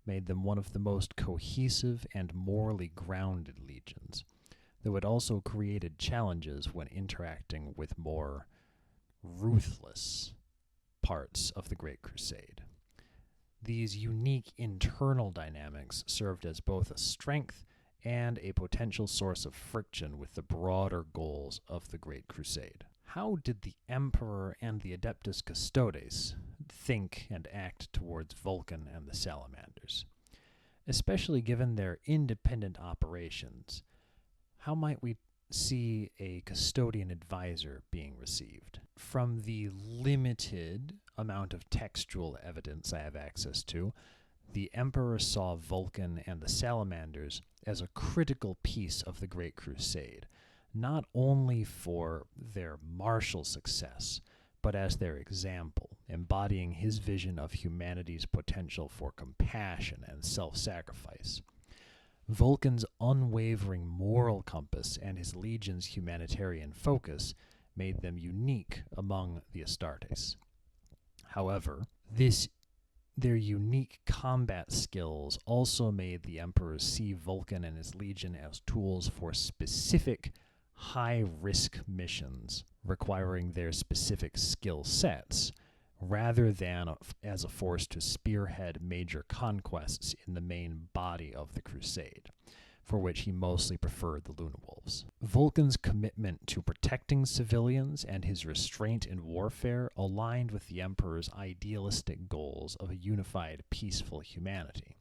made them one of the most cohesive and morally grounded legions, though it also created challenges when interacting with more ruthless parts of the Great Crusade. These unique internal dynamics served as both a strength and a potential source of friction with the broader goals of the Great Crusade. How did the Emperor and the Adeptus Custodes think and act towards Vulkan and the Salamanders? Especially given their independent operations, how might we see a custodian advisor being received? From the limited amount of textual evidence I have access to, the Emperor saw Vulkan and the Salamanders as a critical piece of the Great Crusade, not only for their martial success, but as their example, embodying his vision of humanity's potential for compassion and self-sacrifice. Vulkan's unwavering moral compass and his legion's humanitarian focus made them unique among the Astartes. However, their unique combat skills also made the emperors see Vulkan and his legion as tools for specific high-risk missions requiring their specific skill sets, rather than as a force to spearhead major conquests in the main body of the crusade, for which he mostly preferred the Lunawolves. Vulkan's commitment to protecting civilians and his restraint in warfare aligned with the Emperor's idealistic goals of a unified, peaceful humanity,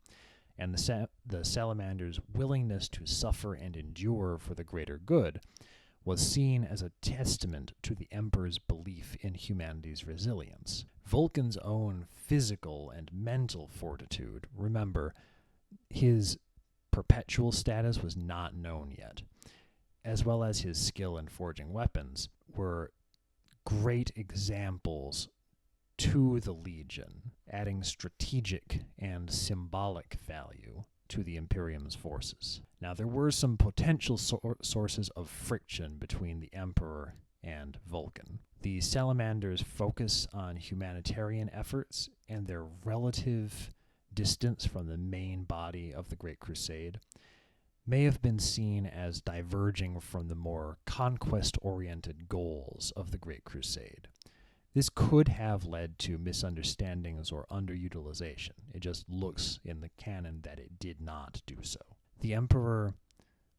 and the Salamanders' willingness to suffer and endure for the greater good was seen as a testament to the Emperor's belief in humanity's resilience. Vulkan's own physical and mental fortitude, remember, his Perpetual status was not known yet, as well as his skill in forging weapons, were great examples to the Legion, adding strategic and symbolic value to the Imperium's forces. Now, there were some potential sources of friction between the Emperor and Vulkan. The Salamanders' focus on humanitarian efforts and their relative distance from the main body of the Great Crusade may have been seen as diverging from the more conquest-oriented goals of the Great Crusade. This could have led to misunderstandings or underutilization. It just looks in the canon that it did not do so. The Emperor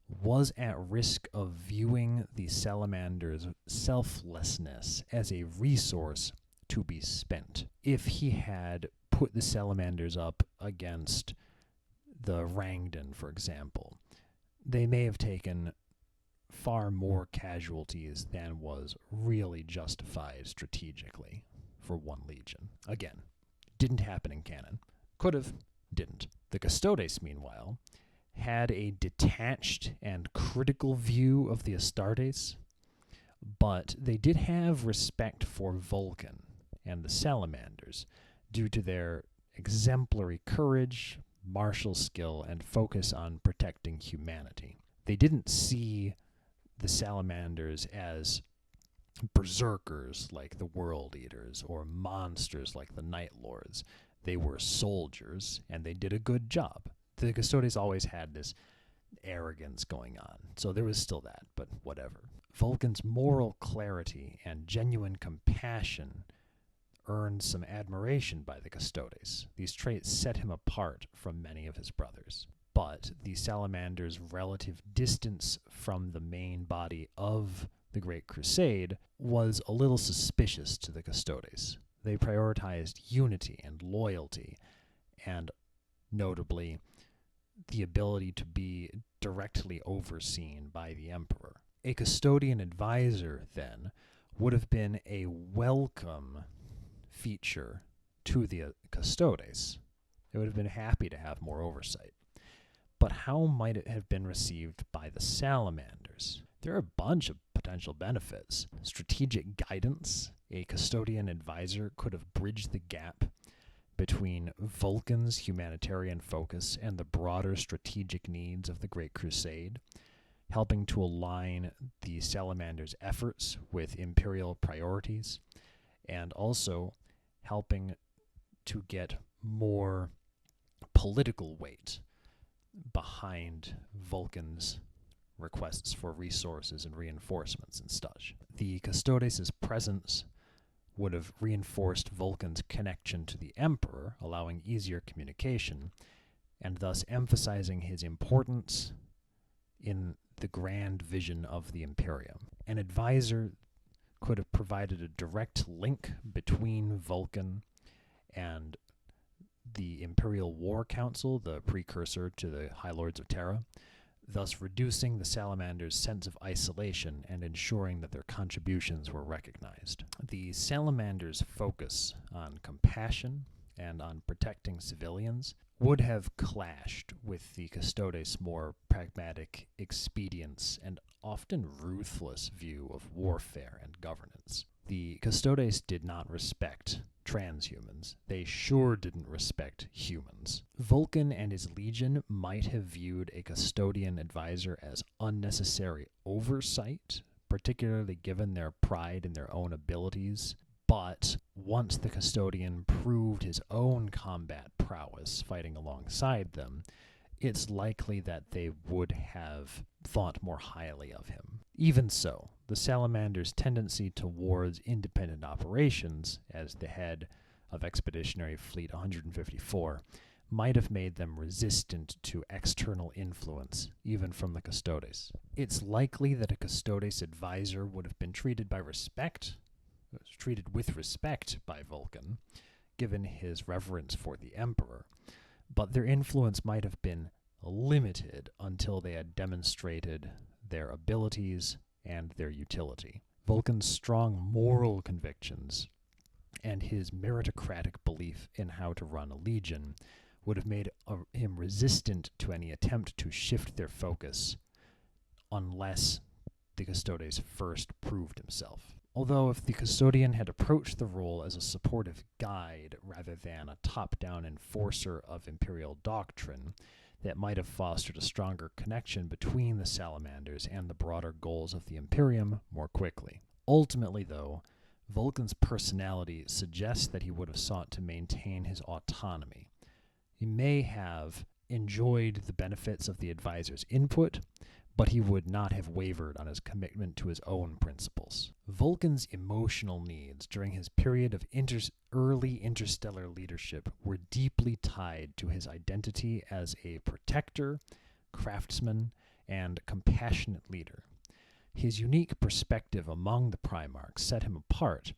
was at risk of viewing the Salamanders' selflessness as a resource to be spent. If he had put the Salamanders up against the Rangdan, for example, they may have taken far more casualties than was really justified strategically for one legion. Again, didn't happen in canon. Could have, didn't. The Custodes, meanwhile, had a detached and critical view of the Astartes, but they did have respect for Vulkan and the Salamanders due to their exemplary courage, martial skill, and focus on protecting humanity. They didn't see the Salamanders as berserkers like the World Eaters or monsters like the Night Lords. They were soldiers, and they did a good job. The Custodes always had this arrogance going on, so there was still that, but whatever. Vulkan's moral clarity and genuine compassion earned some admiration by the Custodes. These traits set him apart from many of his brothers. But the Salamanders' relative distance from the main body of the Great Crusade was a little suspicious to the Custodes. They prioritized unity and loyalty, and notably, the ability to be directly overseen by the Emperor. A custodian advisor, then, would have been a welcome feature to the Custodes. They would have been happy to have more oversight. But how might it have been received by the Salamanders? There are a bunch of potential benefits. Strategic guidance. A custodian advisor could have bridged the gap between Vulkan's humanitarian focus and the broader strategic needs of the Great Crusade, helping to align the Salamanders' efforts with Imperial priorities, and also helping to get more political weight behind Vulkan's requests for resources and reinforcements and such. The Custodes' presence would have reinforced Vulkan's connection to the Emperor, allowing easier communication, and thus emphasizing his importance in the grand vision of the Imperium. An advisor could have provided a direct link between Vulkan and the Imperial War Council, the precursor to the High Lords of Terra, thus reducing the Salamanders' sense of isolation and ensuring that their contributions were recognized. The Salamanders' focus on compassion and on protecting civilians would have clashed with the Custodes' more pragmatic expedience and often ruthless view of warfare and governance. The Custodes did not respect transhumans. They sure didn't respect humans. Vulkan and his legion might have viewed a custodian advisor as unnecessary oversight, particularly given their pride in their own abilities. But once the custodian proved his own combat prowess fighting alongside them, it's likely that they would have thought more highly of him. Even so, the Salamanders' tendency towards independent operations as the head of Expeditionary Fleet 154 might have made them resistant to external influence, even from the Custodes. It's likely that a Custodes advisor would have been treated with respect by Vulkan, given his reverence for the Emperor, but their influence might have been limited until they had demonstrated their abilities and their utility. Vulkan's strong moral convictions and his meritocratic belief in how to run a legion would have made him resistant to any attempt to shift their focus unless the Custodes first proved himself. Although if the custodian had approached the role as a supportive guide rather than a top-down enforcer of imperial doctrine, that might have fostered a stronger connection between the Salamanders and the broader goals of the Imperium more quickly. Ultimately, though, Vulkan's personality suggests that he would have sought to maintain his autonomy. He may have enjoyed the benefits of the advisor's input, but he would not have wavered on his commitment to his own principles. Vulkan's emotional needs during his period of early interstellar leadership were deeply tied to his identity as a protector, craftsman, and compassionate leader. His unique perspective among the Primarchs set him apart,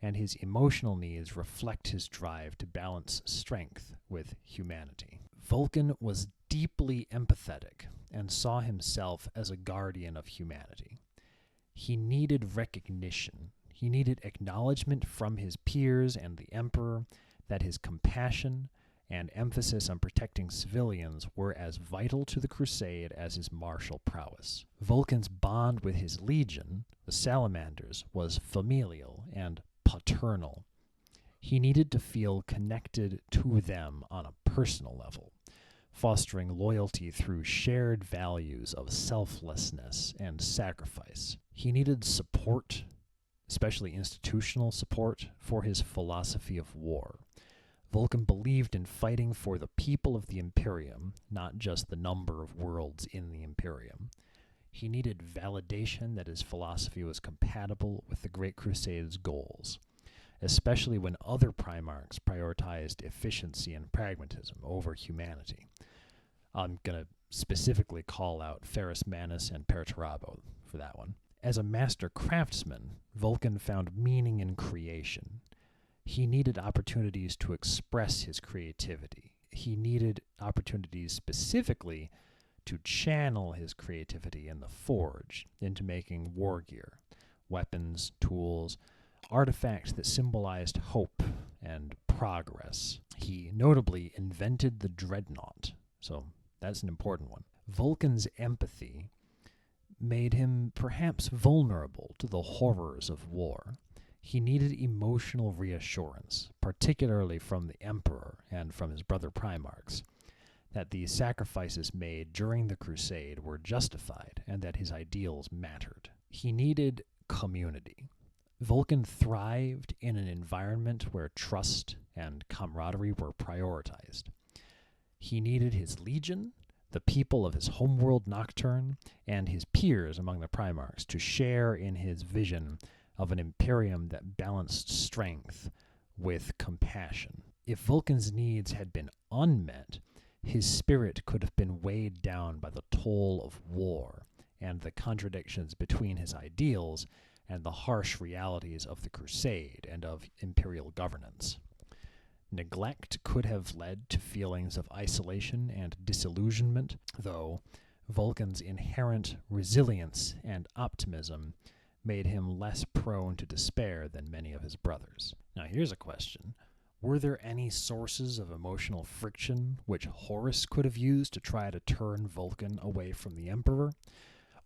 and his emotional needs reflect his drive to balance strength with humanity. Vulkan was deeply empathetic and saw himself as a guardian of humanity. He needed recognition. He needed acknowledgement from his peers and the Emperor that his compassion and emphasis on protecting civilians were as vital to the crusade as his martial prowess. Vulkan's bond with his legion, the Salamanders, was familial and paternal. He needed to feel connected to them on a personal level, fostering loyalty through shared values of selflessness and sacrifice. He needed support, especially institutional support, for his philosophy of war. Vulkan believed in fighting for the people of the Imperium, not just the number of worlds in the Imperium. He needed validation that his philosophy was compatible with the Great Crusade's goals, especially when other Primarchs prioritized efficiency and pragmatism over humanity. I'm going to specifically call out Ferrus Manus and Perpetual for that one. As a master craftsman, Vulkan found meaning in creation. He needed opportunities to express his creativity. He needed opportunities specifically to channel his creativity in the forge into making war gear, weapons, tools, artifacts that symbolized hope and progress. He notably invented the dreadnought, so that's an important one. Vulkan's empathy made him perhaps vulnerable to the horrors of war. He needed emotional reassurance, particularly from the Emperor and from his brother Primarchs, that the sacrifices made during the crusade were justified and that his ideals mattered. He needed community. Vulkan thrived in an environment where trust and camaraderie were prioritized. He needed his legion, the people of his homeworld Nocturne, and his peers among the Primarchs to share in his vision of an Imperium that balanced strength with compassion. If Vulkan's needs had been unmet, his spirit could have been weighed down by the toll of war and the contradictions between his ideals and the harsh realities of the Crusade and of imperial governance. Neglect could have led to feelings of isolation and disillusionment, though Vulkan's inherent resilience and optimism made him less prone to despair than many of his brothers. Now here's a question. Were there any sources of emotional friction which Horus could have used to try to turn Vulkan away from the Emperor?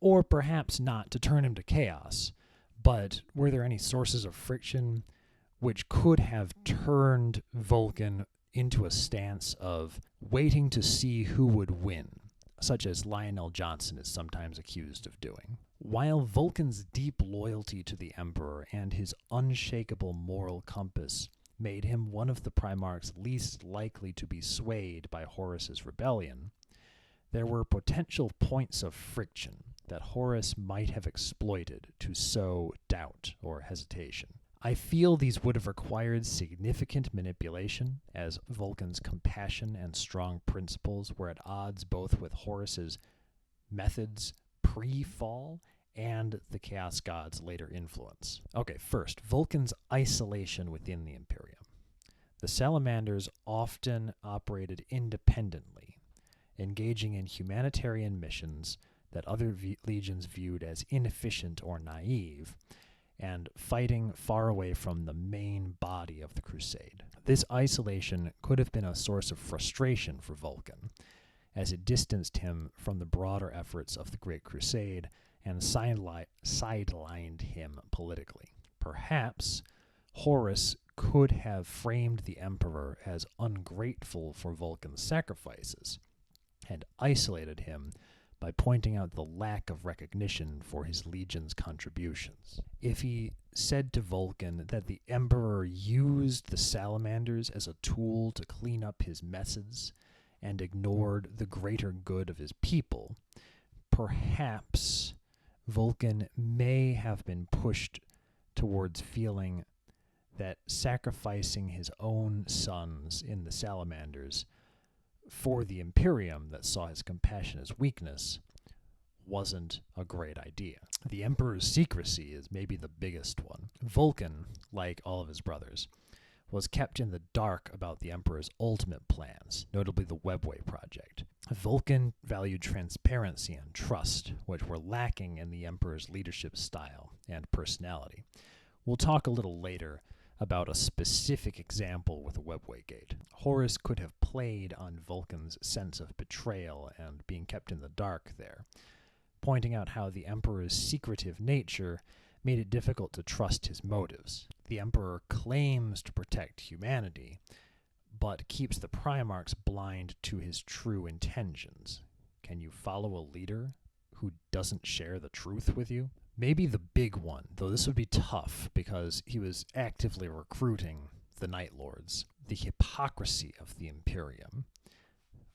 Or perhaps not to turn him to chaos, but were there any sources of friction which could have turned Vulkan into a stance of waiting to see who would win, such as Lionel Johnson is sometimes accused of doing? While Vulkan's deep loyalty to the Emperor and his unshakable moral compass made him one of the Primarchs least likely to be swayed by Horus's rebellion, there were potential points of friction that Horus might have exploited to sow doubt or hesitation. I feel these would have required significant manipulation, as Vulkan's compassion and strong principles were at odds both with Horus's methods pre-fall and the Chaos God's later influence. Okay, first, Vulkan's isolation within the Imperium. The Salamanders often operated independently, engaging in humanitarian missions that other legions viewed as inefficient or naive, and fighting far away from the main body of the crusade. This isolation could have been a source of frustration for Vulkan, as it distanced him from the broader efforts of the Great Crusade and sidelined him politically. Perhaps Horus could have framed the Emperor as ungrateful for Vulkan's sacrifices and isolated him by pointing out the lack of recognition for his legion's contributions. If he said to Vulkan that the Emperor used the Salamanders as a tool to clean up his messes and ignored the greater good of his people, perhaps Vulkan may have been pushed towards feeling that sacrificing his own sons in the Salamanders for the Imperium that saw his compassion as weakness wasn't a great idea. The Emperor's secrecy is maybe the biggest one. Vulkan, like all of his brothers, was kept in the dark about the Emperor's ultimate plans, notably the Webway project. Vulkan valued transparency and trust, which were lacking in the Emperor's leadership style and personality. We'll talk a little later about a specific example with the Webway Gate. Horus could have played on Vulkan's sense of betrayal and being kept in the dark there, pointing out how the Emperor's secretive nature made it difficult to trust his motives. The Emperor claims to protect humanity, but keeps the Primarchs blind to his true intentions. Can you follow a leader who doesn't share the truth with you? Maybe the big one, though this would be tough because he was actively recruiting the Night Lords, the hypocrisy of the Imperium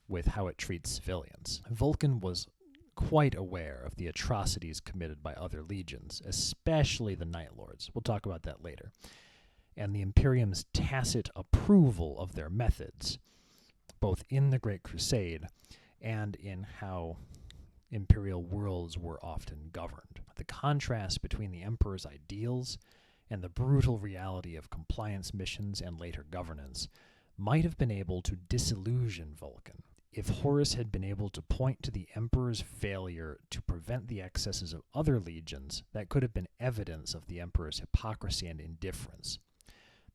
with how it treats civilians. Vulkan was quite aware of the atrocities committed by other legions, especially the Night Lords. We'll talk about that later. And the Imperium's tacit approval of their methods, both in the Great Crusade and in how Imperial worlds were often governed. The contrast between the Emperor's ideals and the brutal reality of compliance missions and later governance might have been able to disillusion Vulkan. If Horus had been able to point to the Emperor's failure to prevent the excesses of other legions, that could have been evidence of the Emperor's hypocrisy and indifference.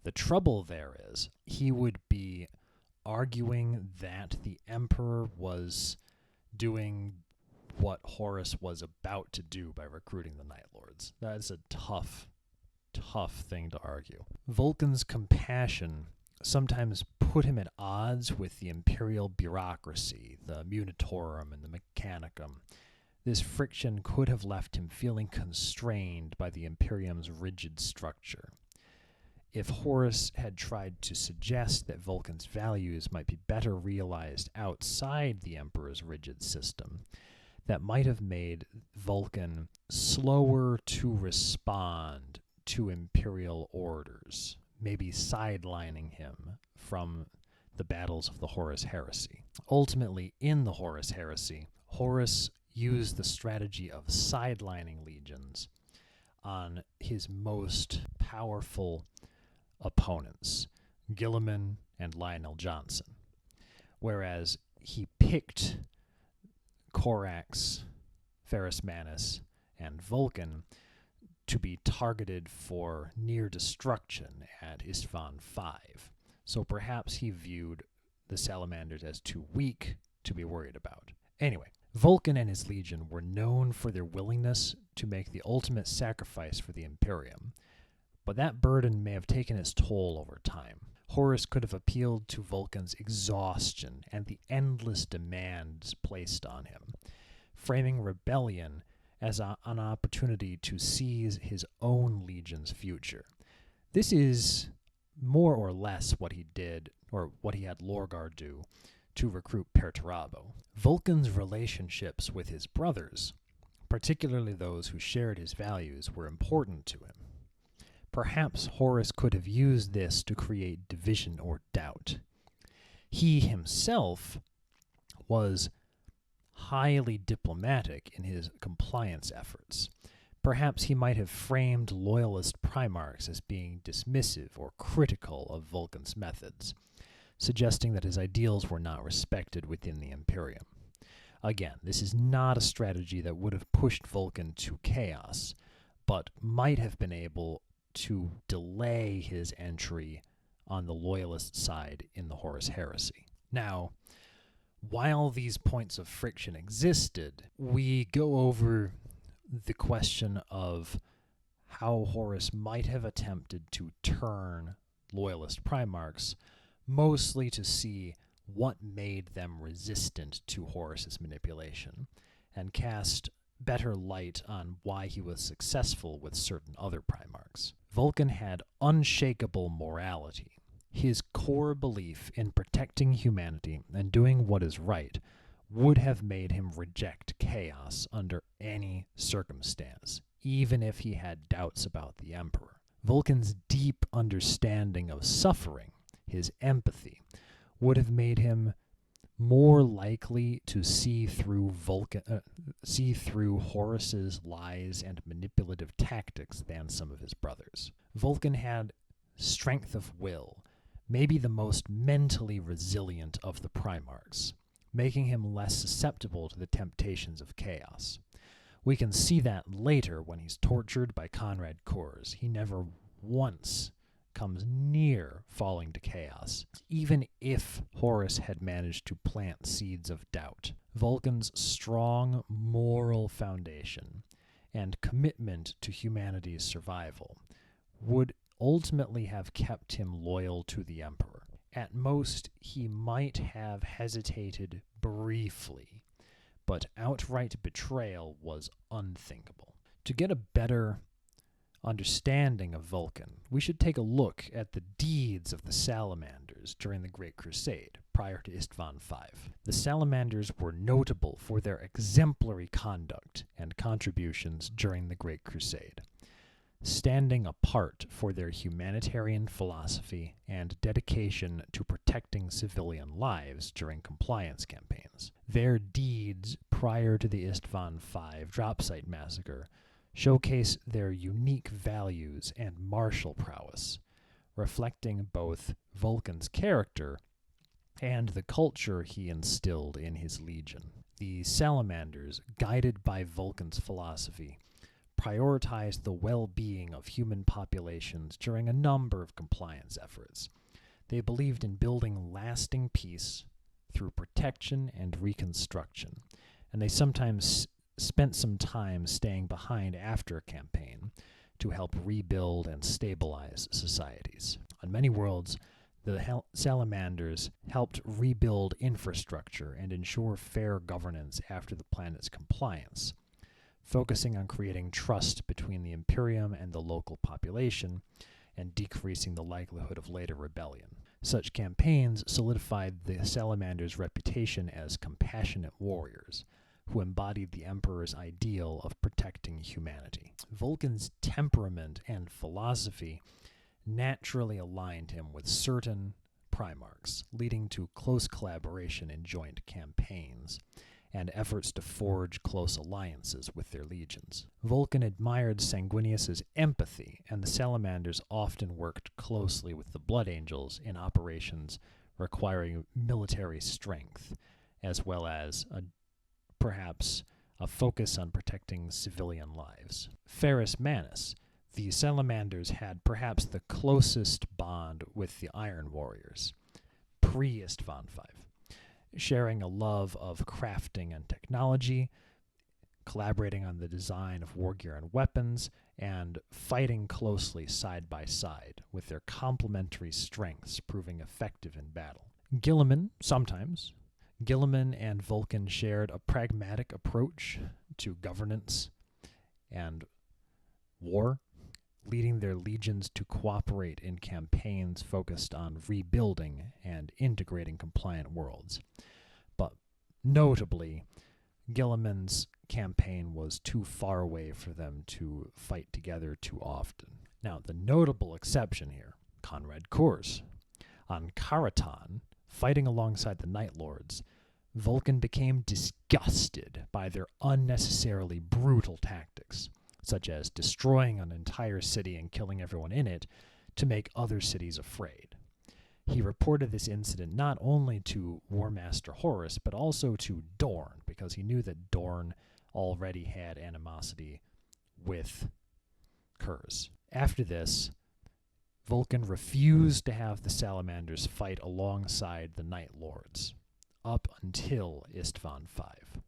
The trouble there is, he would be arguing that the Emperor was doing what Horus was about to do by recruiting the Night Lords. That is a tough thing to argue. Vulkan's compassion sometimes put him at odds with the imperial bureaucracy, the Munitorum and the Mechanicum. This friction could have left him feeling constrained by the Imperium's rigid structure. If Horus had tried to suggest that Vulkan's values might be better realized outside the Emperor's rigid system, that might have made Vulkan slower to respond to imperial orders, maybe sidelining him from the battles of the Horus Heresy. Ultimately, in the Horus Heresy, Horus used the strategy of sidelining legions on his most powerful opponents, Guilliman and Lionel Johnson, whereas he picked Corax, Ferrus Manus, and Vulkan to be targeted for near destruction at Istvan V. so perhaps he viewed the Salamanders as too weak to be worried about. Anyway, Vulkan and his legion were known for their willingness to make the ultimate sacrifice for the Imperium, but that burden may have taken its toll over time. Horus could have appealed to Vulkan's exhaustion and the endless demands placed on him, framing rebellion as an opportunity to seize his own legion's future. This is more or less what he did, or what he had Lorgar do, to recruit Perturabo. Vulkan's relationships with his brothers, particularly those who shared his values, were important to him. Perhaps Horus could have used this to create division or doubt. He himself was highly diplomatic in his compliance efforts. Perhaps he might have framed loyalist Primarchs as being dismissive or critical of Vulkan's methods, suggesting that his ideals were not respected within the Imperium. Again, this is not a strategy that would have pushed Vulkan to chaos, but might have been able to delay his entry on the loyalist side in the Horus heresy. Now, while these points of friction existed, we go over the question of how Horus might have attempted to turn loyalist Primarchs, mostly to see what made them resistant to Horus's manipulation, and cast better light on why he was successful with certain other Primarchs. Vulkan had unshakable morality. His core belief in protecting humanity and doing what is right would have made him reject chaos under any circumstance, even if he had doubts about the Emperor. Vulkan's deep understanding of suffering, his empathy, would have made him more likely to see through Horus's lies and manipulative tactics than some of his brothers. Vulkan had strength of will, maybe the most mentally resilient of the Primarchs, making him less susceptible to the temptations of chaos. We can see that later when he's tortured by Conrad Kors. He never once comes near falling to chaos, even if Horus had managed to plant seeds of doubt. Vulkan's strong moral foundation and commitment to humanity's survival would ultimately have kept him loyal to the Emperor. At most, he might have hesitated briefly, but outright betrayal was unthinkable. To get a better understanding of Vulkan, we should take a look at the deeds of the Salamanders during the Great Crusade, prior to Istvan V. The Salamanders were notable for their exemplary conduct and contributions during the Great Crusade, standing apart for their humanitarian philosophy and dedication to protecting civilian lives during compliance campaigns. Their deeds prior to the Istvan V dropsite massacre showcase their unique values and martial prowess, reflecting both Vulkan's character and the culture he instilled in his legion. The Salamanders, guided by Vulkan's philosophy, prioritized the well-being of human populations during a number of compliance efforts. They believed in building lasting peace through protection and reconstruction, and they sometimes spent some time staying behind after a campaign to help rebuild and stabilize societies. On many worlds, the Salamanders helped rebuild infrastructure and ensure fair governance after the planet's compliance, focusing on creating trust between the Imperium and the local population and decreasing the likelihood of later rebellion. Such campaigns solidified the Salamanders' reputation as compassionate warriors who embodied the Emperor's ideal of protecting humanity. Vulkan's temperament and philosophy naturally aligned him with certain Primarchs, leading to close collaboration in joint campaigns and efforts to forge close alliances with their legions. Vulkan admired Sanguinius's empathy, and the Salamanders often worked closely with the Blood Angels in operations requiring military strength, as well as perhaps a focus on protecting civilian lives. Ferrus Manus, The Salamanders had perhaps the closest bond with the Iron Warriors, pre-Istvan V, sharing a love of crafting and technology, collaborating on the design of war gear and weapons, and fighting closely side by side, with their complementary strengths proving effective in battle. Sometimes, Gilliman and Vulkan shared a pragmatic approach to governance and war, leading their legions to cooperate in campaigns focused on rebuilding and integrating compliant worlds. But notably, Gilliman's campaign was too far away for them to fight together too often. Now, the notable exception here, Conrad Kurz. On Karaton, fighting alongside the Night Lords, Vulkan became disgusted by their unnecessarily brutal tactics, such as destroying an entire city and killing everyone in it to make other cities afraid. He reported this incident not only to War Master Horus, but also to Dorn, because he knew that Dorn already had animosity with Kurz. After this, Vulkan refused to have the Salamanders fight alongside the Night Lords, up until Istvan V.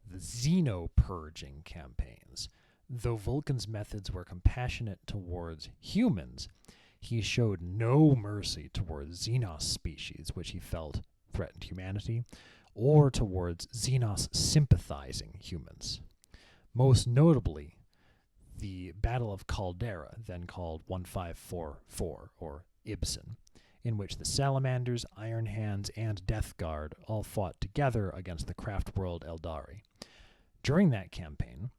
The Xeno-purging campaigns. Though Vulkan's methods were compassionate towards humans, he showed no mercy towards Xenos species, which he felt threatened humanity, or towards Xenos-sympathizing humans. Most notably, the Battle of Caldera, then called 1544, or Ibsen, in which the Salamanders, Iron Hands, and Death Guard all fought together against the craft world Eldari. During that campaign,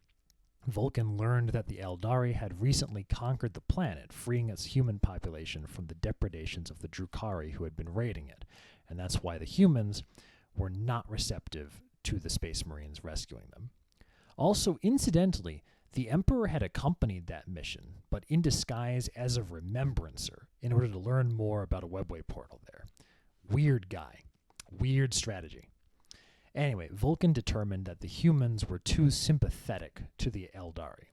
Vulkan learned that the Eldari had recently conquered the planet, freeing its human population from the depredations of the Drukhari who had been raiding it, and that's why the humans were not receptive to the Space Marines rescuing them. Also, incidentally, the Emperor had accompanied that mission, but in disguise as a remembrancer, in order to learn more about a webway portal there. Weird guy. Weird strategy. Anyway, Vulkan determined that the humans were too sympathetic to the Eldari.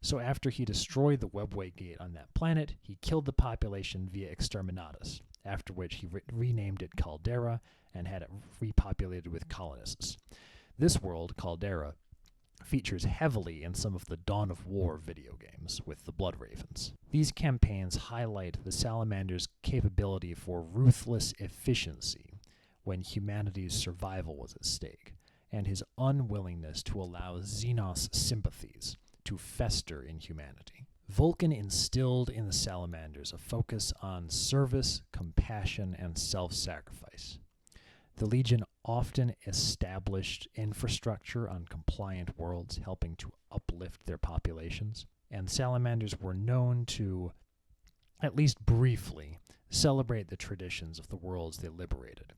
So after he destroyed the webway gate on that planet, he killed the population via exterminatus, after which he renamed it Caldera and had it repopulated with colonists. This world, Caldera, features heavily in some of the Dawn of War video games with the Blood Ravens. These campaigns highlight the Salamander's capability for ruthless efficiency when humanity's survival was at stake, and his unwillingness to allow Xenos sympathies to fester in humanity. Vulkan instilled in the Salamanders a focus on service, compassion, and self-sacrifice. The Legion often established infrastructure on compliant worlds, helping to uplift their populations, and Salamanders were known to, at least briefly, celebrate the traditions of the worlds they liberated,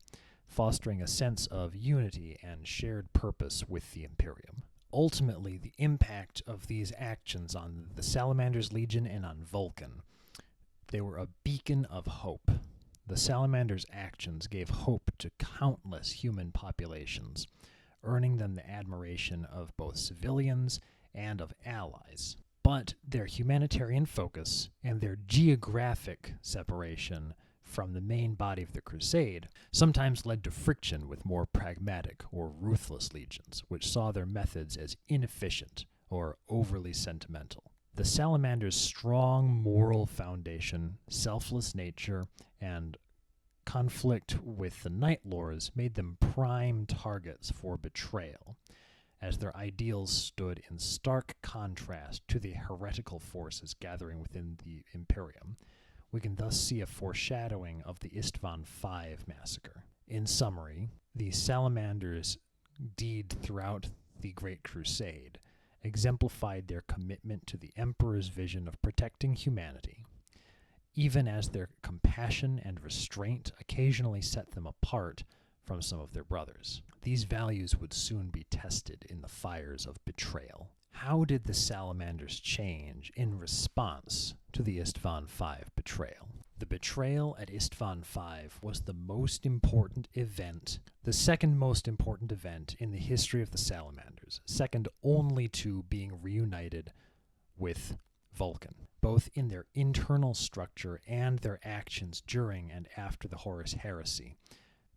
fostering a sense of unity and shared purpose with the Imperium. Ultimately, the impact of these actions on the Salamanders Legion and on Vulkan, they were a beacon of hope. The Salamanders' actions gave hope to countless human populations, earning them the admiration of both civilians and of allies. But their humanitarian focus and their geographic separation from the main body of the crusade sometimes led to friction with more pragmatic or ruthless legions, which saw their methods as inefficient or overly sentimental. The Salamanders' strong moral foundation, selfless nature, and conflict with the Night Lords made them prime targets for betrayal, as their ideals stood in stark contrast to the heretical forces gathering within the Imperium. We can thus see a foreshadowing of the Istvan V massacre. In summary, the Salamanders' deed throughout the Great Crusade exemplified their commitment to the Emperor's vision of protecting humanity, even as their compassion and restraint occasionally set them apart from some of their brothers. These values would soon be tested in the fires of betrayal. How did the Salamanders change in response to the Istvan V betrayal? The betrayal at Istvan V was the most important event, the second most important event in the history of the Salamanders, second only to being reunited with Vulkan. both in their internal structure and their actions during and after the Horus Heresy.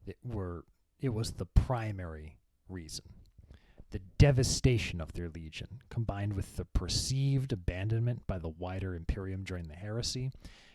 It was the primary reason. The devastation of their legion, combined with the perceived abandonment by the wider Imperium during the heresy,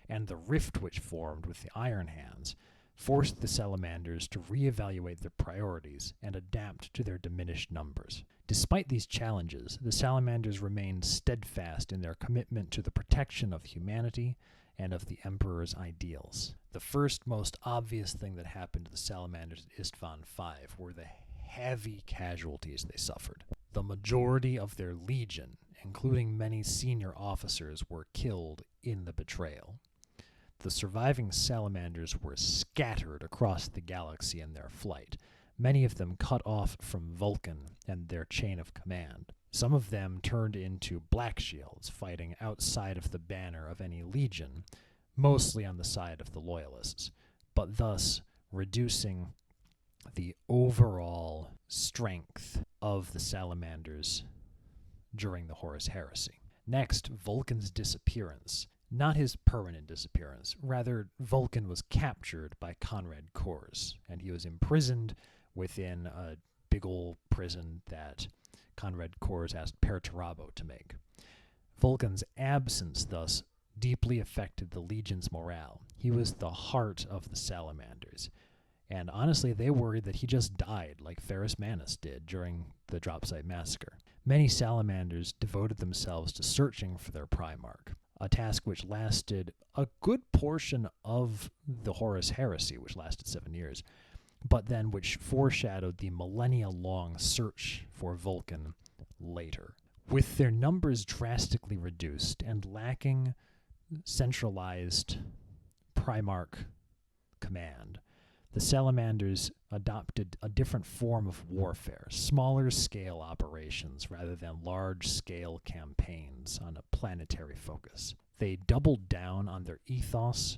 and the rift which formed with the Iron Hands, forced the Salamanders to reevaluate their priorities and adapt to their diminished numbers. Despite these challenges, the Salamanders remained steadfast in their commitment to the protection of humanity and of the Emperor's ideals. The first, most obvious thing that happened to the Salamanders at Istvan V were the heavy casualties they suffered. The majority of their legion, including many senior officers, were killed in the betrayal. The surviving Salamanders were scattered across the galaxy in their flight, many of them cut off from Vulkan and their chain of command. Some of them turned into Black Shields, fighting outside of the banner of any legion, mostly on the side of the Loyalists, but thus reducing the overall strength of the Salamanders during the Horus Heresy. Next, Vulkan's disappearance. Not his permanent disappearance. Rather, Vulkan was captured by Conrad Kors, and he was imprisoned within a big old prison that Conrad Kors asked Perpetual to make. Vulkan's absence, thus, deeply affected the Legion's morale. He was the heart of the Salamanders. And honestly, they worried that he just died, like Ferrus Manus did during the Dropsite Massacre. Many Salamanders devoted themselves to searching for their Primarch, a task which lasted a good portion of the Horus Heresy, which lasted 7 years, but then which foreshadowed the millennia-long search for Vulkan later. With their numbers drastically reduced and lacking centralized Primarch command, the Salamanders adopted a different form of warfare, smaller-scale operations rather than large-scale campaigns on a planetary focus. They doubled down on their ethos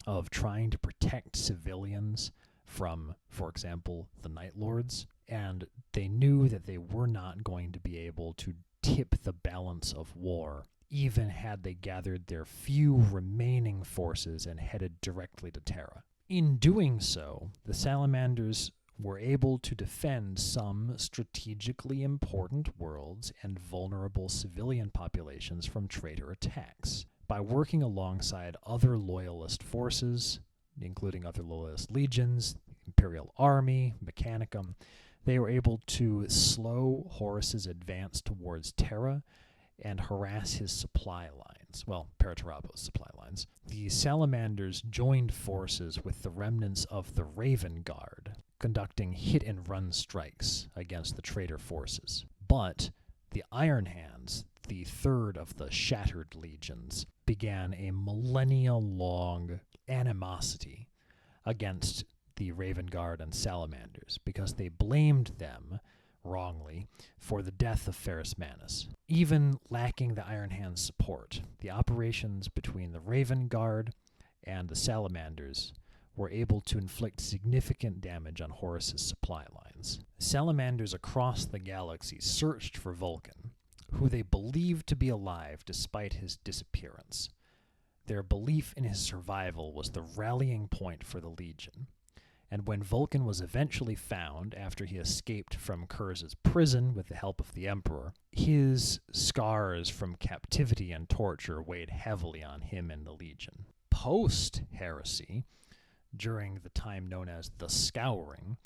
of trying to protect civilians from, for example, the Night Lords, and they knew that they were not going to be able to tip the balance of war, even had they gathered their few remaining forces and headed directly to Terra. In doing so, the Salamanders were able to defend some strategically important worlds and vulnerable civilian populations from traitor attacks. By working alongside other loyalist forces, including other loyalist legions, Imperial Army, Mechanicum, they were able to slow Horus's advance towards Terra and harass his supply lines. Well, Perturabo's supply lines. The Salamanders joined forces with the remnants of the Raven Guard, conducting hit-and-run strikes against the traitor forces. But the Iron Hands, the third of the Shattered Legions, began a millennia-long animosity against the Raven Guard and Salamanders because they blamed them wrongly for the death of Ferrus Manus. Even lacking the Iron Hand's support, the operations between the Raven Guard and the Salamanders were able to inflict significant damage on Horus's supply lines. Salamanders across the galaxy searched for Vulkan, who they believed to be alive despite his disappearance. Their belief in his survival was the rallying point for the Legion. And when Vulkan was eventually found after he escaped from Kurz's prison with the help of the Emperor, his scars from captivity and torture weighed heavily on him and the Legion. Post-heresy, during the time known as the Scouring,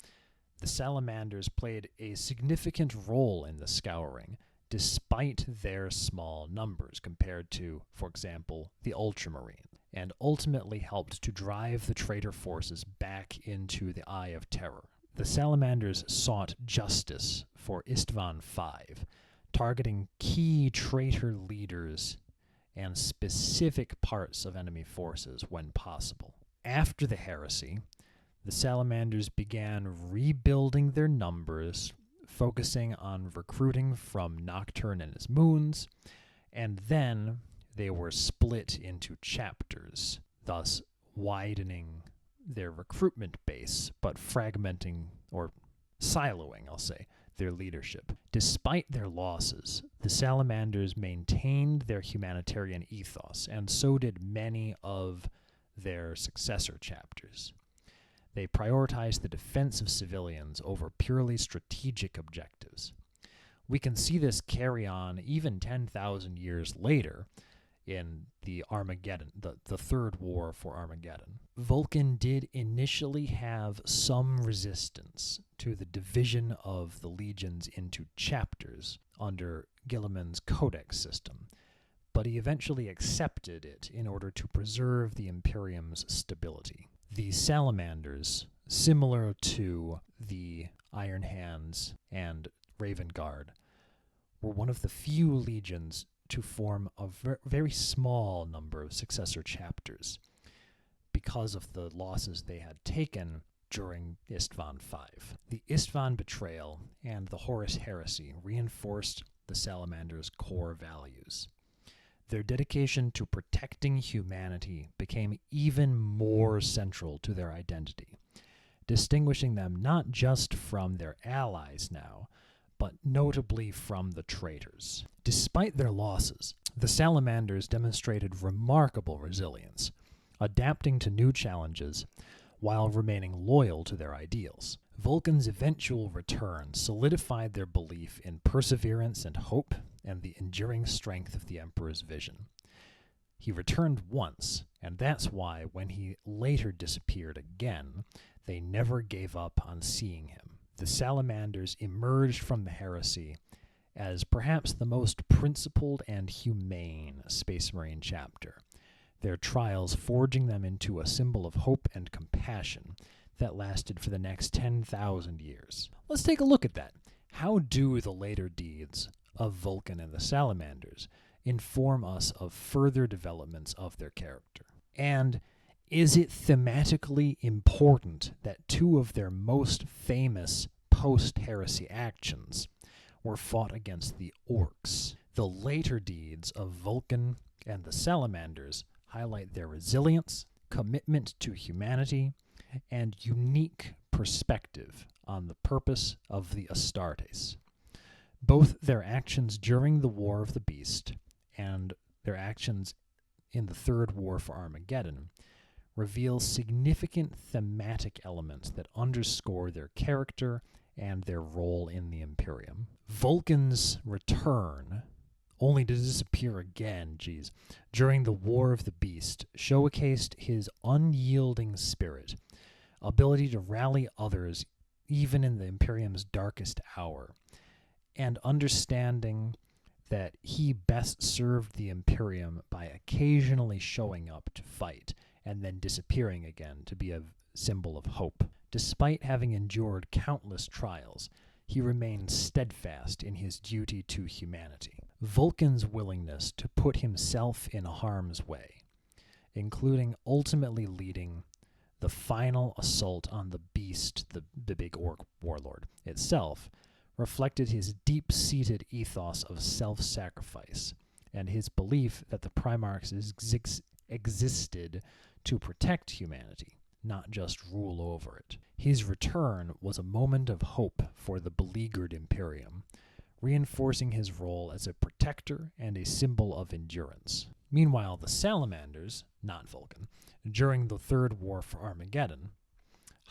the Salamanders played a significant role in the Scouring, despite their small numbers compared to, for example, the Ultramarine, and ultimately helped to drive the traitor forces back into the Eye of Terror. The Salamanders sought justice for Istvan V, targeting key traitor leaders and specific parts of enemy forces when possible. After the heresy, the Salamanders began rebuilding their numbers, focusing on recruiting from Nocturne and his moons, and then they were split into chapters, thus widening their recruitment base, but fragmenting, or siloing, I'll say, their leadership. Despite their losses, the Salamanders maintained their humanitarian ethos, and so did many of their successor chapters. They prioritized the defense of civilians over purely strategic objectives. We can see this carry on even 10,000 years later in the Armageddon, the third war for Armageddon. Vulkan did initially have some resistance to the division of the legions into chapters under Gilliman's codex system, but he eventually accepted it in order to preserve the Imperium's stability. The Salamanders, similar to the Iron Hands and Raven Guard, were one of the few legions to form a very small number of successor chapters because of the losses they had taken during Istvan V. The Istvan betrayal and the Horus heresy reinforced the Salamanders' core values. Their dedication to protecting humanity became even more central to their identity, distinguishing them not just from their allies now, but notably from the traitors. Despite their losses, the Salamanders demonstrated remarkable resilience, adapting to new challenges while remaining loyal to their ideals. Vulkan's eventual return solidified their belief in perseverance and hope and the enduring strength of the Emperor's vision. He returned once, and that's why when he later disappeared again, they never gave up on seeing him. The Salamanders emerged from the heresy as perhaps the most principled and humane Space Marine chapter, their trials forging them into a symbol of hope and compassion that lasted for the next 10,000 years. Let's take a look at that. How do the later deeds of Vulkan and the Salamanders inform us of further developments of their character? And is it thematically important that two of their most famous post-heresy actions were fought against the orcs? The later deeds of Vulkan and the Salamanders highlight their resilience, commitment to humanity, and unique perspective on the purpose of the Astartes. Both their actions during the War of the Beast and their actions in the Third War for Armageddon reveal significant thematic elements that underscore their character and their role in the Imperium. Vulkan's return, only to disappear again, during the War of the Beast, showcased his unyielding spirit, ability to rally others even in the Imperium's darkest hour, and understanding that he best served the Imperium by occasionally showing up to fight and then disappearing again to be a symbol of hope. Despite having endured countless trials, he remained steadfast in his duty to humanity. Vulkan's willingness to put himself in harm's way, including ultimately leading the final assault on the beast, the big orc warlord itself, reflected his deep-seated ethos of self-sacrifice and his belief that the Primarchs existed to protect humanity, not just rule over it. His return was a moment of hope for the beleaguered Imperium, reinforcing his role as a protector and a symbol of endurance. Meanwhile, the Salamanders, not Vulkan, during the Third War for Armageddon,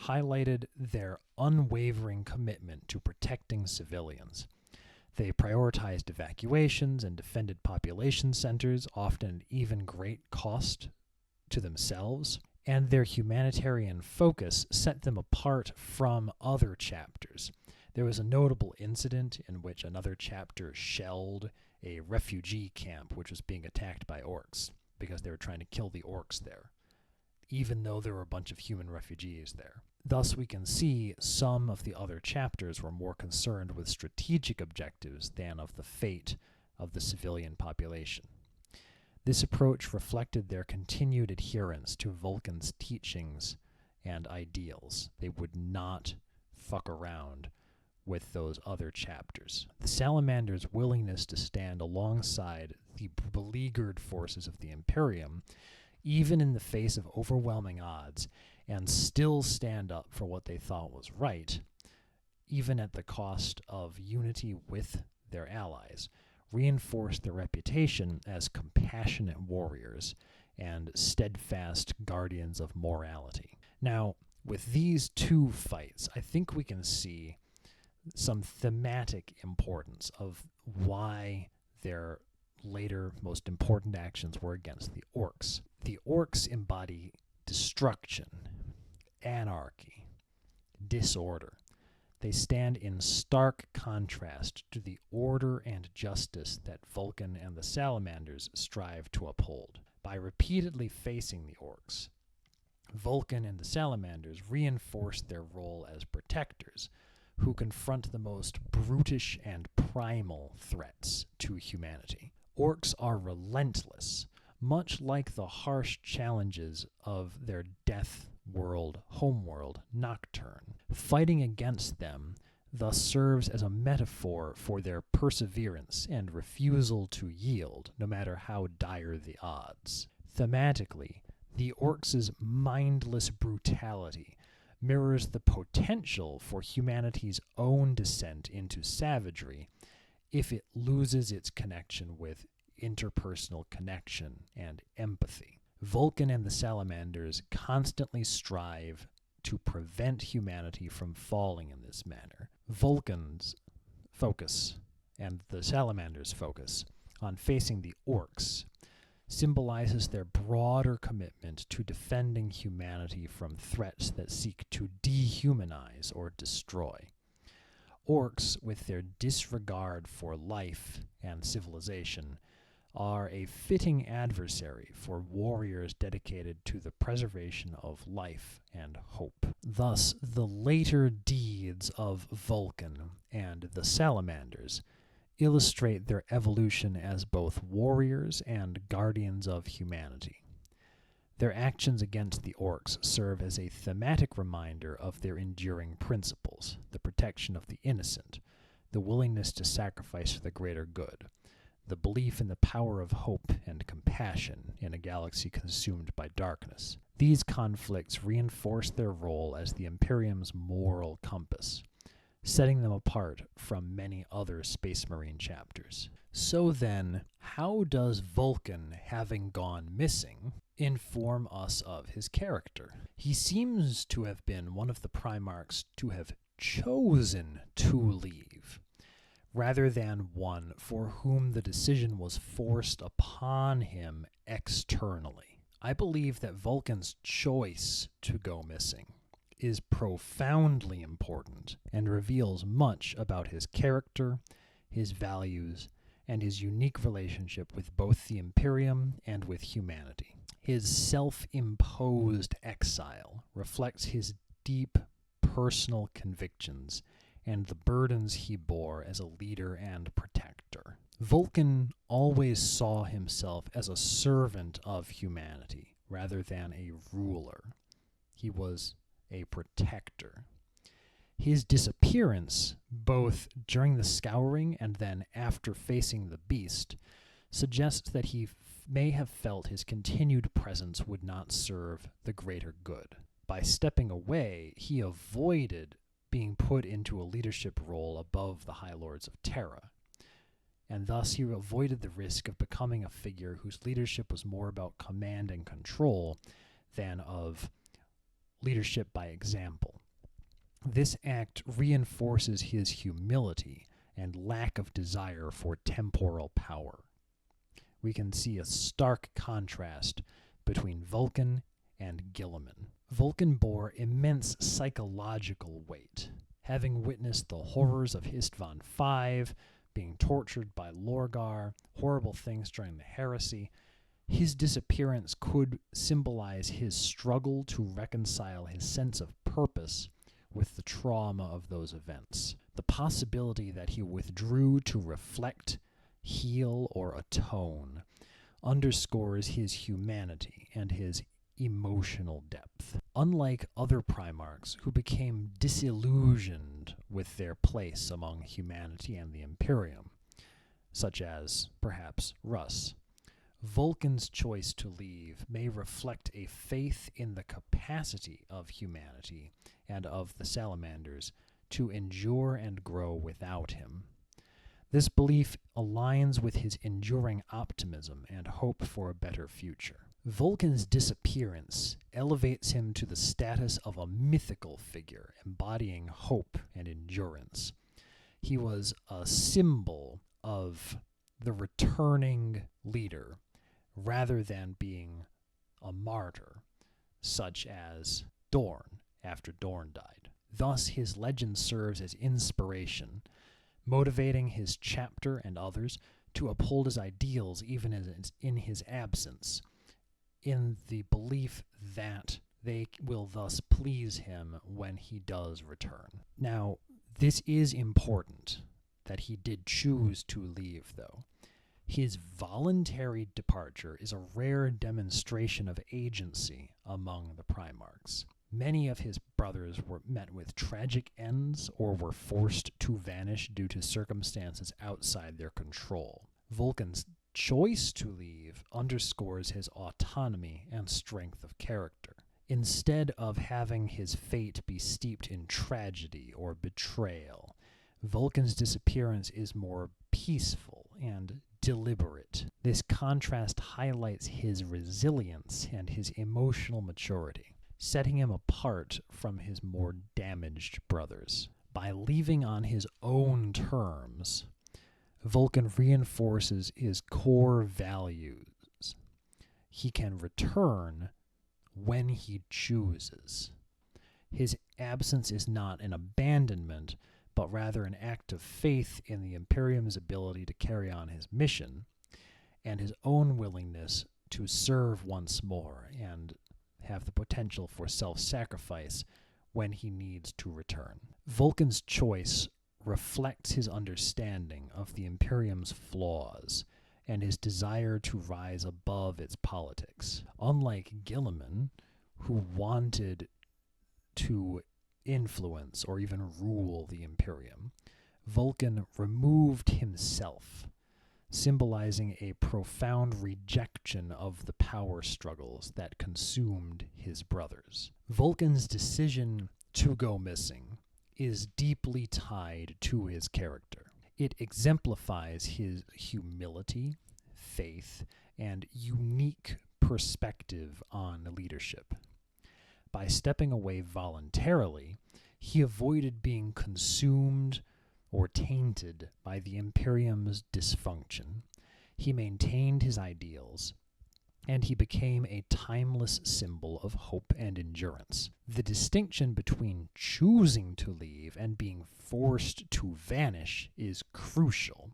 highlighted their unwavering commitment to protecting civilians. They prioritized evacuations and defended population centers, often at even great cost to themselves, and their humanitarian focus set them apart from other chapters. There was a notable incident in which another chapter shelled a refugee camp which was being attacked by orcs because they were trying to kill the orcs there, even though there were a bunch of human refugees there. Thus, we can see some of the other chapters were more concerned with strategic objectives than of the fate of the civilian population. This approach reflected their continued adherence to Vulkan's teachings and ideals. They would not fuck around with those other chapters. The Salamanders' willingness to stand alongside the beleaguered forces of the Imperium, even in the face of overwhelming odds, and still stand up for what they thought was right, even at the cost of unity with their allies, reinforced their reputation as compassionate warriors and steadfast guardians of morality. Now, with these two fights, I think we can see some thematic importance of why their later most important actions were against the orcs. The orcs embody destruction, anarchy, disorder. They stand in stark contrast to the order and justice that Vulkan and the Salamanders strive to uphold. By repeatedly facing the orcs, Vulkan and the Salamanders reinforce their role as protectors who confront the most brutish and primal threats to humanity. Orcs are relentless, much like the harsh challenges of their death world, homeworld, Nocturne. Fighting against them thus serves as a metaphor for their perseverance and refusal to yield, no matter how dire the odds. Thematically, the orcs' mindless brutality mirrors the potential for humanity's own descent into savagery if it loses its connection with interpersonal connection and empathy. Vulkan and the Salamanders constantly strive to prevent humanity from falling in this manner. Vulkan's focus and the Salamanders' focus on facing the orcs symbolizes their broader commitment to defending humanity from threats that seek to dehumanize or destroy. Orcs, with their disregard for life and civilization, are a fitting adversary for warriors dedicated to the preservation of life and hope. Thus, the later deeds of Vulkan and the Salamanders illustrate their evolution as both warriors and guardians of humanity. Their actions against the orcs serve as a thematic reminder of their enduring principles: the protection of the innocent, the willingness to sacrifice for the greater good, the belief in the power of hope and compassion in a galaxy consumed by darkness. These conflicts reinforce their role as the Imperium's moral compass, setting them apart from many other Space Marine chapters. So then, how does Vulkan, having gone missing, inform us of his character? He seems to have been one of the Primarchs to have chosen to leave, rather than one for whom the decision was forced upon him externally. I believe that Vulkan's choice to go missing is profoundly important and reveals much about his character, his values, and his unique relationship with both the Imperium and with humanity. His self-imposed exile reflects his deep personal convictions and the burdens he bore as a leader and protector. Vulkan always saw himself as a servant of humanity rather than a ruler. He was a protector. His disappearance, both during the scouring and then after facing the beast, suggests that he may have felt his continued presence would not serve the greater good. By stepping away, he avoided being put into a leadership role above the High Lords of Terra, and thus he avoided the risk of becoming a figure whose leadership was more about command and control than of leadership by example. This act reinforces his humility and lack of desire for temporal power. We can see a stark contrast between Vulkan and Guilliman. Vulkan bore immense psychological weight, having witnessed the horrors of Istvan V, being tortured by Lorgar, horrible things during the heresy. His disappearance could symbolize his struggle to reconcile his sense of purpose with the trauma of those events. The possibility that he withdrew to reflect, heal, or atone underscores his humanity and his emotional depth. Unlike other Primarchs who became disillusioned with their place among humanity and the Imperium, such as, perhaps, Russ, Vulkan's choice to leave may reflect a faith in the capacity of humanity and of the Salamanders to endure and grow without him. This belief aligns with his enduring optimism and hope for a better future. Vulkan's disappearance elevates him to the status of a mythical figure embodying hope and endurance. He was a symbol of the returning leader rather than being a martyr, such as Dorn after Dorn died. Thus, his legend serves as inspiration, motivating his chapter and others to uphold his ideals even as in his absence, in the belief that they will thus please him when he does return. Now, this is important that he did choose to leave, though. His voluntary departure is a rare demonstration of agency among the Primarchs. Many of his brothers were met with tragic ends or were forced to vanish due to circumstances outside their control. Vulkan's choice to leave underscores his autonomy and strength of character. Instead of having his fate be steeped in tragedy or betrayal, Vulkan's disappearance is more peaceful and deliberate. This contrast highlights his resilience and his emotional maturity, setting him apart from his more damaged brothers. By leaving on his own terms, Vulkan reinforces his core values. He can return when he chooses. His absence is not an abandonment, but rather an act of faith in the Imperium's ability to carry on his mission and his own willingness to serve once more and have the potential for self-sacrifice when he needs to return. Vulkan's choice reflects his understanding of the Imperium's flaws and his desire to rise above its politics. Unlike Guilliman, who wanted to influence or even rule the Imperium, Vulkan removed himself, symbolizing a profound rejection of the power struggles that consumed his brothers. Vulkan's decision to go missing is deeply tied to his character. It exemplifies his humility, faith, and unique perspective on leadership. By stepping away voluntarily, he avoided being consumed or tainted by the Imperium's dysfunction. He maintained his ideals, and he became a timeless symbol of hope and endurance. The distinction between choosing to leave and being forced to vanish is crucial,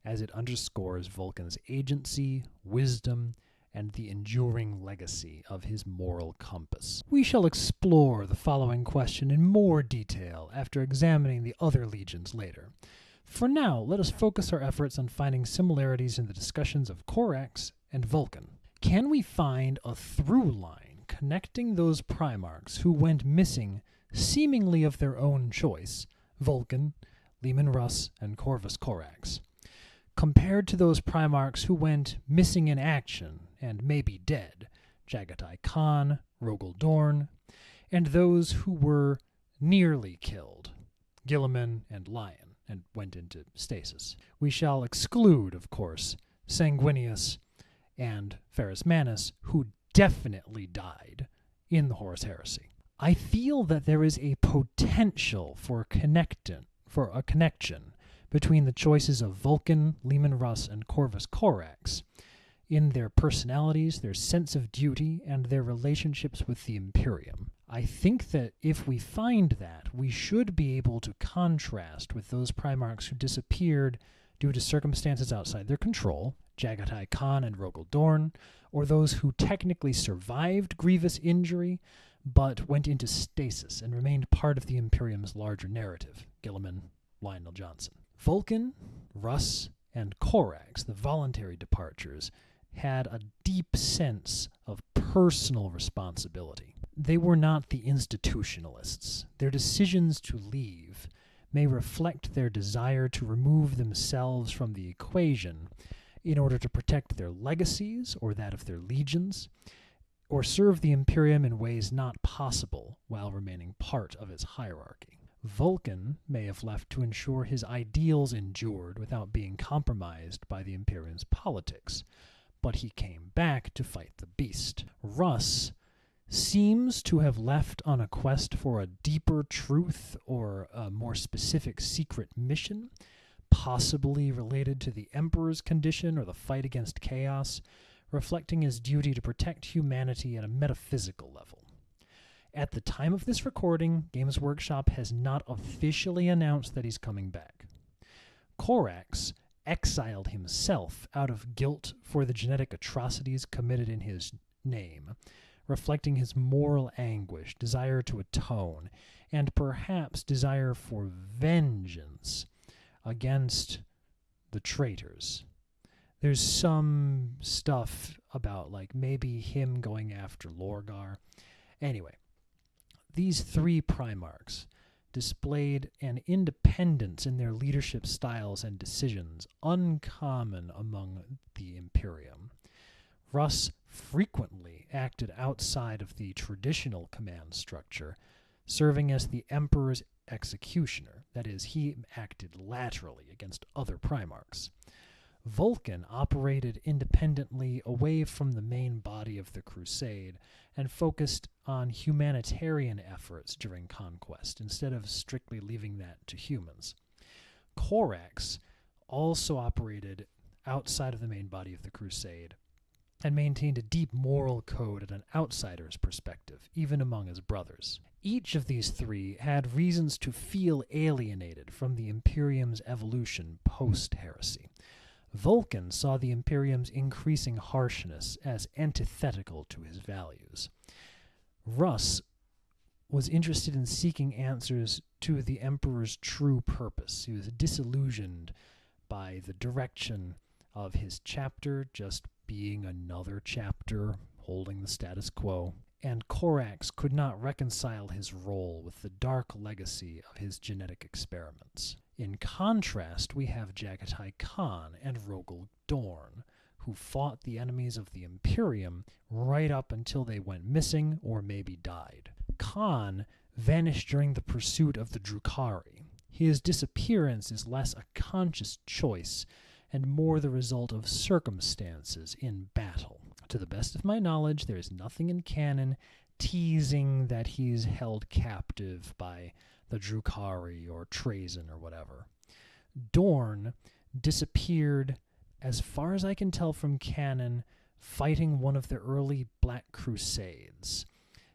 as it underscores Vulkan's agency, wisdom, and the enduring legacy of his moral compass. We shall explore the following question in more detail after examining the other legions later. For now, let us focus our efforts on finding similarities in the discussions of Corax and Vulkan. Can we find a through line connecting those Primarchs who went missing seemingly of their own choice, Vulkan, Leman Russ, and Corvus Corax, compared to those Primarchs who went missing in action and may be dead, Jagatai Khan, Rogel Dorn, and those who were nearly killed, Guilliman and Lion, and went into stasis? We shall exclude, of course, Sanguinius and Ferrus Manus, who definitely died in the Horus Heresy. I feel that there is a potential for a connection between the choices of Vulkan, Leman Russ, and Corvus Corax in their personalities, their sense of duty, and their relationships with the Imperium. I think that if we find that, we should be able to contrast with those Primarchs who disappeared due to circumstances outside their control, Jagatai Khan and Rogel Dorn, or those who technically survived grievous injury but went into stasis and remained part of the Imperium's larger narrative, Guilliman, Lionel Johnson. Vulkan, Russ, and Corax, the voluntary departures, had a deep sense of personal responsibility. They were not the institutionalists. Their decisions to leave may reflect their desire to remove themselves from the equation in order to protect their legacies or that of their legions, or serve the Imperium in ways not possible while remaining part of its hierarchy. Vulkan may have left to ensure his ideals endured without being compromised by the Imperium's politics, but he came back to fight the beast. Russ seems to have left on a quest for a deeper truth or a more specific secret mission, possibly related to the Emperor's condition or the fight against chaos, reflecting his duty to protect humanity at a metaphysical level. At the time of this recording, Games Workshop has not officially announced that he's coming back. Korax exiled himself out of guilt for the genetic atrocities committed in his name, reflecting his moral anguish, desire to atone, and perhaps desire for vengeance against the traitors. There's some stuff about maybe him going after Lorgar. Anyway, these three Primarchs displayed an independence in their leadership styles and decisions uncommon among the Imperium. Russ frequently acted outside of the traditional command structure, serving as the Emperor's executioner. That is, he acted laterally against other Primarchs. Vulkan operated independently away from the main body of the crusade and focused on humanitarian efforts during conquest instead of strictly leaving that to humans. Korax also operated outside of the main body of the crusade and maintained a deep moral code at an outsider's perspective, even among his brothers. Each of these three had reasons to feel alienated from the Imperium's evolution post-heresy. Vulkan saw the Imperium's increasing harshness as antithetical to his values. Russ was interested in seeking answers to the Emperor's true purpose. He was disillusioned by the direction of his chapter just being another chapter holding the status quo, and Korax could not reconcile his role with the dark legacy of his genetic experiments. In contrast, we have Jagatai Khan and Rogel Dorn, who fought the enemies of the Imperium right up until they went missing or maybe died. Khan vanished during the pursuit of the Drukhari. His disappearance is less a conscious choice and more the result of circumstances in battle. To the best of my knowledge, there is nothing in canon teasing that he's held captive by the Drukhari or Trazyn or whatever. Dorn disappeared, as far as I can tell from canon, fighting one of the early Black Crusades.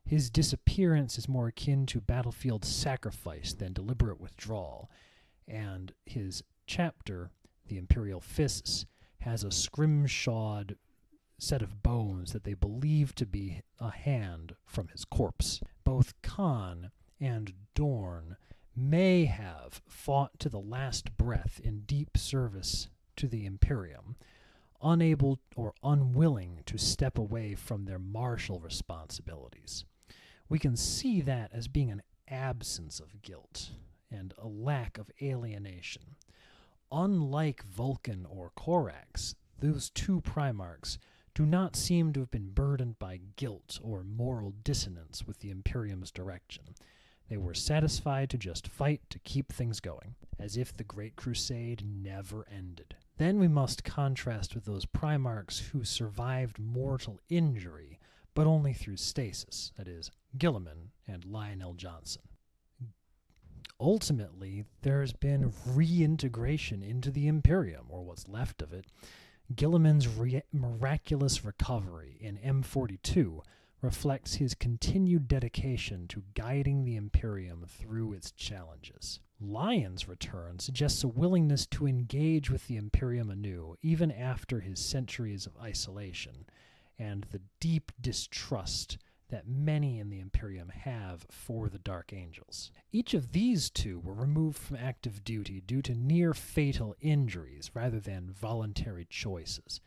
His disappearance is more akin to battlefield sacrifice than deliberate withdrawal, and his chapter, the Imperial Fists, has a scrimshawed set of bones that they believe to be a hand from his corpse. Both Khan and Dorn may have fought to the last breath in deep service to the Imperium, unable or unwilling to step away from their martial responsibilities. We can see that as being an absence of guilt and a lack of alienation. Unlike Vulkan or Korax, those two Primarchs do not seem to have been burdened by guilt or moral dissonance with the Imperium's direction. They were satisfied to just fight to keep things going, as if the Great Crusade never ended. Then we must contrast with those Primarchs who survived mortal injury, but only through stasis, that is, Guilliman and Lionel Johnson. Ultimately, there's been reintegration into the Imperium, or what's left of it. Guilliman's miraculous recovery in M42 reflects his continued dedication to guiding the Imperium through its challenges. Lion's return suggests a willingness to engage with the Imperium anew, even after his centuries of isolation, and the deep distrust that many in the Imperium have for the Dark Angels. Each of these two were removed from active duty due to near-fatal injuries rather than voluntary choices.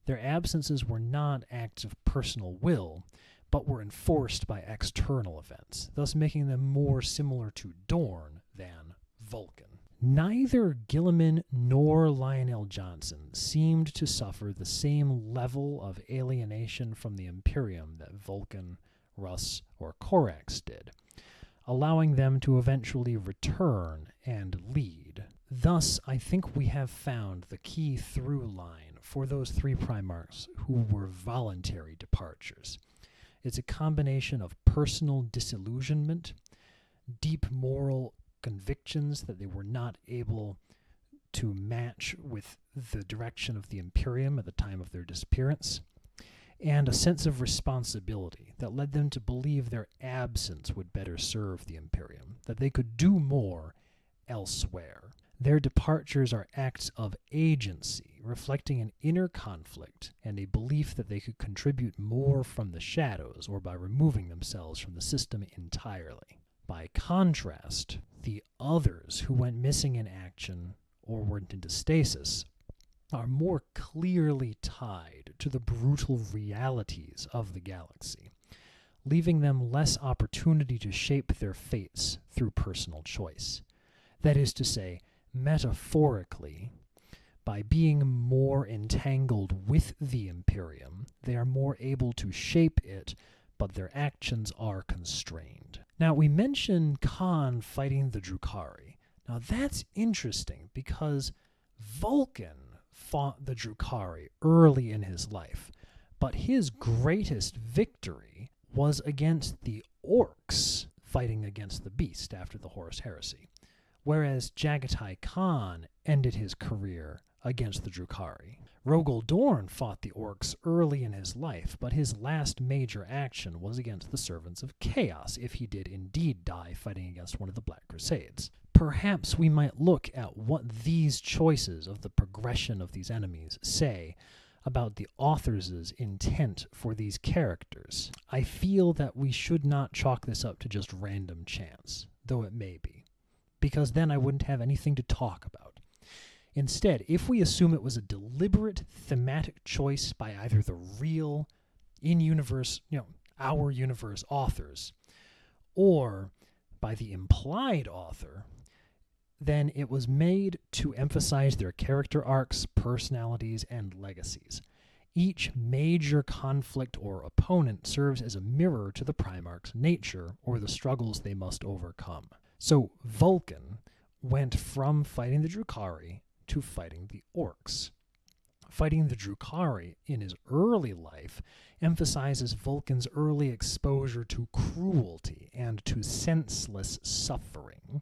Their absences were not acts of personal will, but were enforced by external events, thus making them more similar to Dorn than Vulkan. Neither Guilliman nor Lionel Johnson seemed to suffer the same level of alienation from the Imperium that Vulkan, Russ, or Korax did. allowing them to eventually return and lead. Thus, I think we have found the key through line for those three Primarchs who were voluntary departures. It's a combination of personal disillusionment, deep moral convictions that they were not able to match with the direction of the Imperium at the time of their disappearance, and a sense of responsibility that led them to believe their absence would better serve the Imperium, that they could do more elsewhere. Their departures are acts of agency, reflecting an inner conflict and a belief that they could contribute more from the shadows or by removing themselves from the system entirely. By contrast, the others who went missing in action or went into stasis are more clearly tied to the brutal realities of the galaxy, leaving them less opportunity to shape their fates through personal choice. That is to say, metaphorically, by being more entangled with the Imperium, they are more able to shape it, but their actions are constrained. Now, we mentioned Khan fighting the Drukhari. Now, that's interesting because Vulkan fought the Drukhari early in his life, but his greatest victory was against the Orcs fighting against the Beast after the Horus Heresy, whereas Jagatai Khan ended his career against the Drukhari. Rogol Dorn fought the Orcs early in his life, but his last major action was against the Servants of Chaos, if he did indeed die fighting against one of the Black Crusades. Perhaps we might look at what these choices of the progression of these enemies say about the author's intent for these characters. I feel that we should not chalk this up to just random chance, though it may be, because then I wouldn't have anything to talk about. Instead, if we assume it was a deliberate thematic choice by either the real in-universe, our universe authors, or by the implied author, then it was made to emphasize their character arcs, personalities, and legacies. Each major conflict or opponent serves as a mirror to the Primarch's nature or the struggles they must overcome. So Vulkan went from fighting the Drukhari to fighting the Orcs. Fighting the Drukhari in his early life emphasizes Vulkan's early exposure to cruelty and to senseless suffering,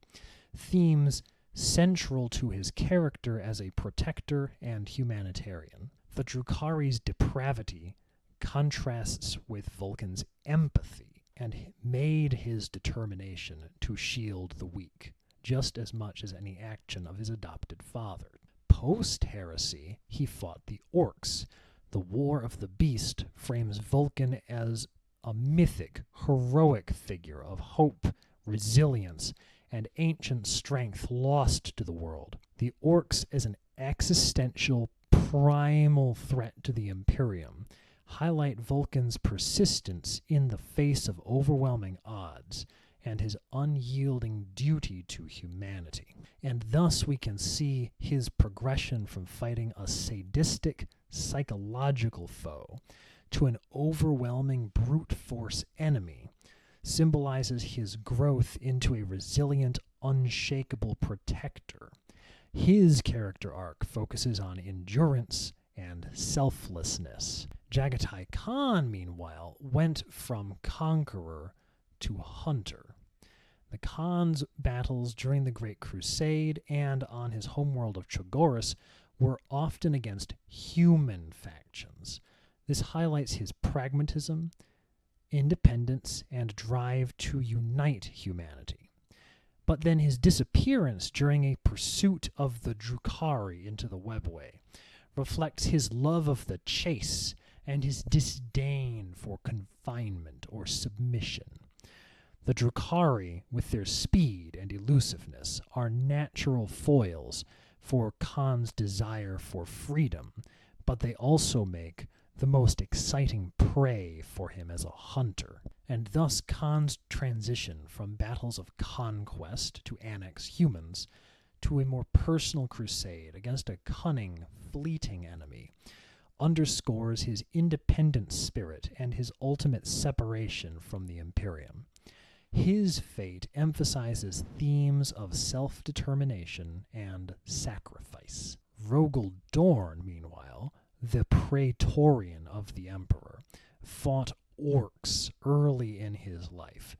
themes central to his character as a protector and humanitarian. The Drukhari's depravity contrasts with Vulkan's empathy and made his determination to shield the weak, just as much as any action of his adopted father. Post-heresy, he fought the Orcs. The War of the Beast frames Vulkan as a mythic, heroic figure of hope, resilience, and ancient strength lost to the world. The Orcs as an existential, primal threat to the Imperium highlight Vulkan's persistence in the face of overwhelming odds and his unyielding duty to humanity. And thus we can see his progression from fighting a sadistic, psychological foe to an overwhelming brute force enemy symbolizes his growth into a resilient, unshakable protector. His character arc focuses on endurance and selflessness. Jagatai Khan, meanwhile, went from conqueror to hunter. The Khan's battles during the Great Crusade and on his homeworld of Chogoris were often against human factions. This highlights his pragmatism, independence, and drive to unite humanity. But then his disappearance during a pursuit of the Drukhari into the webway reflects his love of the chase and his disdain for confinement or submission. The Drukhari, with their speed and elusiveness, are natural foils for Khan's desire for freedom, but they also make the most exciting prey for him as a hunter, and thus Khan's transition from battles of conquest to annex humans to a more personal crusade against a cunning, fleeting enemy underscores his independent spirit and his ultimate separation from the Imperium. His fate emphasizes themes of self-determination and sacrifice. Rogel Dorn, meanwhile, the Praetorian of the Emperor, fought orcs early in his life.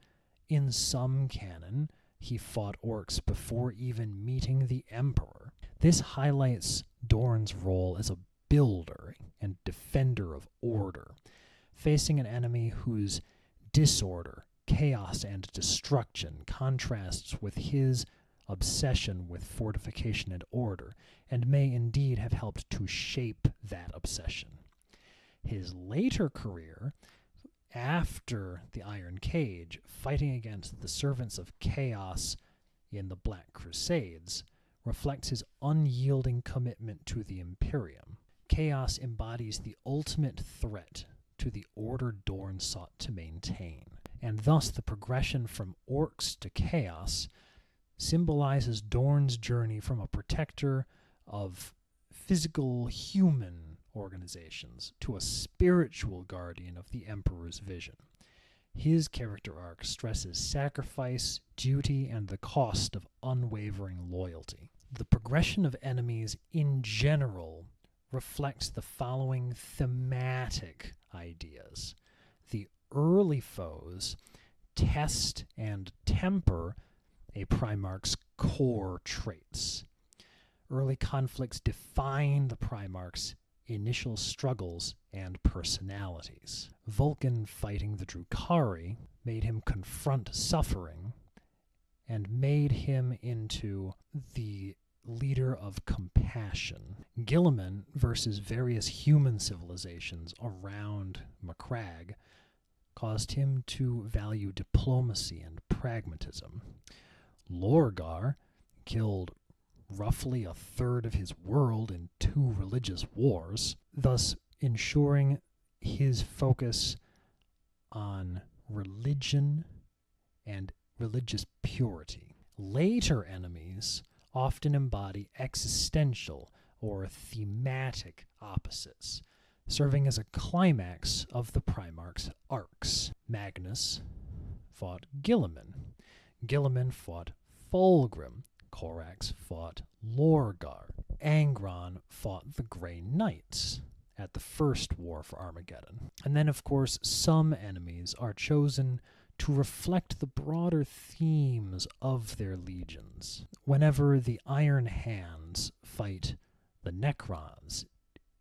In some canon, he fought orcs before even meeting the Emperor. This highlights Dorn's role as a builder and defender of order, facing an enemy whose disorder, chaos, and destruction contrasts with his obsession with fortification and order, and may indeed have helped to shape that obsession. His later career, after the Iron Cage, fighting against the servants of chaos in the Black Crusades, reflects his unyielding commitment to the Imperium. Chaos embodies the ultimate threat to the order Dorn sought to maintain, and thus the progression from orcs to chaos symbolizes Dorn's journey from a protector of physical human organizations to a spiritual guardian of the Emperor's vision. His character arc stresses sacrifice, duty, and the cost of unwavering loyalty. The progression of enemies in general reflects the following thematic ideas. The early foes test and temper a Primarch's core traits. Early conflicts define the Primarch's initial struggles and personalities. Vulkan fighting the Drukhari made him confront suffering and made him into the leader of compassion. Guilliman versus various human civilizations around Macragge caused him to value diplomacy and pragmatism. Lorgar killed roughly a third of his world in 2 religious wars, thus ensuring his focus on religion and religious purity. Later enemies often embody existential or thematic opposites, serving as a climax of the Primarch's arcs. Magnus fought Guilliman. Guilliman fought Fulgrim. Corax fought Lorgar. Angron fought the Grey Knights at the First War for Armageddon. And then, of course, some enemies are chosen to reflect the broader themes of their legions. Whenever the Iron Hands fight the Necrons,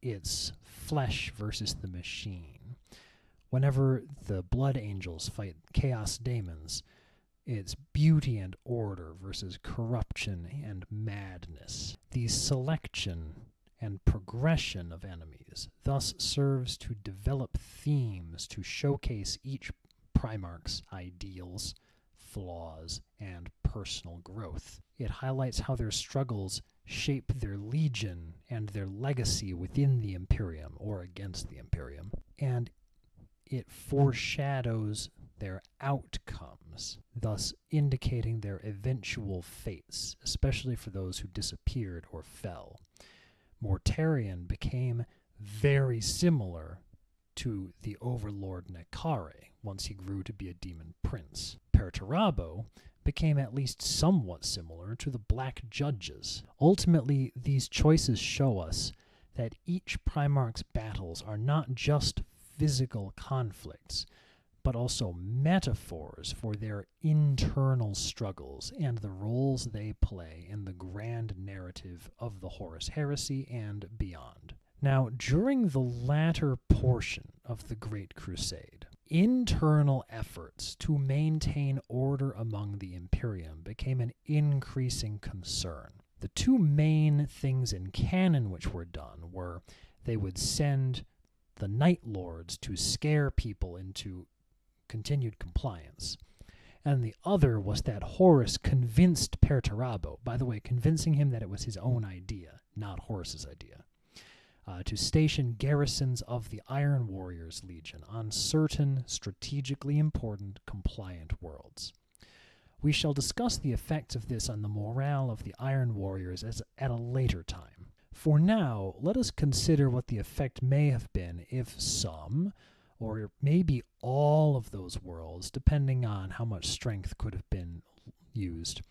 it's flesh versus the machine. Whenever the Blood Angels fight Chaos Daemons, it's beauty and order versus corruption and madness. The selection and progression of enemies thus serves to develop themes to showcase each Primarch's ideals, flaws, and personal growth. It highlights how their struggles shape their legion and their legacy within the Imperium or against the Imperium, and it foreshadows their outcomes, thus indicating their eventual fates, especially for those who disappeared or fell. Mortarion became very similar to the Overlord Nekare once he grew to be a demon prince. Perturabo became at least somewhat similar to the Black Judges. Ultimately, these choices show us that each Primarch's battles are not just physical conflicts, but also metaphors for their internal struggles and the roles they play in the grand narrative of the Horus Heresy and beyond. Now, during the latter portion of the Great Crusade, internal efforts to maintain order among the Imperium became an increasing concern. The 2 main things in canon which were done were they would send the Night Lords to scare people into continued compliance, and the other was that Horus convinced Perturabo, by the way, convincing him that it was his own idea, not Horus's idea, to station garrisons of the Iron Warriors Legion on certain strategically important compliant worlds. We shall discuss the effects of this on the morale of the Iron Warriors at a later time. For now, let us consider what the effect may have been if some, or maybe all of those worlds, depending on how much strength could have been used,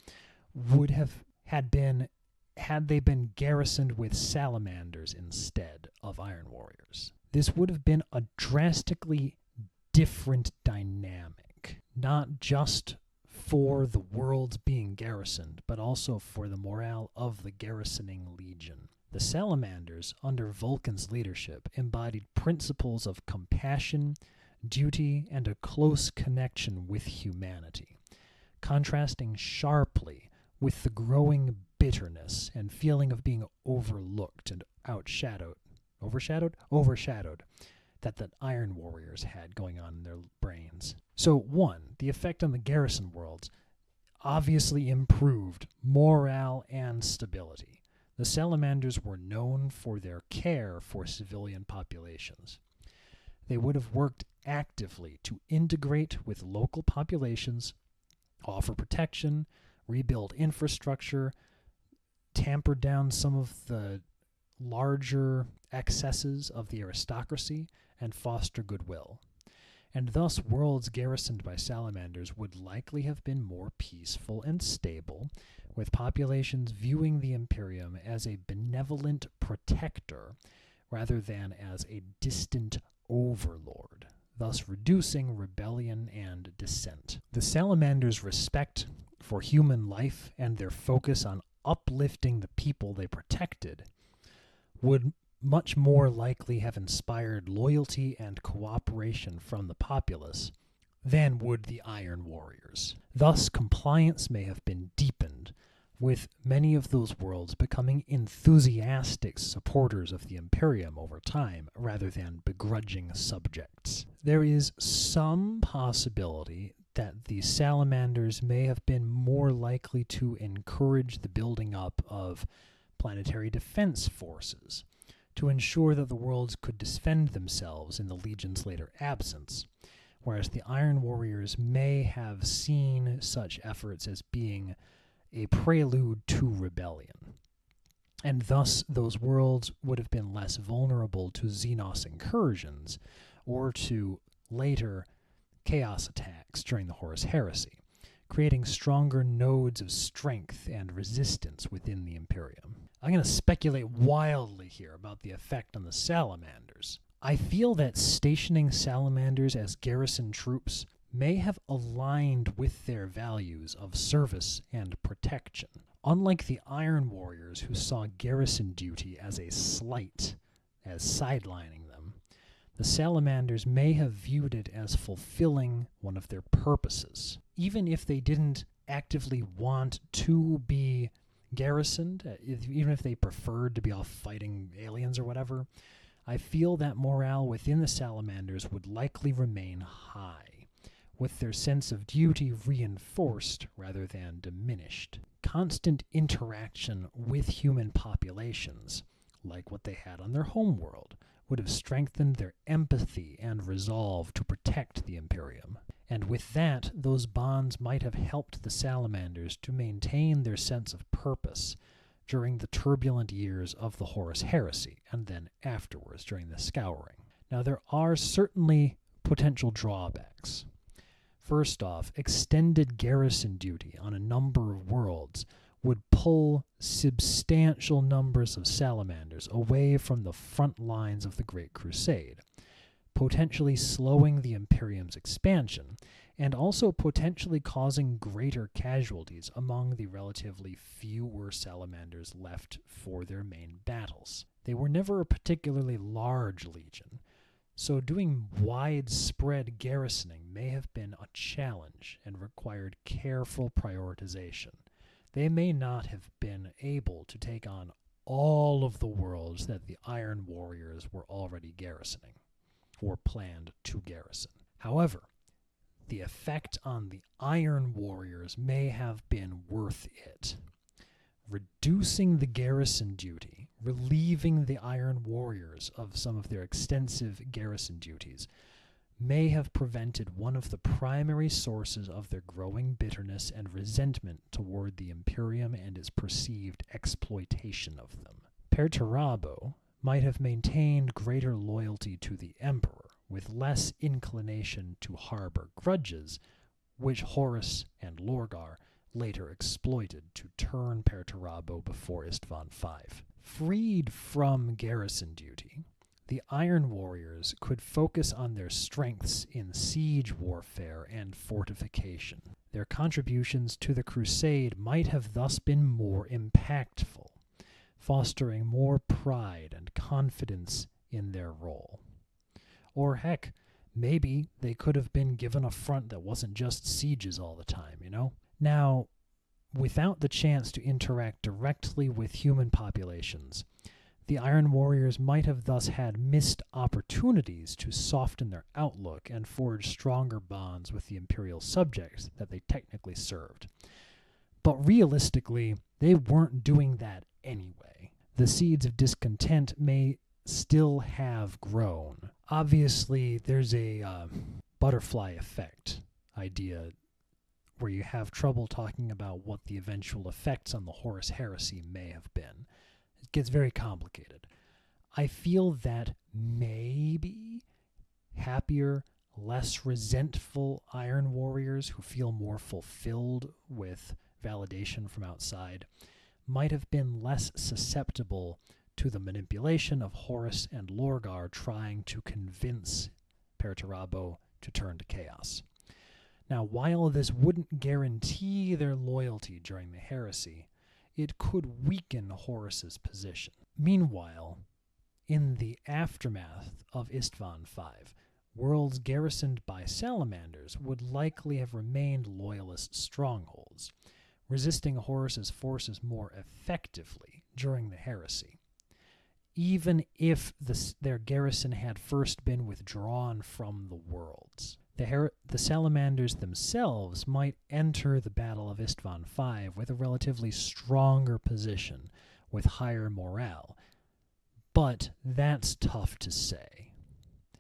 would have had they been garrisoned with salamanders instead of Iron Warriors. This would have been a drastically different dynamic, not just for the worlds being garrisoned, but also for the morale of the garrisoning legion. The Salamanders, under Vulkan's leadership, embodied principles of compassion, duty, and a close connection with humanity, contrasting sharply with the growing bitterness and feeling of being overlooked and overshadowed that the Iron Warriors had going on in their brains. So, one, the effect on the garrison worlds obviously improved morale and stability. The Salamanders were known for their care for civilian populations. They would have worked actively to integrate with local populations, offer protection, rebuild infrastructure, tamper down some of the larger excesses of the aristocracy, and foster goodwill. And thus worlds garrisoned by salamanders would likely have been more peaceful and stable, with populations viewing the Imperium as a benevolent protector rather than as a distant overlord, thus reducing rebellion and dissent. The salamanders' respect for human life and their focus on uplifting the people they protected would much more likely have inspired loyalty and cooperation from the populace than would the Iron Warriors. Thus, compliance may have been deepened, with many of those worlds becoming enthusiastic supporters of the Imperium over time, rather than begrudging subjects. There is some possibility that the Salamanders may have been more likely to encourage the building up of planetary defense forces, to ensure that the worlds could defend themselves in the Legion's later absence, whereas the Iron Warriors may have seen such efforts as being a prelude to rebellion. And thus those worlds would have been less vulnerable to Xenos incursions or to later chaos attacks during the Horus Heresy, creating stronger nodes of strength and resistance within the Imperium. I'm going to speculate wildly here about the effect on the Salamanders. I feel that stationing Salamanders as garrison troops may have aligned with their values of service and protection. Unlike the Iron Warriors, who saw garrison duty as a slight, as sidelining them, the Salamanders may have viewed it as fulfilling one of their purposes. Even if they didn't actively want to be garrisoned, even if they preferred to be off fighting aliens or whatever, I feel that morale within the Salamanders would likely remain high, with their sense of duty reinforced rather than diminished. Constant interaction with human populations, like what they had on their homeworld, would have strengthened their empathy and resolve to protect the Imperium. And with that, those bonds might have helped the Salamanders to maintain their sense of purpose during the turbulent years of the Horus Heresy, and then afterwards during the Scouring. Now, there are certainly potential drawbacks. First off, extended garrison duty on a number of worlds would pull substantial numbers of salamanders away from the front lines of the Great Crusade, potentially slowing the Imperium's expansion, and also potentially causing greater casualties among the relatively fewer salamanders left for their main battles. They were never a particularly large legion, so doing widespread garrisoning may have been a challenge and required careful prioritization. They may not have been able to take on all of the worlds that the Iron Warriors were already garrisoning, or planned to garrison. However, the effect on the Iron Warriors may have been worth it. Reducing the garrison duty, relieving the Iron Warriors of some of their extensive garrison duties, may have prevented one of the primary sources of their growing bitterness and resentment toward the Imperium and its perceived exploitation of them. Perturabo might have maintained greater loyalty to the Emperor, with less inclination to harbor grudges, which Horus and Lorgar later exploited to turn Perturabo before Istvan V. Freed from garrison duty, the Iron Warriors could focus on their strengths in siege warfare and fortification. Their contributions to the crusade might have thus been more impactful, fostering more pride and confidence in their role. Or heck, maybe they could have been given a front that wasn't just sieges all the time, you know? Now, without the chance to interact directly with human populations, the Iron Warriors might have thus had missed opportunities to soften their outlook and forge stronger bonds with the imperial subjects that they technically served. But realistically, they weren't doing that anyway. The seeds of discontent may still have grown. Obviously, there's a butterfly effect idea where you have trouble talking about what the eventual effects on the Horus heresy may have been. It gets very complicated. I feel that maybe happier, less resentful Iron Warriors who feel more fulfilled with validation from outside might have been less susceptible to the manipulation of Horus and Lorgar trying to convince Perturabo to turn to chaos. Now, while this wouldn't guarantee their loyalty during the heresy, it could weaken Horus's position. Meanwhile, in the aftermath of Istvan V, worlds garrisoned by Salamanders would likely have remained loyalist strongholds, resisting Horus's forces more effectively during the heresy. Even if their garrison had first been withdrawn from the worlds. The Salamanders themselves might enter the Battle of Istvan V with a relatively stronger position, with higher morale. But that's tough to say.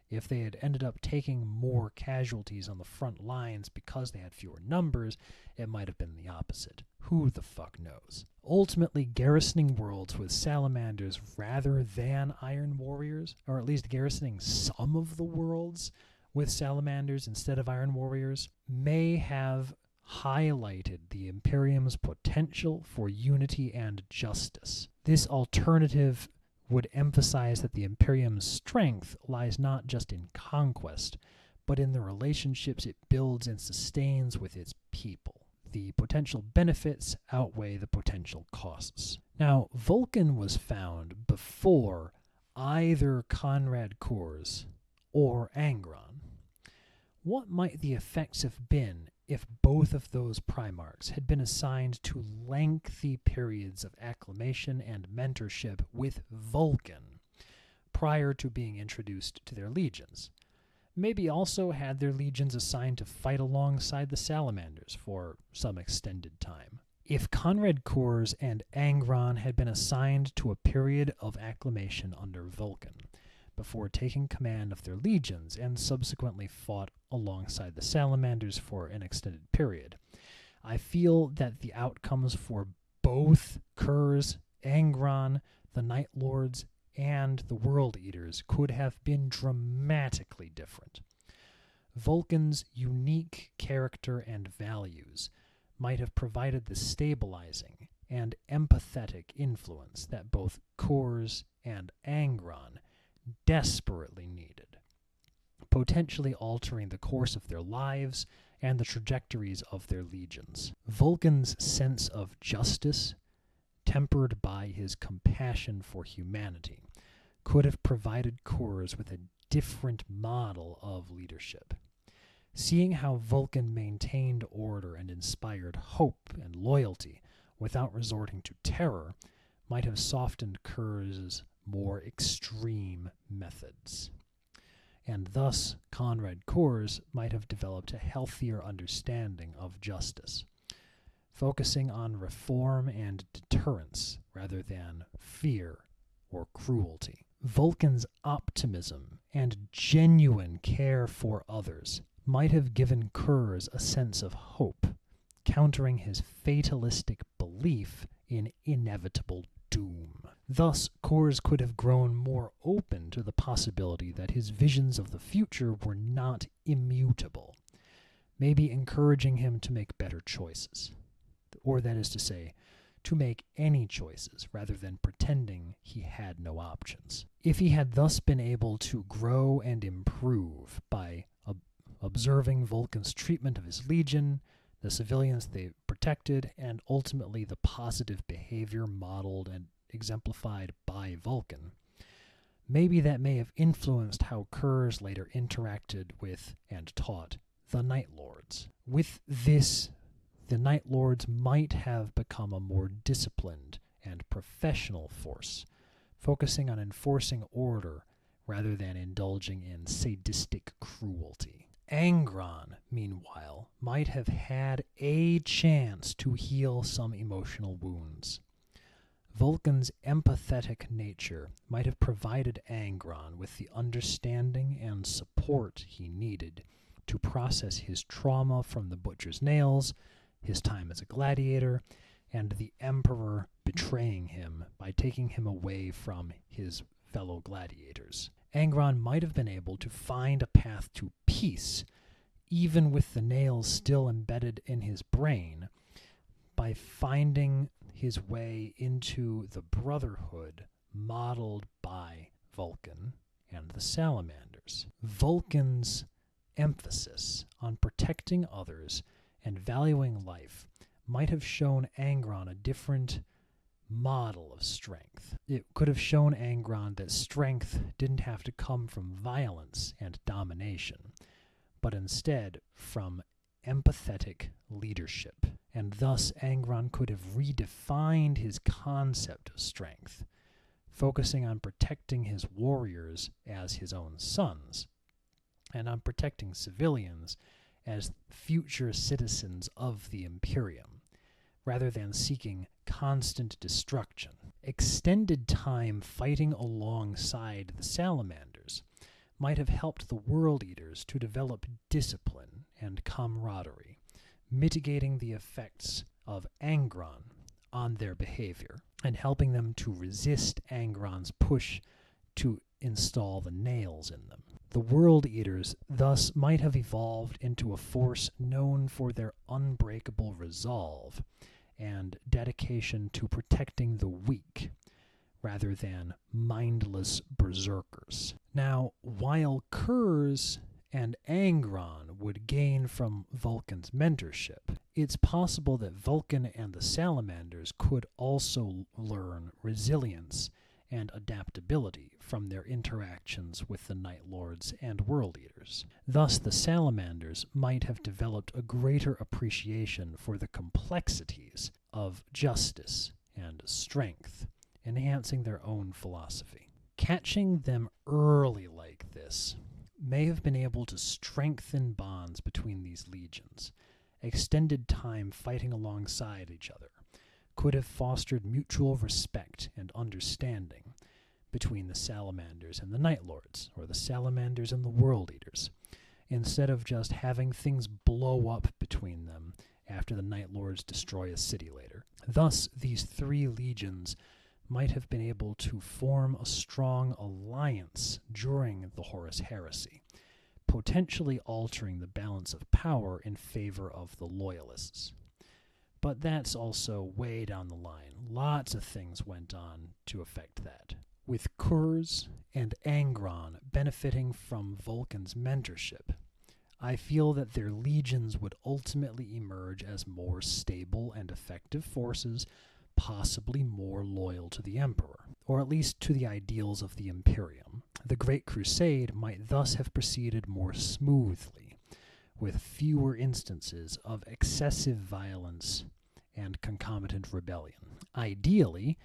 If they had ended up taking more casualties on the front lines because they had fewer numbers, it might have been the opposite. Who the fuck knows? Ultimately, garrisoning worlds with Salamanders rather than Iron Warriors, or at least garrisoning some of the worlds with Salamanders instead of Iron Warriors, may have highlighted the Imperium's potential for unity and justice. This alternative would emphasize that the Imperium's strength lies not just in conquest, but in the relationships it builds and sustains with its people. The potential benefits outweigh the potential costs. Now, Vulkan was found before either Conrad Kurs or Angron. What might the effects have been if both of those Primarchs had been assigned to lengthy periods of acclimation and mentorship with Vulkan prior to being introduced to their legions? Maybe also had their legions assigned to fight alongside the Salamanders for some extended time. If Conrad Kurs and Angron had been assigned to a period of acclimation under Vulkan, before taking command of their legions and subsequently fought alongside the Salamanders for an extended period, I feel that the outcomes for both Kurs, Angron, the Night Lords, and the World Eaters could have been dramatically different. Vulkan's unique character and values might have provided the stabilizing and empathetic influence that both Kurs and Angron desperately needed, potentially altering the course of their lives and the trajectories of their legions. Vulkan's sense of justice, tempered by his compassion for humanity, could have provided Kurs with a different model of leadership. Seeing how Vulkan maintained order and inspired hope and loyalty without resorting to terror might have softened Kurs's more extreme methods. And thus, Conrad Kurs might have developed a healthier understanding of justice, focusing on reform and deterrence rather than fear or cruelty. Vulkan's optimism and genuine care for others might have given Kurs a sense of hope, countering his fatalistic belief in inevitable doom. Thus, Kors could have grown more open to the possibility that his visions of the future were not immutable, maybe encouraging him to make better choices, or that is to say, to make any choices rather than pretending he had no options. If he had thus been able to grow and improve by observing Vulkan's treatment of his legion, the civilians they protected, and ultimately the positive behavior modeled and exemplified by Vulkan, maybe that may have influenced how Kurz later interacted with and taught the Night Lords. With this, the Night Lords might have become a more disciplined and professional force, focusing on enforcing order rather than indulging in sadistic cruelty. Angron, meanwhile, might have had a chance to heal some emotional wounds. Vulkan's empathetic nature might have provided Angron with the understanding and support he needed to process his trauma from the Butcher's Nails, his time as a gladiator, and the Emperor betraying him by taking him away from his fellow gladiators. Angron might have been able to find a path to peace, even with the nails still embedded in his brain, by finding his way into the brotherhood modeled by Vulkan and the Salamanders. Vulkan's emphasis on protecting others and valuing life might have shown Angron a different model of strength. It could have shown Angron that strength didn't have to come from violence and domination, but instead from empathetic leadership. And thus Angron could have redefined his concept of strength, focusing on protecting his warriors as his own sons, and on protecting civilians as future citizens of the Imperium, rather than seeking constant destruction. Extended time fighting alongside the Salamanders might have helped the World Eaters to develop discipline and camaraderie, mitigating the effects of Angron on their behavior, and helping them to resist Angron's push to install the nails in them. The World Eaters thus might have evolved into a force known for their unbreakable resolve and dedication to protecting the weak, rather than mindless berserkers. Now, while Kurz and Angron would gain from Vulkan's mentorship, it's possible that Vulkan and the Salamanders could also learn resilience and adaptability from their interactions with the Night Lords and World Eaters. Thus, the Salamanders might have developed a greater appreciation for the complexities of justice and strength, enhancing their own philosophy. Catching them early like this may have been able to strengthen bonds between these legions. Extended time fighting alongside each other could have fostered mutual respect and understanding between the Salamanders and the Night Lords, or the Salamanders and the World Eaters, instead of just having things blow up between them after the Night Lords destroy a city later. Thus, these three legions might have been able to form a strong alliance during the Horus Heresy, potentially altering the balance of power in favor of the Loyalists. But that's also way down the line. Lots of things went on to affect that. With Kurz and Angron benefiting from Vulkan's mentorship, I feel that their legions would ultimately emerge as more stable and effective forces, possibly more loyal to the Emperor, or at least to the ideals of the Imperium. The Great Crusade might thus have proceeded more smoothly, with fewer instances of excessive violence and concomitant rebellion. Ideally,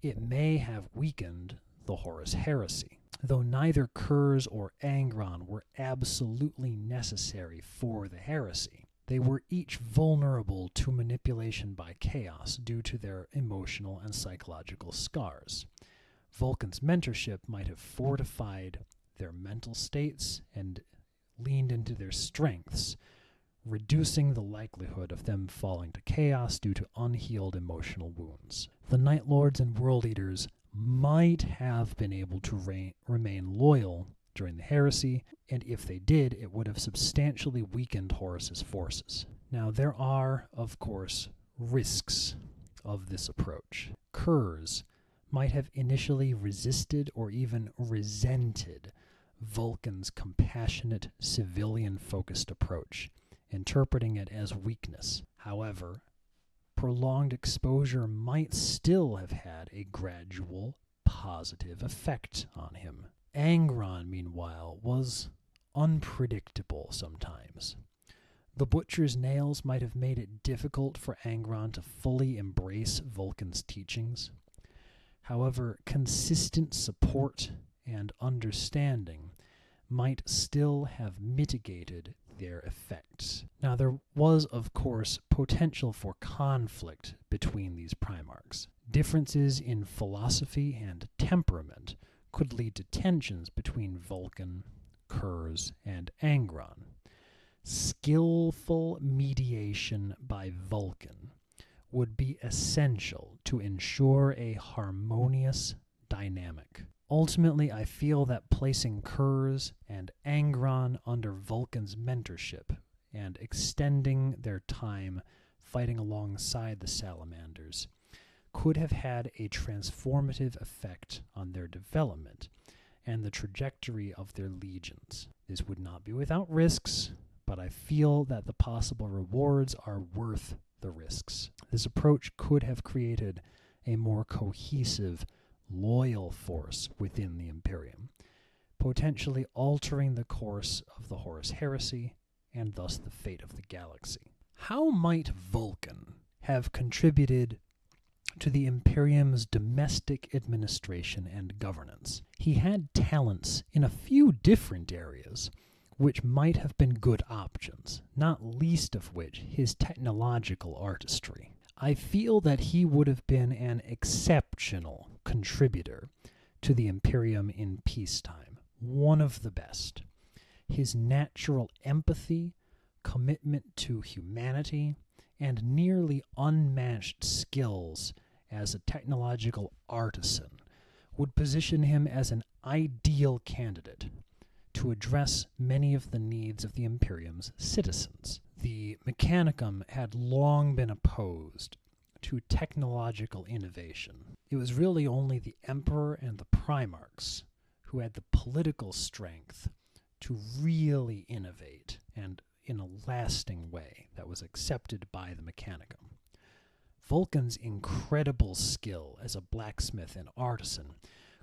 it may have weakened the Horus Heresy, though neither Kurz or Angron were absolutely necessary for the heresy. They were each vulnerable to manipulation by chaos due to their emotional and psychological scars. Vulkan's mentorship might have fortified their mental states and leaned into their strengths, reducing the likelihood of them falling to chaos due to unhealed emotional wounds. The Night Lords and World Eaters might have been able to remain loyal during the heresy, and if they did, it would have substantially weakened Horus's forces. Now, there are, of course, risks of this approach. Kurz might have initially resisted or even resented Vulkan's compassionate, civilian-focused approach, interpreting it as weakness. However, prolonged exposure might still have had a gradual, positive effect on him. Angron, meanwhile, was unpredictable sometimes. The Butcher's nails might have made it difficult for Angron to fully embrace Vulkan's teachings. However, consistent support and understanding might still have mitigated their effects. Now, there was, of course, potential for conflict between these Primarchs. Differences in philosophy and temperament could lead to tensions between Vulkan, Kurz, and Angron. Skillful mediation by Vulkan would be essential to ensure a harmonious dynamic. Ultimately, I feel that placing Kurz and Angron under Vulkan's mentorship and extending their time fighting alongside the Salamanders could have had a transformative effect on their development and the trajectory of their legions. This would not be without risks, but I feel that the possible rewards are worth the risks. This approach could have created a more cohesive, loyal force within the Imperium, potentially altering the course of the Horus heresy and thus the fate of the galaxy. How might Vulkan have contributed to the Imperium's domestic administration and governance? He had talents in a few different areas, which might have been good options, not least of which his technological artistry. I feel that he would have been an exceptional contributor to the Imperium in peacetime, one of the best. His natural empathy, commitment to humanity, and nearly unmatched skills as a technological artisan would position him as an ideal candidate to address many of the needs of the Imperium's citizens. The Mechanicum had long been opposed to technological innovation. It was really only the Emperor and the Primarchs who had the political strength to really innovate, and in a lasting way that was accepted by the Mechanicum. Vulkan's incredible skill as a blacksmith and artisan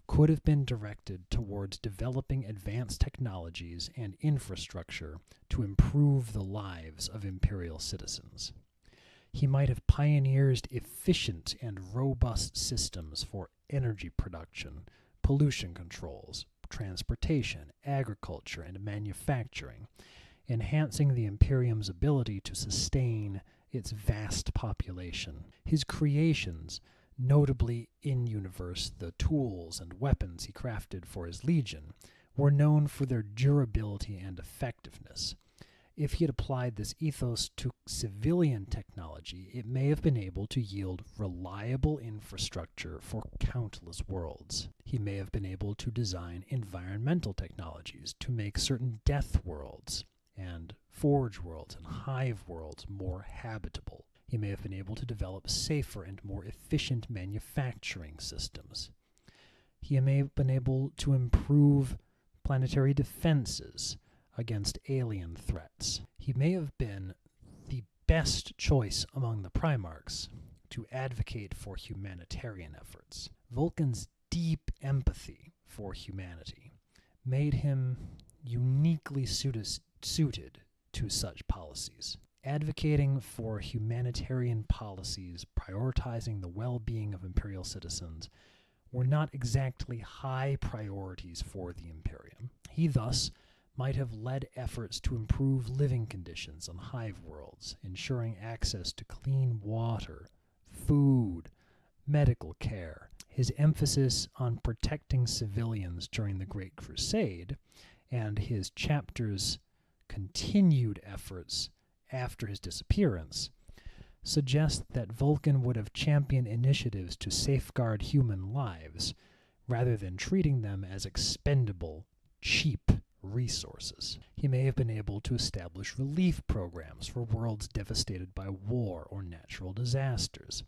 could have been directed towards developing advanced technologies and infrastructure to improve the lives of Imperial citizens. He might have pioneered efficient and robust systems for energy production, pollution controls, transportation, agriculture, and manufacturing, enhancing the Imperium's ability to sustain its vast population. His creations, notably in-universe the tools and weapons he crafted for his legion, were known for their durability and effectiveness. If he had applied this ethos to civilian technology, it may have been able to yield reliable infrastructure for countless worlds. He may have been able to design environmental technologies to make certain death worlds and forge worlds and hive worlds more habitable. He may have been able to develop safer and more efficient manufacturing systems. He may have been able to improve planetary defenses against alien threats. He may have been the best choice among the Primarchs to advocate for humanitarian efforts. Vulkan's deep empathy for humanity made him uniquely suited to such policies. Advocating for humanitarian policies prioritizing the well-being of Imperial citizens were not exactly high priorities for the Imperium. He thus might have led efforts to improve living conditions on hive worlds, ensuring access to clean water, food, medical care. His emphasis on protecting civilians during the Great Crusade and his chapter's continued efforts after his disappearance suggest that Vulkan would have championed initiatives to safeguard human lives, rather than treating them as expendable, cheap resources. He may have been able to establish relief programs for worlds devastated by war or natural disasters,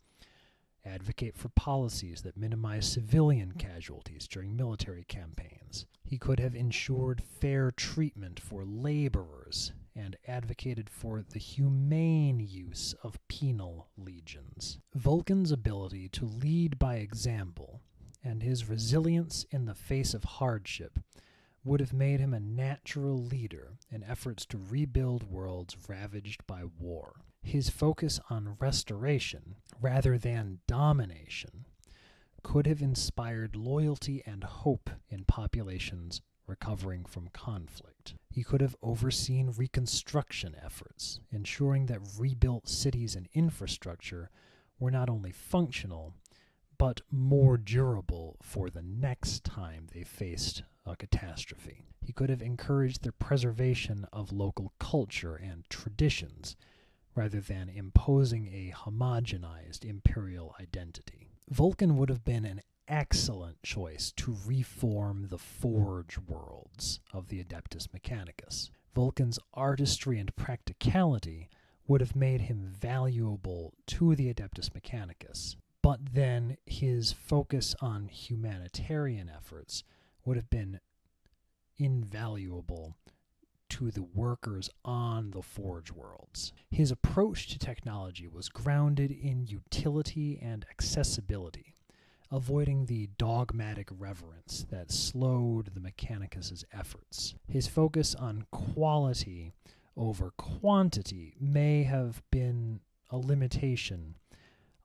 advocate for policies that minimize civilian casualties during military campaigns. He could have ensured fair treatment for laborers and advocated for the humane use of penal legions. Vulkan's ability to lead by example and his resilience in the face of hardship would have made him a natural leader in efforts to rebuild worlds ravaged by war. His focus on restoration, rather than domination, could have inspired loyalty and hope in populations recovering from conflict. He could have overseen reconstruction efforts, ensuring that rebuilt cities and infrastructure were not only functional, but more durable for the next time they faced a catastrophe. He could have encouraged the preservation of local culture and traditions, rather than imposing a homogenized imperial identity. Vulkan would have been an excellent choice to reform the Forge worlds of the Adeptus Mechanicus. Vulkan's artistry and practicality would have made him valuable to the Adeptus Mechanicus, but then his focus on humanitarian efforts would have been invaluable to the workers on the Forge worlds. His approach to technology was grounded in utility and accessibility, avoiding the dogmatic reverence that slowed the Mechanicus' efforts. His focus on quality over quantity may have been a limitation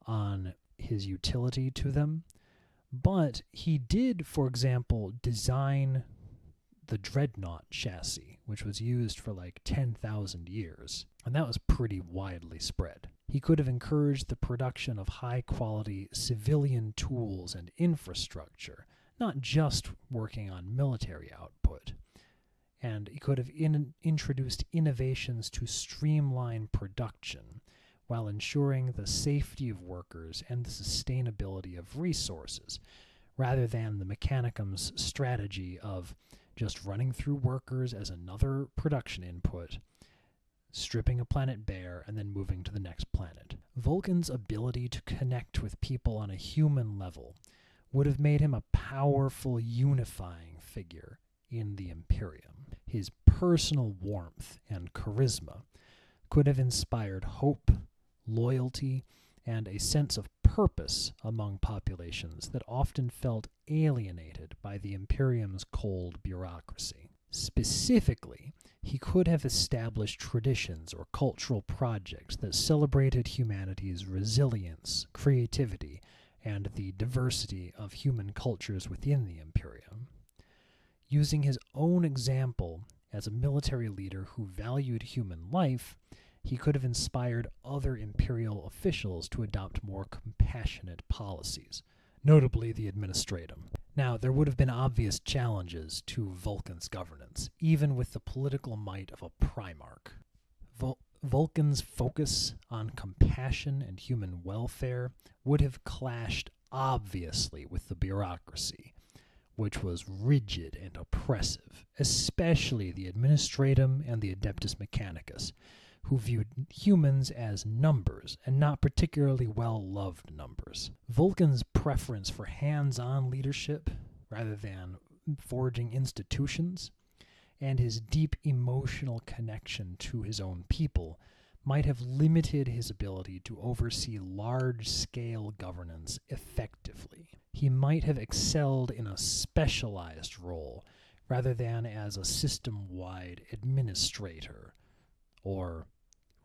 on his utility to them, but he did, for example, design the Dreadnought chassis, which was used for like 10,000 years, and that was pretty widely spread. He could have encouraged the production of high-quality civilian tools and infrastructure, not just working on military output. And he could have introduced innovations to streamline production while ensuring the safety of workers and the sustainability of resources, rather than the Mechanicum's strategy of just running through workers as another production input, stripping a planet bare, and then moving to the next planet. Vulkan's ability to connect with people on a human level would have made him a powerful unifying figure in the Imperium. His personal warmth and charisma could have inspired hope, loyalty, and a sense of purpose among populations that often felt alienated by the Imperium's cold bureaucracy. Specifically, he could have established traditions or cultural projects that celebrated humanity's resilience, creativity, and the diversity of human cultures within the Imperium. Using his own example as a military leader who valued human life, he could have inspired other imperial officials to adopt more compassionate policies, notably the administratum. Now, there would have been obvious challenges to Vulkan's governance, even with the political might of a Primarch. Vulkan's focus on compassion and human welfare would have clashed obviously with the bureaucracy, which was rigid and oppressive, especially the administratum and the Adeptus Mechanicus, who viewed humans as numbers and not particularly well-loved numbers. Vulkan's preference for hands-on leadership rather than forging institutions, and his deep emotional connection to his own people might have limited his ability to oversee large-scale governance effectively. He might have excelled in a specialized role rather than as a system-wide administrator or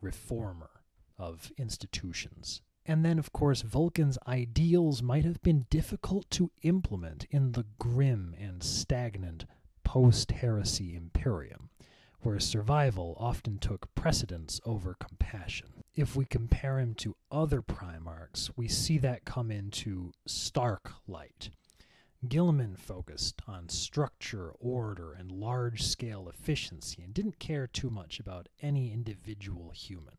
reformer of institutions. And then, of course, Vulkan's ideals might have been difficult to implement in the grim and stagnant post-heresy Imperium, where survival often took precedence over compassion. If we compare him to other Primarchs, we see that come into stark light. Guilliman focused on structure, order, and large-scale efficiency and didn't care too much about any individual human,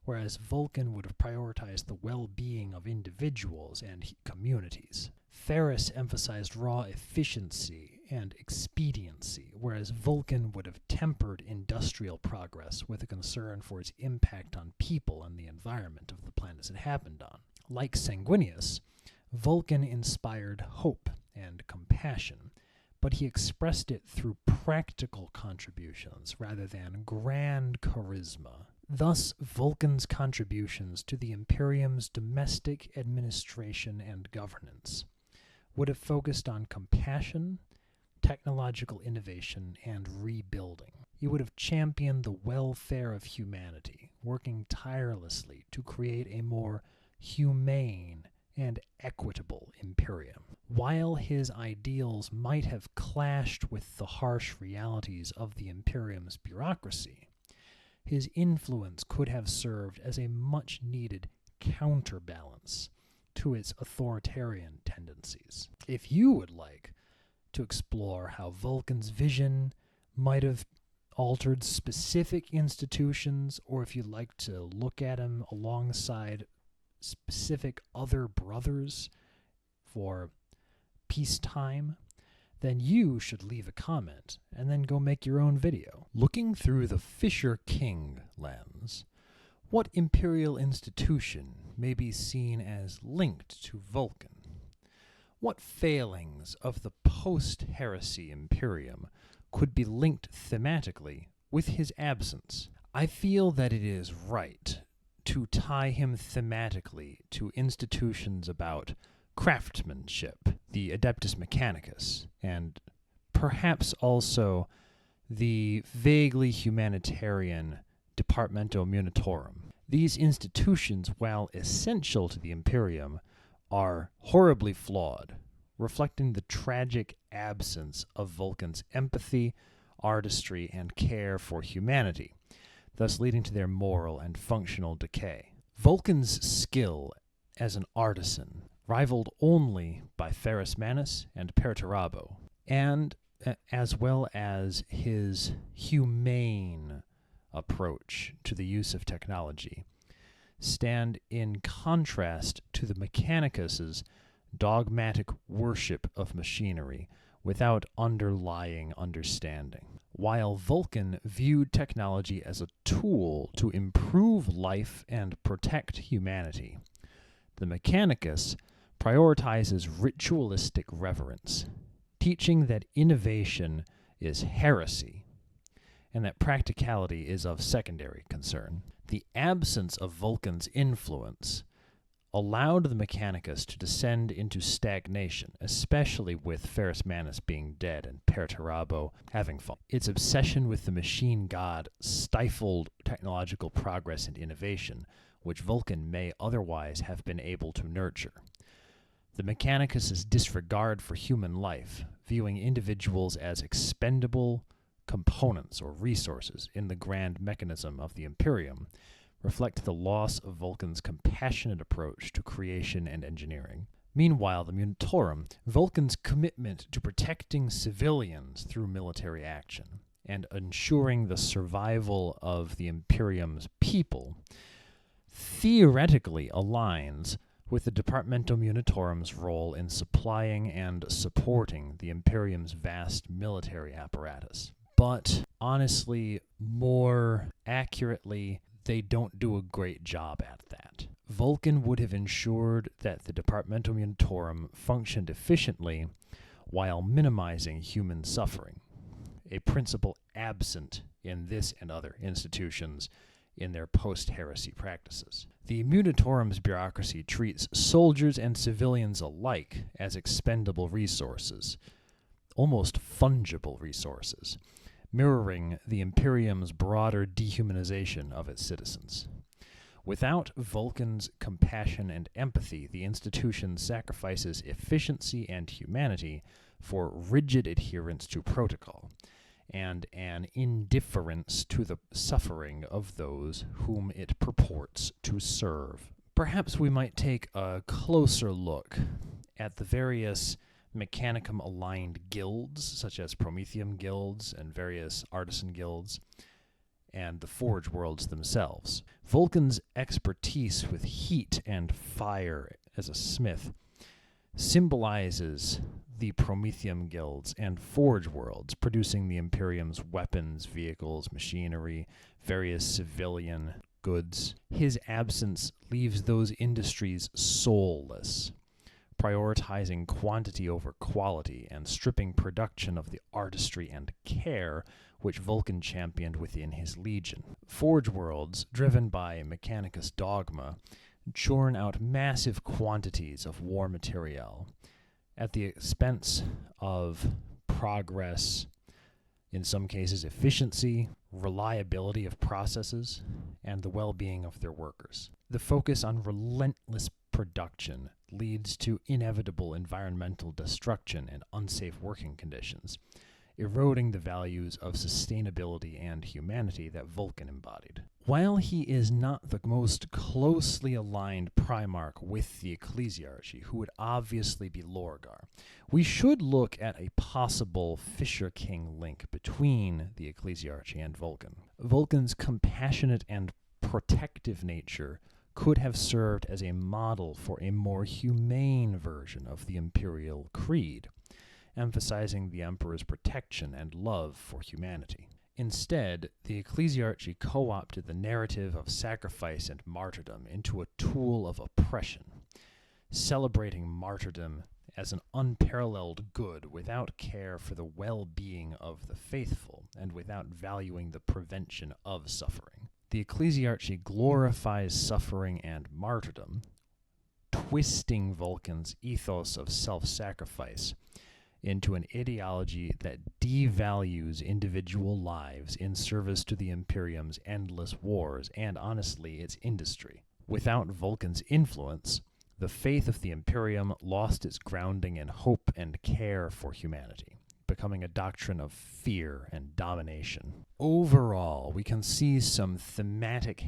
whereas Vulkan would have prioritized the well-being of individuals and communities. Ferris emphasized raw efficiency and expediency, whereas Vulkan would have tempered industrial progress with a concern for its impact on people and the environment of the planets it happened on. Like Sanguinius, Vulkan inspired hope and compassion, but he expressed it through practical contributions rather than grand charisma. Thus, Vulkan's contributions to the Imperium's domestic administration and governance would have focused on compassion, technological innovation, and rebuilding. He would have championed the welfare of humanity, working tirelessly to create a more humane and equitable Imperium. While his ideals might have clashed with the harsh realities of the Imperium's bureaucracy, his influence could have served as a much-needed counterbalance to its authoritarian tendencies. If you would like to explore how Vulkan's vision might have altered specific institutions, or if you'd like to look at him alongside specific other brothers for peacetime, then you should leave a comment and then go make your own video. Looking through the Fisher King lens, what imperial institution may be seen as linked to Vulkan? What failings of the post-heresy Imperium could be linked thematically with his absence? I feel that it is right to tie him thematically to institutions about craftsmanship, the Adeptus Mechanicus, and perhaps also the vaguely humanitarian Departamento Munitorum. These institutions, while essential to the Imperium, are horribly flawed, reflecting the tragic absence of Vulkan's empathy, artistry, and care for humanity, thus leading to their moral and functional decay. Vulkan's skill as an artisan, rivaled only by Ferrus Manus and Perturabo, and as well as his humane approach to the use of technology, stand in contrast to the Mechanicus's dogmatic worship of machinery without underlying understanding. While Vulkan viewed technology as a tool to improve life and protect humanity, the Mechanicus prioritizes ritualistic reverence, teaching that innovation is heresy and that practicality is of secondary concern. The absence of Vulkan's influence allowed the Mechanicus to descend into stagnation, especially with Ferrus Manus being dead and Perturabo having fallen. Its obsession with the machine god stifled technological progress and innovation, which Vulkan may otherwise have been able to nurture. The Mechanicus's disregard for human life, viewing individuals as expendable components or resources in the grand mechanism of the Imperium, reflect the loss of Vulkan's compassionate approach to creation and engineering. Meanwhile, the Munitorum, Vulkan's commitment to protecting civilians through military action and ensuring the survival of the Imperium's people, theoretically aligns with the Departamento Munitorum's role in supplying and supporting the Imperium's vast military apparatus. But honestly, more accurately, they don't do a great job at that. Vulkan would have ensured that the Departamento Munitorum functioned efficiently while minimizing human suffering, a principle absent in this and other institutions in their post-heresy practices. The Munitorum's bureaucracy treats soldiers and civilians alike as expendable resources, almost fungible resources, mirroring the Imperium's broader dehumanization of its citizens. Without Vulkan's compassion and empathy, the institution sacrifices efficiency and humanity for rigid adherence to protocol, and an indifference to the suffering of those whom it purports to serve. Perhaps we might take a closer look at the various Mechanicum-aligned guilds, such as Prometheum guilds and various artisan guilds, and the Forge Worlds themselves. Vulkan's expertise with heat and fire as a smith symbolizes the Prometheum guilds and Forge Worlds, producing the Imperium's weapons, vehicles, machinery, various civilian goods. His absence leaves those industries soulless, prioritizing quantity over quality and stripping production of the artistry and care which Vulkan championed within his legion. Forge Worlds, driven by Mechanicus dogma, churn out massive quantities of war material at the expense of progress, in some cases efficiency, reliability of processes, and the well-being of their workers. The focus on relentless production leads to inevitable environmental destruction and unsafe working conditions, eroding the values of sustainability and humanity that Vulkan embodied. While he is not the most closely aligned Primarch with the Ecclesiarchy, who would obviously be Lorgar, we should look at a possible Fisher King link between the Ecclesiarchy and Vulkan. Vulkan's compassionate and protective nature could have served as a model for a more humane version of the Imperial Creed, emphasizing the Emperor's protection and love for humanity. Instead, the Ecclesiarchy co-opted the narrative of sacrifice and martyrdom into a tool of oppression, celebrating martyrdom as an unparalleled good without care for the well-being of the faithful and without valuing the prevention of suffering. The Ecclesiarchy glorifies suffering and martyrdom, twisting Vulkan's ethos of self-sacrifice into an ideology that devalues individual lives in service to the Imperium's endless wars and, honestly, its industry. Without Vulkan's influence, the faith of the Imperium lost its grounding in hope and care for humanity, becoming a doctrine of fear and domination. Overall, we can see some thematic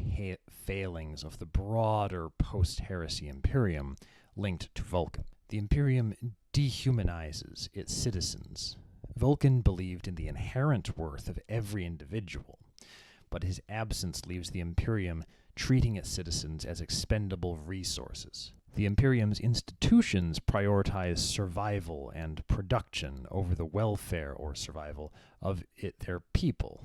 failings of the broader post-heresy Imperium linked to Vulkan. The Imperium dehumanizes its citizens. Vulkan believed in the inherent worth of every individual, but his absence leaves the Imperium treating its citizens as expendable resources. The Imperium's institutions prioritize survival and production over the welfare or survival of their people,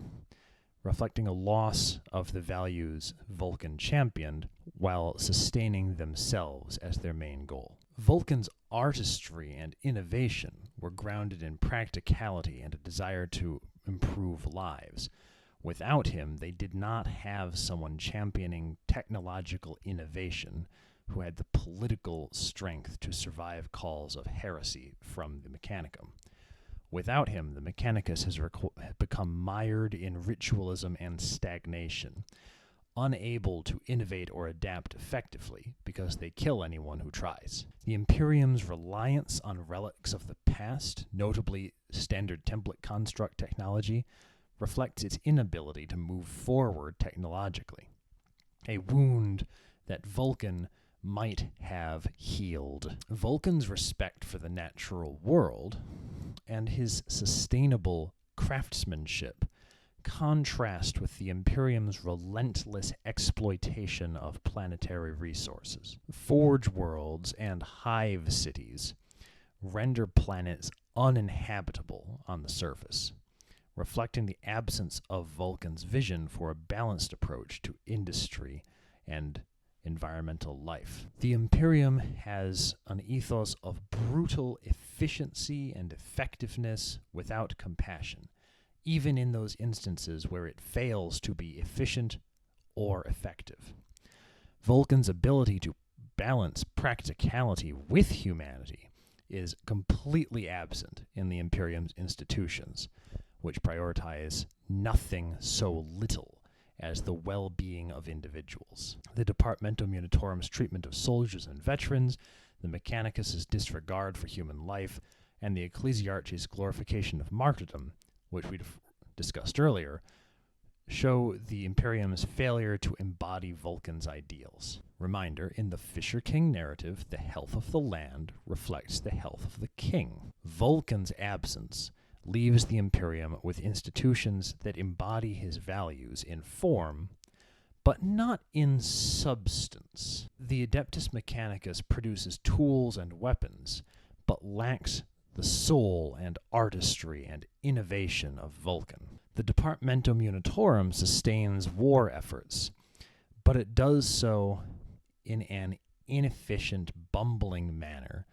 reflecting a loss of the values Vulkan championed while sustaining themselves as their main goal. Vulkan's artistry and innovation were grounded in practicality and a desire to improve lives. Without him, they did not have someone championing technological innovation who had the political strength to survive calls of heresy from the Mechanicum. Without him, the Mechanicus has become mired in ritualism and stagnation, unable to innovate or adapt effectively because they kill anyone who tries. The Imperium's reliance on relics of the past, notably standard template construct technology, reflects its inability to move forward technologically, a wound that Vulkan might have healed. Vulkan's respect for the natural world and his sustainable craftsmanship contrast with the Imperium's relentless exploitation of planetary resources. Forge worlds and hive cities render planets uninhabitable on the surface, reflecting the absence of Vulkan's vision for a balanced approach to industry and environmental life. The Imperium has an ethos of brutal efficiency and effectiveness without compassion, even in those instances where it fails to be efficient or effective. Vulkan's ability to balance practicality with humanity is completely absent in the Imperium's institutions, which prioritize nothing so little as the well-being of individuals. The Departmentum Unitorum's treatment of soldiers and veterans, the Mechanicus' disregard for human life, and the Ecclesiarchy's glorification of martyrdom, which we discussed earlier, show the Imperium's failure to embody Vulkan's ideals. Reminder, in the Fisher King narrative, the health of the land reflects the health of the king. Vulkan's absence leaves the Imperium with institutions that embody his values in form, but not in substance. The Adeptus Mechanicus produces tools and weapons, but lacks the soul and artistry and innovation of Vulkan. The Departmentum Unitorum sustains war efforts, but it does so in an inefficient, bumbling manner,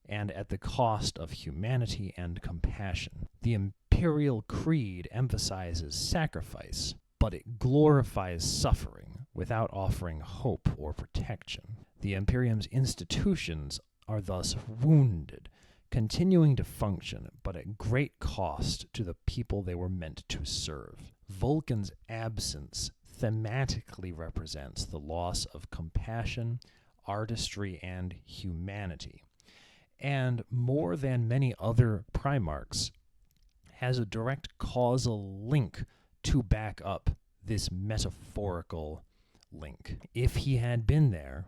and at the cost of humanity and compassion. The Imperial Creed emphasizes sacrifice, but it glorifies suffering without offering hope or protection. The Imperium's institutions are thus wounded, continuing to function, but at great cost to the people they were meant to serve. Vulkan's absence thematically represents the loss of compassion, artistry, and humanity, and more than many other Primarchs, has a direct causal link to back up this metaphorical link. If he had been there,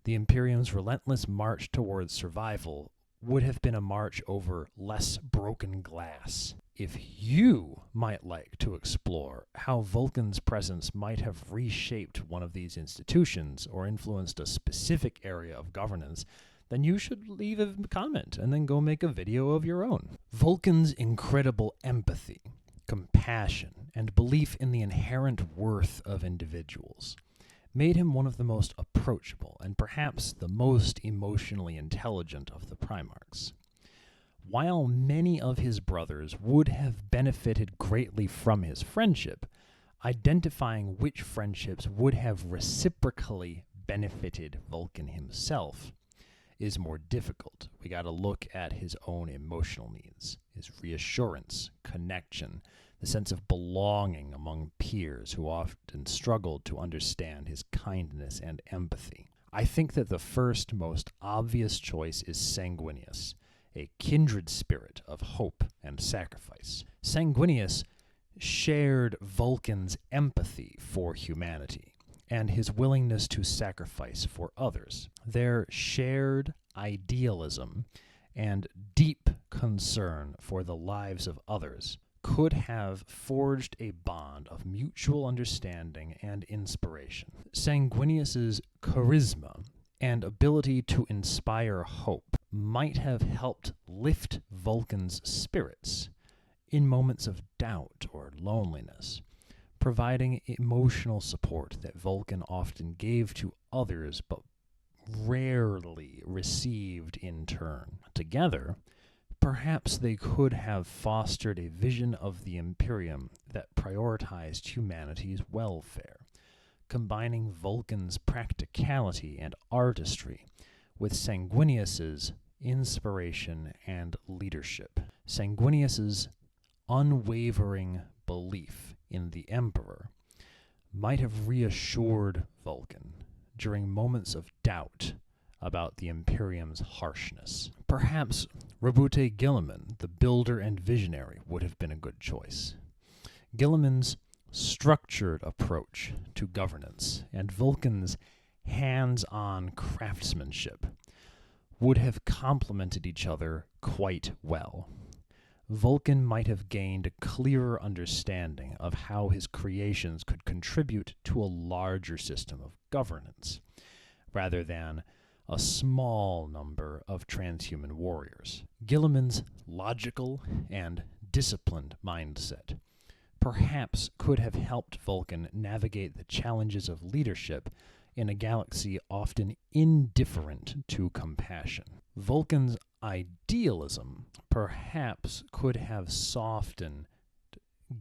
the Imperium's relentless march towards survival would have been a march over less broken glass. If you might like to explore how Vulkan's presence might have reshaped one of these institutions or influenced a specific area of governance, then you should leave a comment and then go make a video of your own. Vulkan's incredible empathy, compassion, and belief in the inherent worth of individuals made him one of the most approachable and perhaps the most emotionally intelligent of the Primarchs. While many of his brothers would have benefited greatly from his friendship, identifying which friendships would have reciprocally benefited Vulkan himself is more difficult. We got to look at his own emotional needs, his reassurance, connection, the sense of belonging among peers who often struggled to understand his kindness and empathy. I think that the first, most obvious choice is Sanguinius, a kindred spirit of hope and sacrifice. Sanguinius shared Vulkan's empathy for humanity and his willingness to sacrifice for others. Their shared idealism and deep concern for the lives of others could have forged a bond of mutual understanding and inspiration. Sanguinius's charisma and ability to inspire hope might have helped lift Vulkan's spirits in moments of doubt or loneliness, providing emotional support that Vulkan often gave to others but rarely received in turn. Together, perhaps they could have fostered a vision of the Imperium that prioritized humanity's welfare, combining Vulkan's practicality and artistry with Sanguinius's inspiration and leadership. Sanguinius's unwavering belief in the Emperor might have reassured Vulkan during moments of doubt about the Imperium's harshness. Perhaps Rabute Guilliman, the builder and visionary, would have been a good choice. Guilliman's structured approach to governance and Vulkan's hands-on craftsmanship would have complemented each other quite well. Vulkan might have gained a clearer understanding of how his creations could contribute to a larger system of governance, rather than a small number of transhuman warriors. Guilliman's logical and disciplined mindset perhaps could have helped Vulkan navigate the challenges of leadership in a galaxy often indifferent to compassion. Vulkan's idealism perhaps could have softened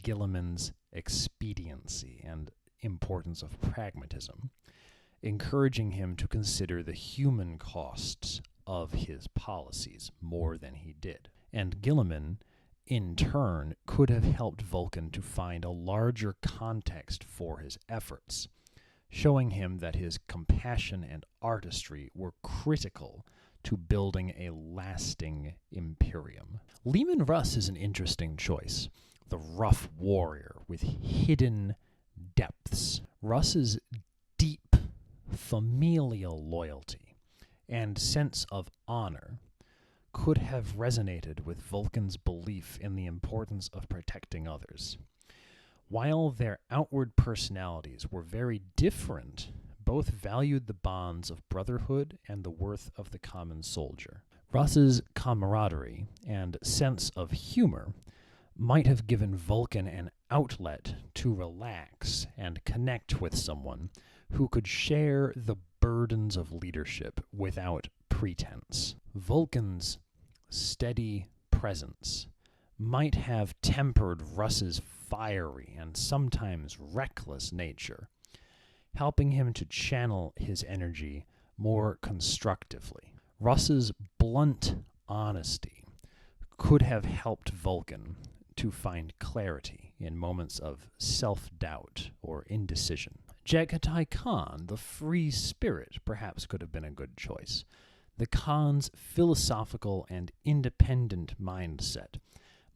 Guilliman's expediency and importance of pragmatism, encouraging him to consider the human costs of his policies more than he did. And Guilliman, in turn, could have helped Vulkan to find a larger context for his efforts, showing him that his compassion and artistry were critical to building a lasting Imperium. Leman Russ is an interesting choice, the rough warrior with hidden depths. Russ's deep familial loyalty and sense of honor could have resonated with Vulkan's belief in the importance of protecting others. While their outward personalities were very different, both valued the bonds of brotherhood and the worth of the common soldier. Russ's camaraderie and sense of humor might have given Vulkan an outlet to relax and connect with someone who could share the burdens of leadership without pretense. Vulkan's steady presence might have tempered Russ's fiery and sometimes reckless nature, helping him to channel his energy more constructively. Russ's blunt honesty could have helped Vulkan to find clarity in moments of self-doubt or indecision. Jagatai Khan, the free spirit, perhaps could have been a good choice. The Khan's philosophical and independent mindset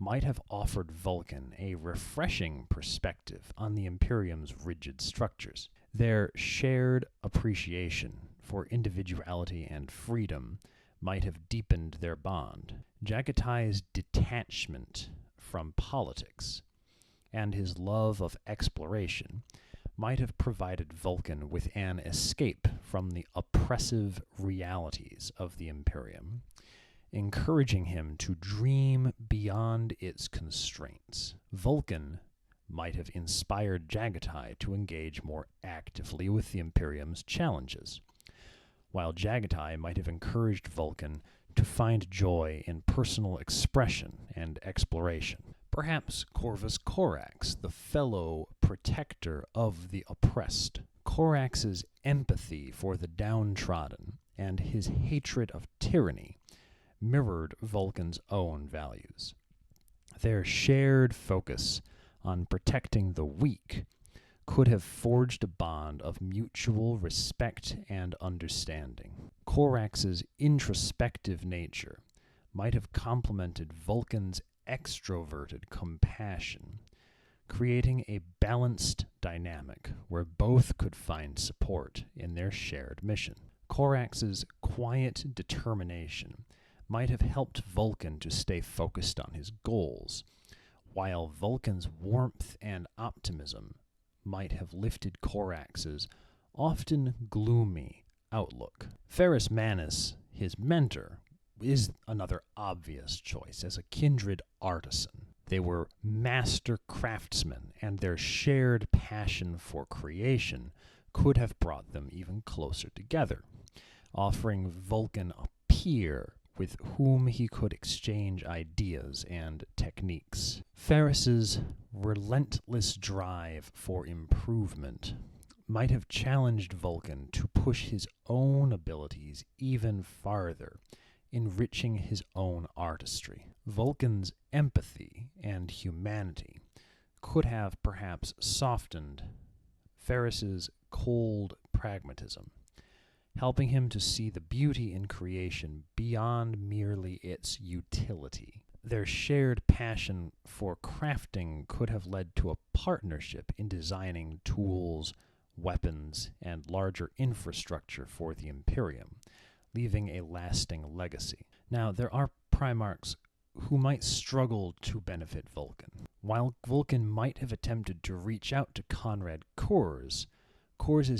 might have offered Vulkan a refreshing perspective on the Imperium's rigid structures. Their shared appreciation for individuality and freedom might have deepened their bond. Jagatai's detachment from politics and his love of exploration might have provided Vulkan with an escape from the oppressive realities of the Imperium, encouraging him to dream beyond its constraints. Vulkan might have inspired Jagatai to engage more actively with the Imperium's challenges, while Jagatai might have encouraged Vulkan to find joy in personal expression and exploration. Perhaps Corvus Corax, the fellow protector of the oppressed. Corax's empathy for the downtrodden and his hatred of tyranny mirrored Vulkan's own values. Their shared focus on protecting the weak could have forged a bond of mutual respect and understanding. Corax's introspective nature might have complemented Vulkan's extroverted compassion, creating a balanced dynamic where both could find support in their shared mission. Corax's quiet determination might have helped Vulkan to stay focused on his goals, while Vulkan's warmth and optimism might have lifted Corax's often gloomy outlook. Ferrus Manus, his mentor, is another obvious choice as a kindred artisan. They were master craftsmen, and their shared passion for creation could have brought them even closer together, offering Vulkan a peer with whom he could exchange ideas and techniques. Ferrus's relentless drive for improvement might have challenged Vulkan to push his own abilities even farther, enriching his own artistry. Vulkan's empathy and humanity could have perhaps softened Ferrus's cold pragmatism, helping him to see the beauty in creation beyond merely its utility. Their shared passion for crafting could have led to a partnership in designing tools, weapons, and larger infrastructure for the Imperium, leaving a lasting legacy. Now, there are Primarchs who might struggle to benefit Vulkan. While Vulkan might have attempted to reach out to Conrad Korz's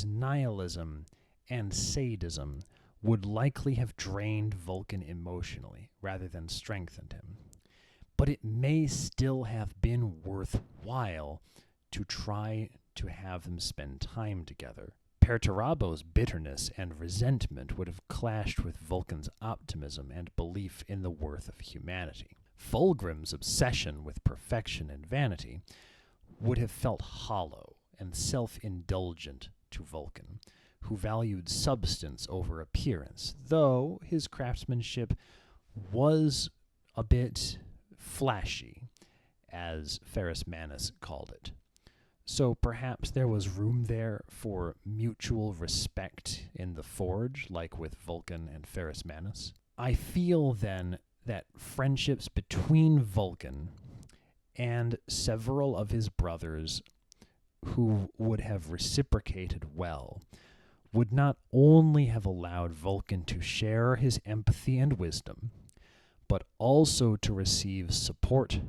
nihilism and sadism would likely have drained Vulkan emotionally rather than strengthened him. But it may still have been worthwhile to try to have them spend time together. Perturabo's bitterness and resentment would have clashed with Vulkan's optimism and belief in the worth of humanity. Fulgrim's obsession with perfection and vanity would have felt hollow and self-indulgent to Vulkan, who valued substance over appearance, though his craftsmanship was a bit flashy, as Ferrus Manus called it. So perhaps there was room there for mutual respect in the Forge, like with Vulkan and Ferrus Manus. I feel then that friendships between Vulkan and several of his brothers who would have reciprocated well would not only have allowed Vulkan to share his empathy and wisdom, but also to receive support,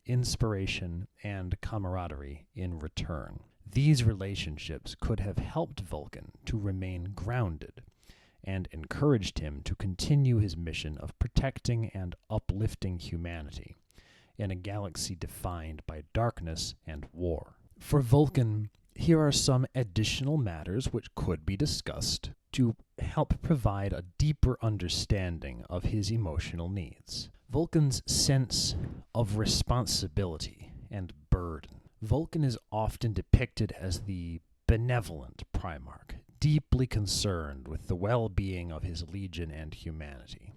inspiration, and camaraderie in return. These relationships could have helped Vulkan to remain grounded and encouraged him to continue his mission of protecting and uplifting humanity in a galaxy defined by darkness and war. For Vulkan, here are some additional matters which could be discussed to help provide a deeper understanding of his emotional needs. Vulkan's sense of responsibility and burden. Vulkan is often depicted as the benevolent Primarch, deeply concerned with the well-being of his legion and humanity.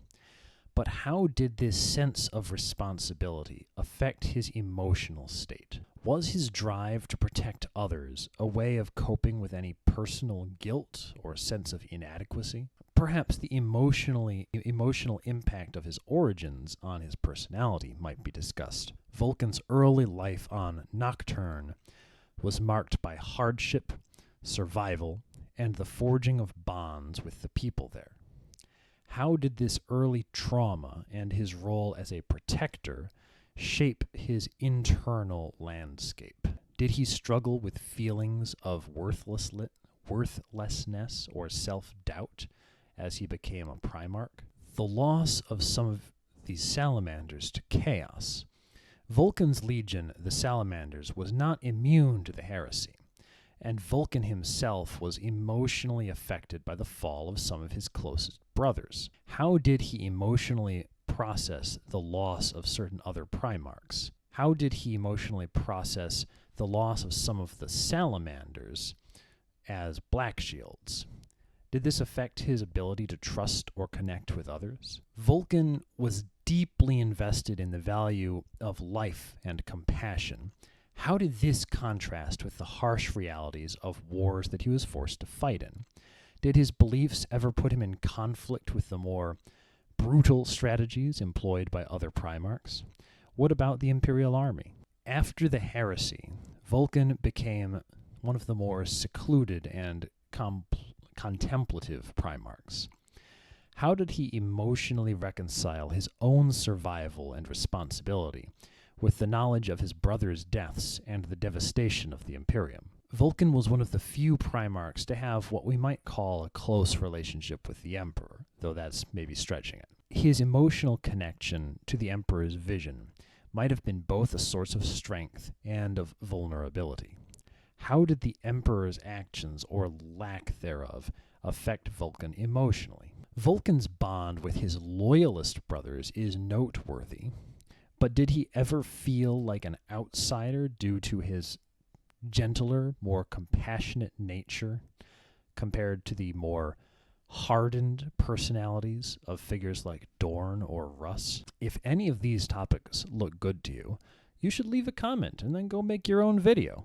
But how did this sense of responsibility affect his emotional state? Was his drive to protect others a way of coping with any personal guilt or sense of inadequacy? Perhaps the emotional impact of his origins on his personality might be discussed. Vulkan's early life on Nocturne was marked by hardship, survival, and the forging of bonds with the people there. How did this early trauma and his role as a protector shape his internal landscape? Did he struggle with feelings of worthlessness or self-doubt as he became a Primarch? The loss of some of these salamanders to chaos. Vulkan's legion, the Salamanders, was not immune to the heresy, and Vulkan himself was emotionally affected by the fall of some of his closest brothers. How did he emotionally process the loss of certain other Primarchs? How did he emotionally process the loss of some of the Salamanders as Black Shields? Did this affect his ability to trust or connect with others? Vulkan was deeply invested in the value of life and compassion. How did this contrast with the harsh realities of wars that he was forced to fight in? Did his beliefs ever put him in conflict with the more brutal strategies employed by other Primarchs? What about the Imperial Army? After the heresy, Vulkan became one of the more secluded and contemplative Primarchs. How did he emotionally reconcile his own survival and responsibility with the knowledge of his brothers' deaths and the devastation of the Imperium? Vulkan was one of the few Primarchs to have what we might call a close relationship with the Emperor, though that's maybe stretching it. His emotional connection to the Emperor's vision might have been both a source of strength and of vulnerability. How did the Emperor's actions, or lack thereof, affect Vulkan emotionally? Vulkan's bond with his loyalist brothers is noteworthy, but did he ever feel like an outsider due to his gentler, more compassionate nature compared to the more hardened personalities of figures like Dorn or Russ? If any of these topics look good to you, you should leave a comment and then go make your own video.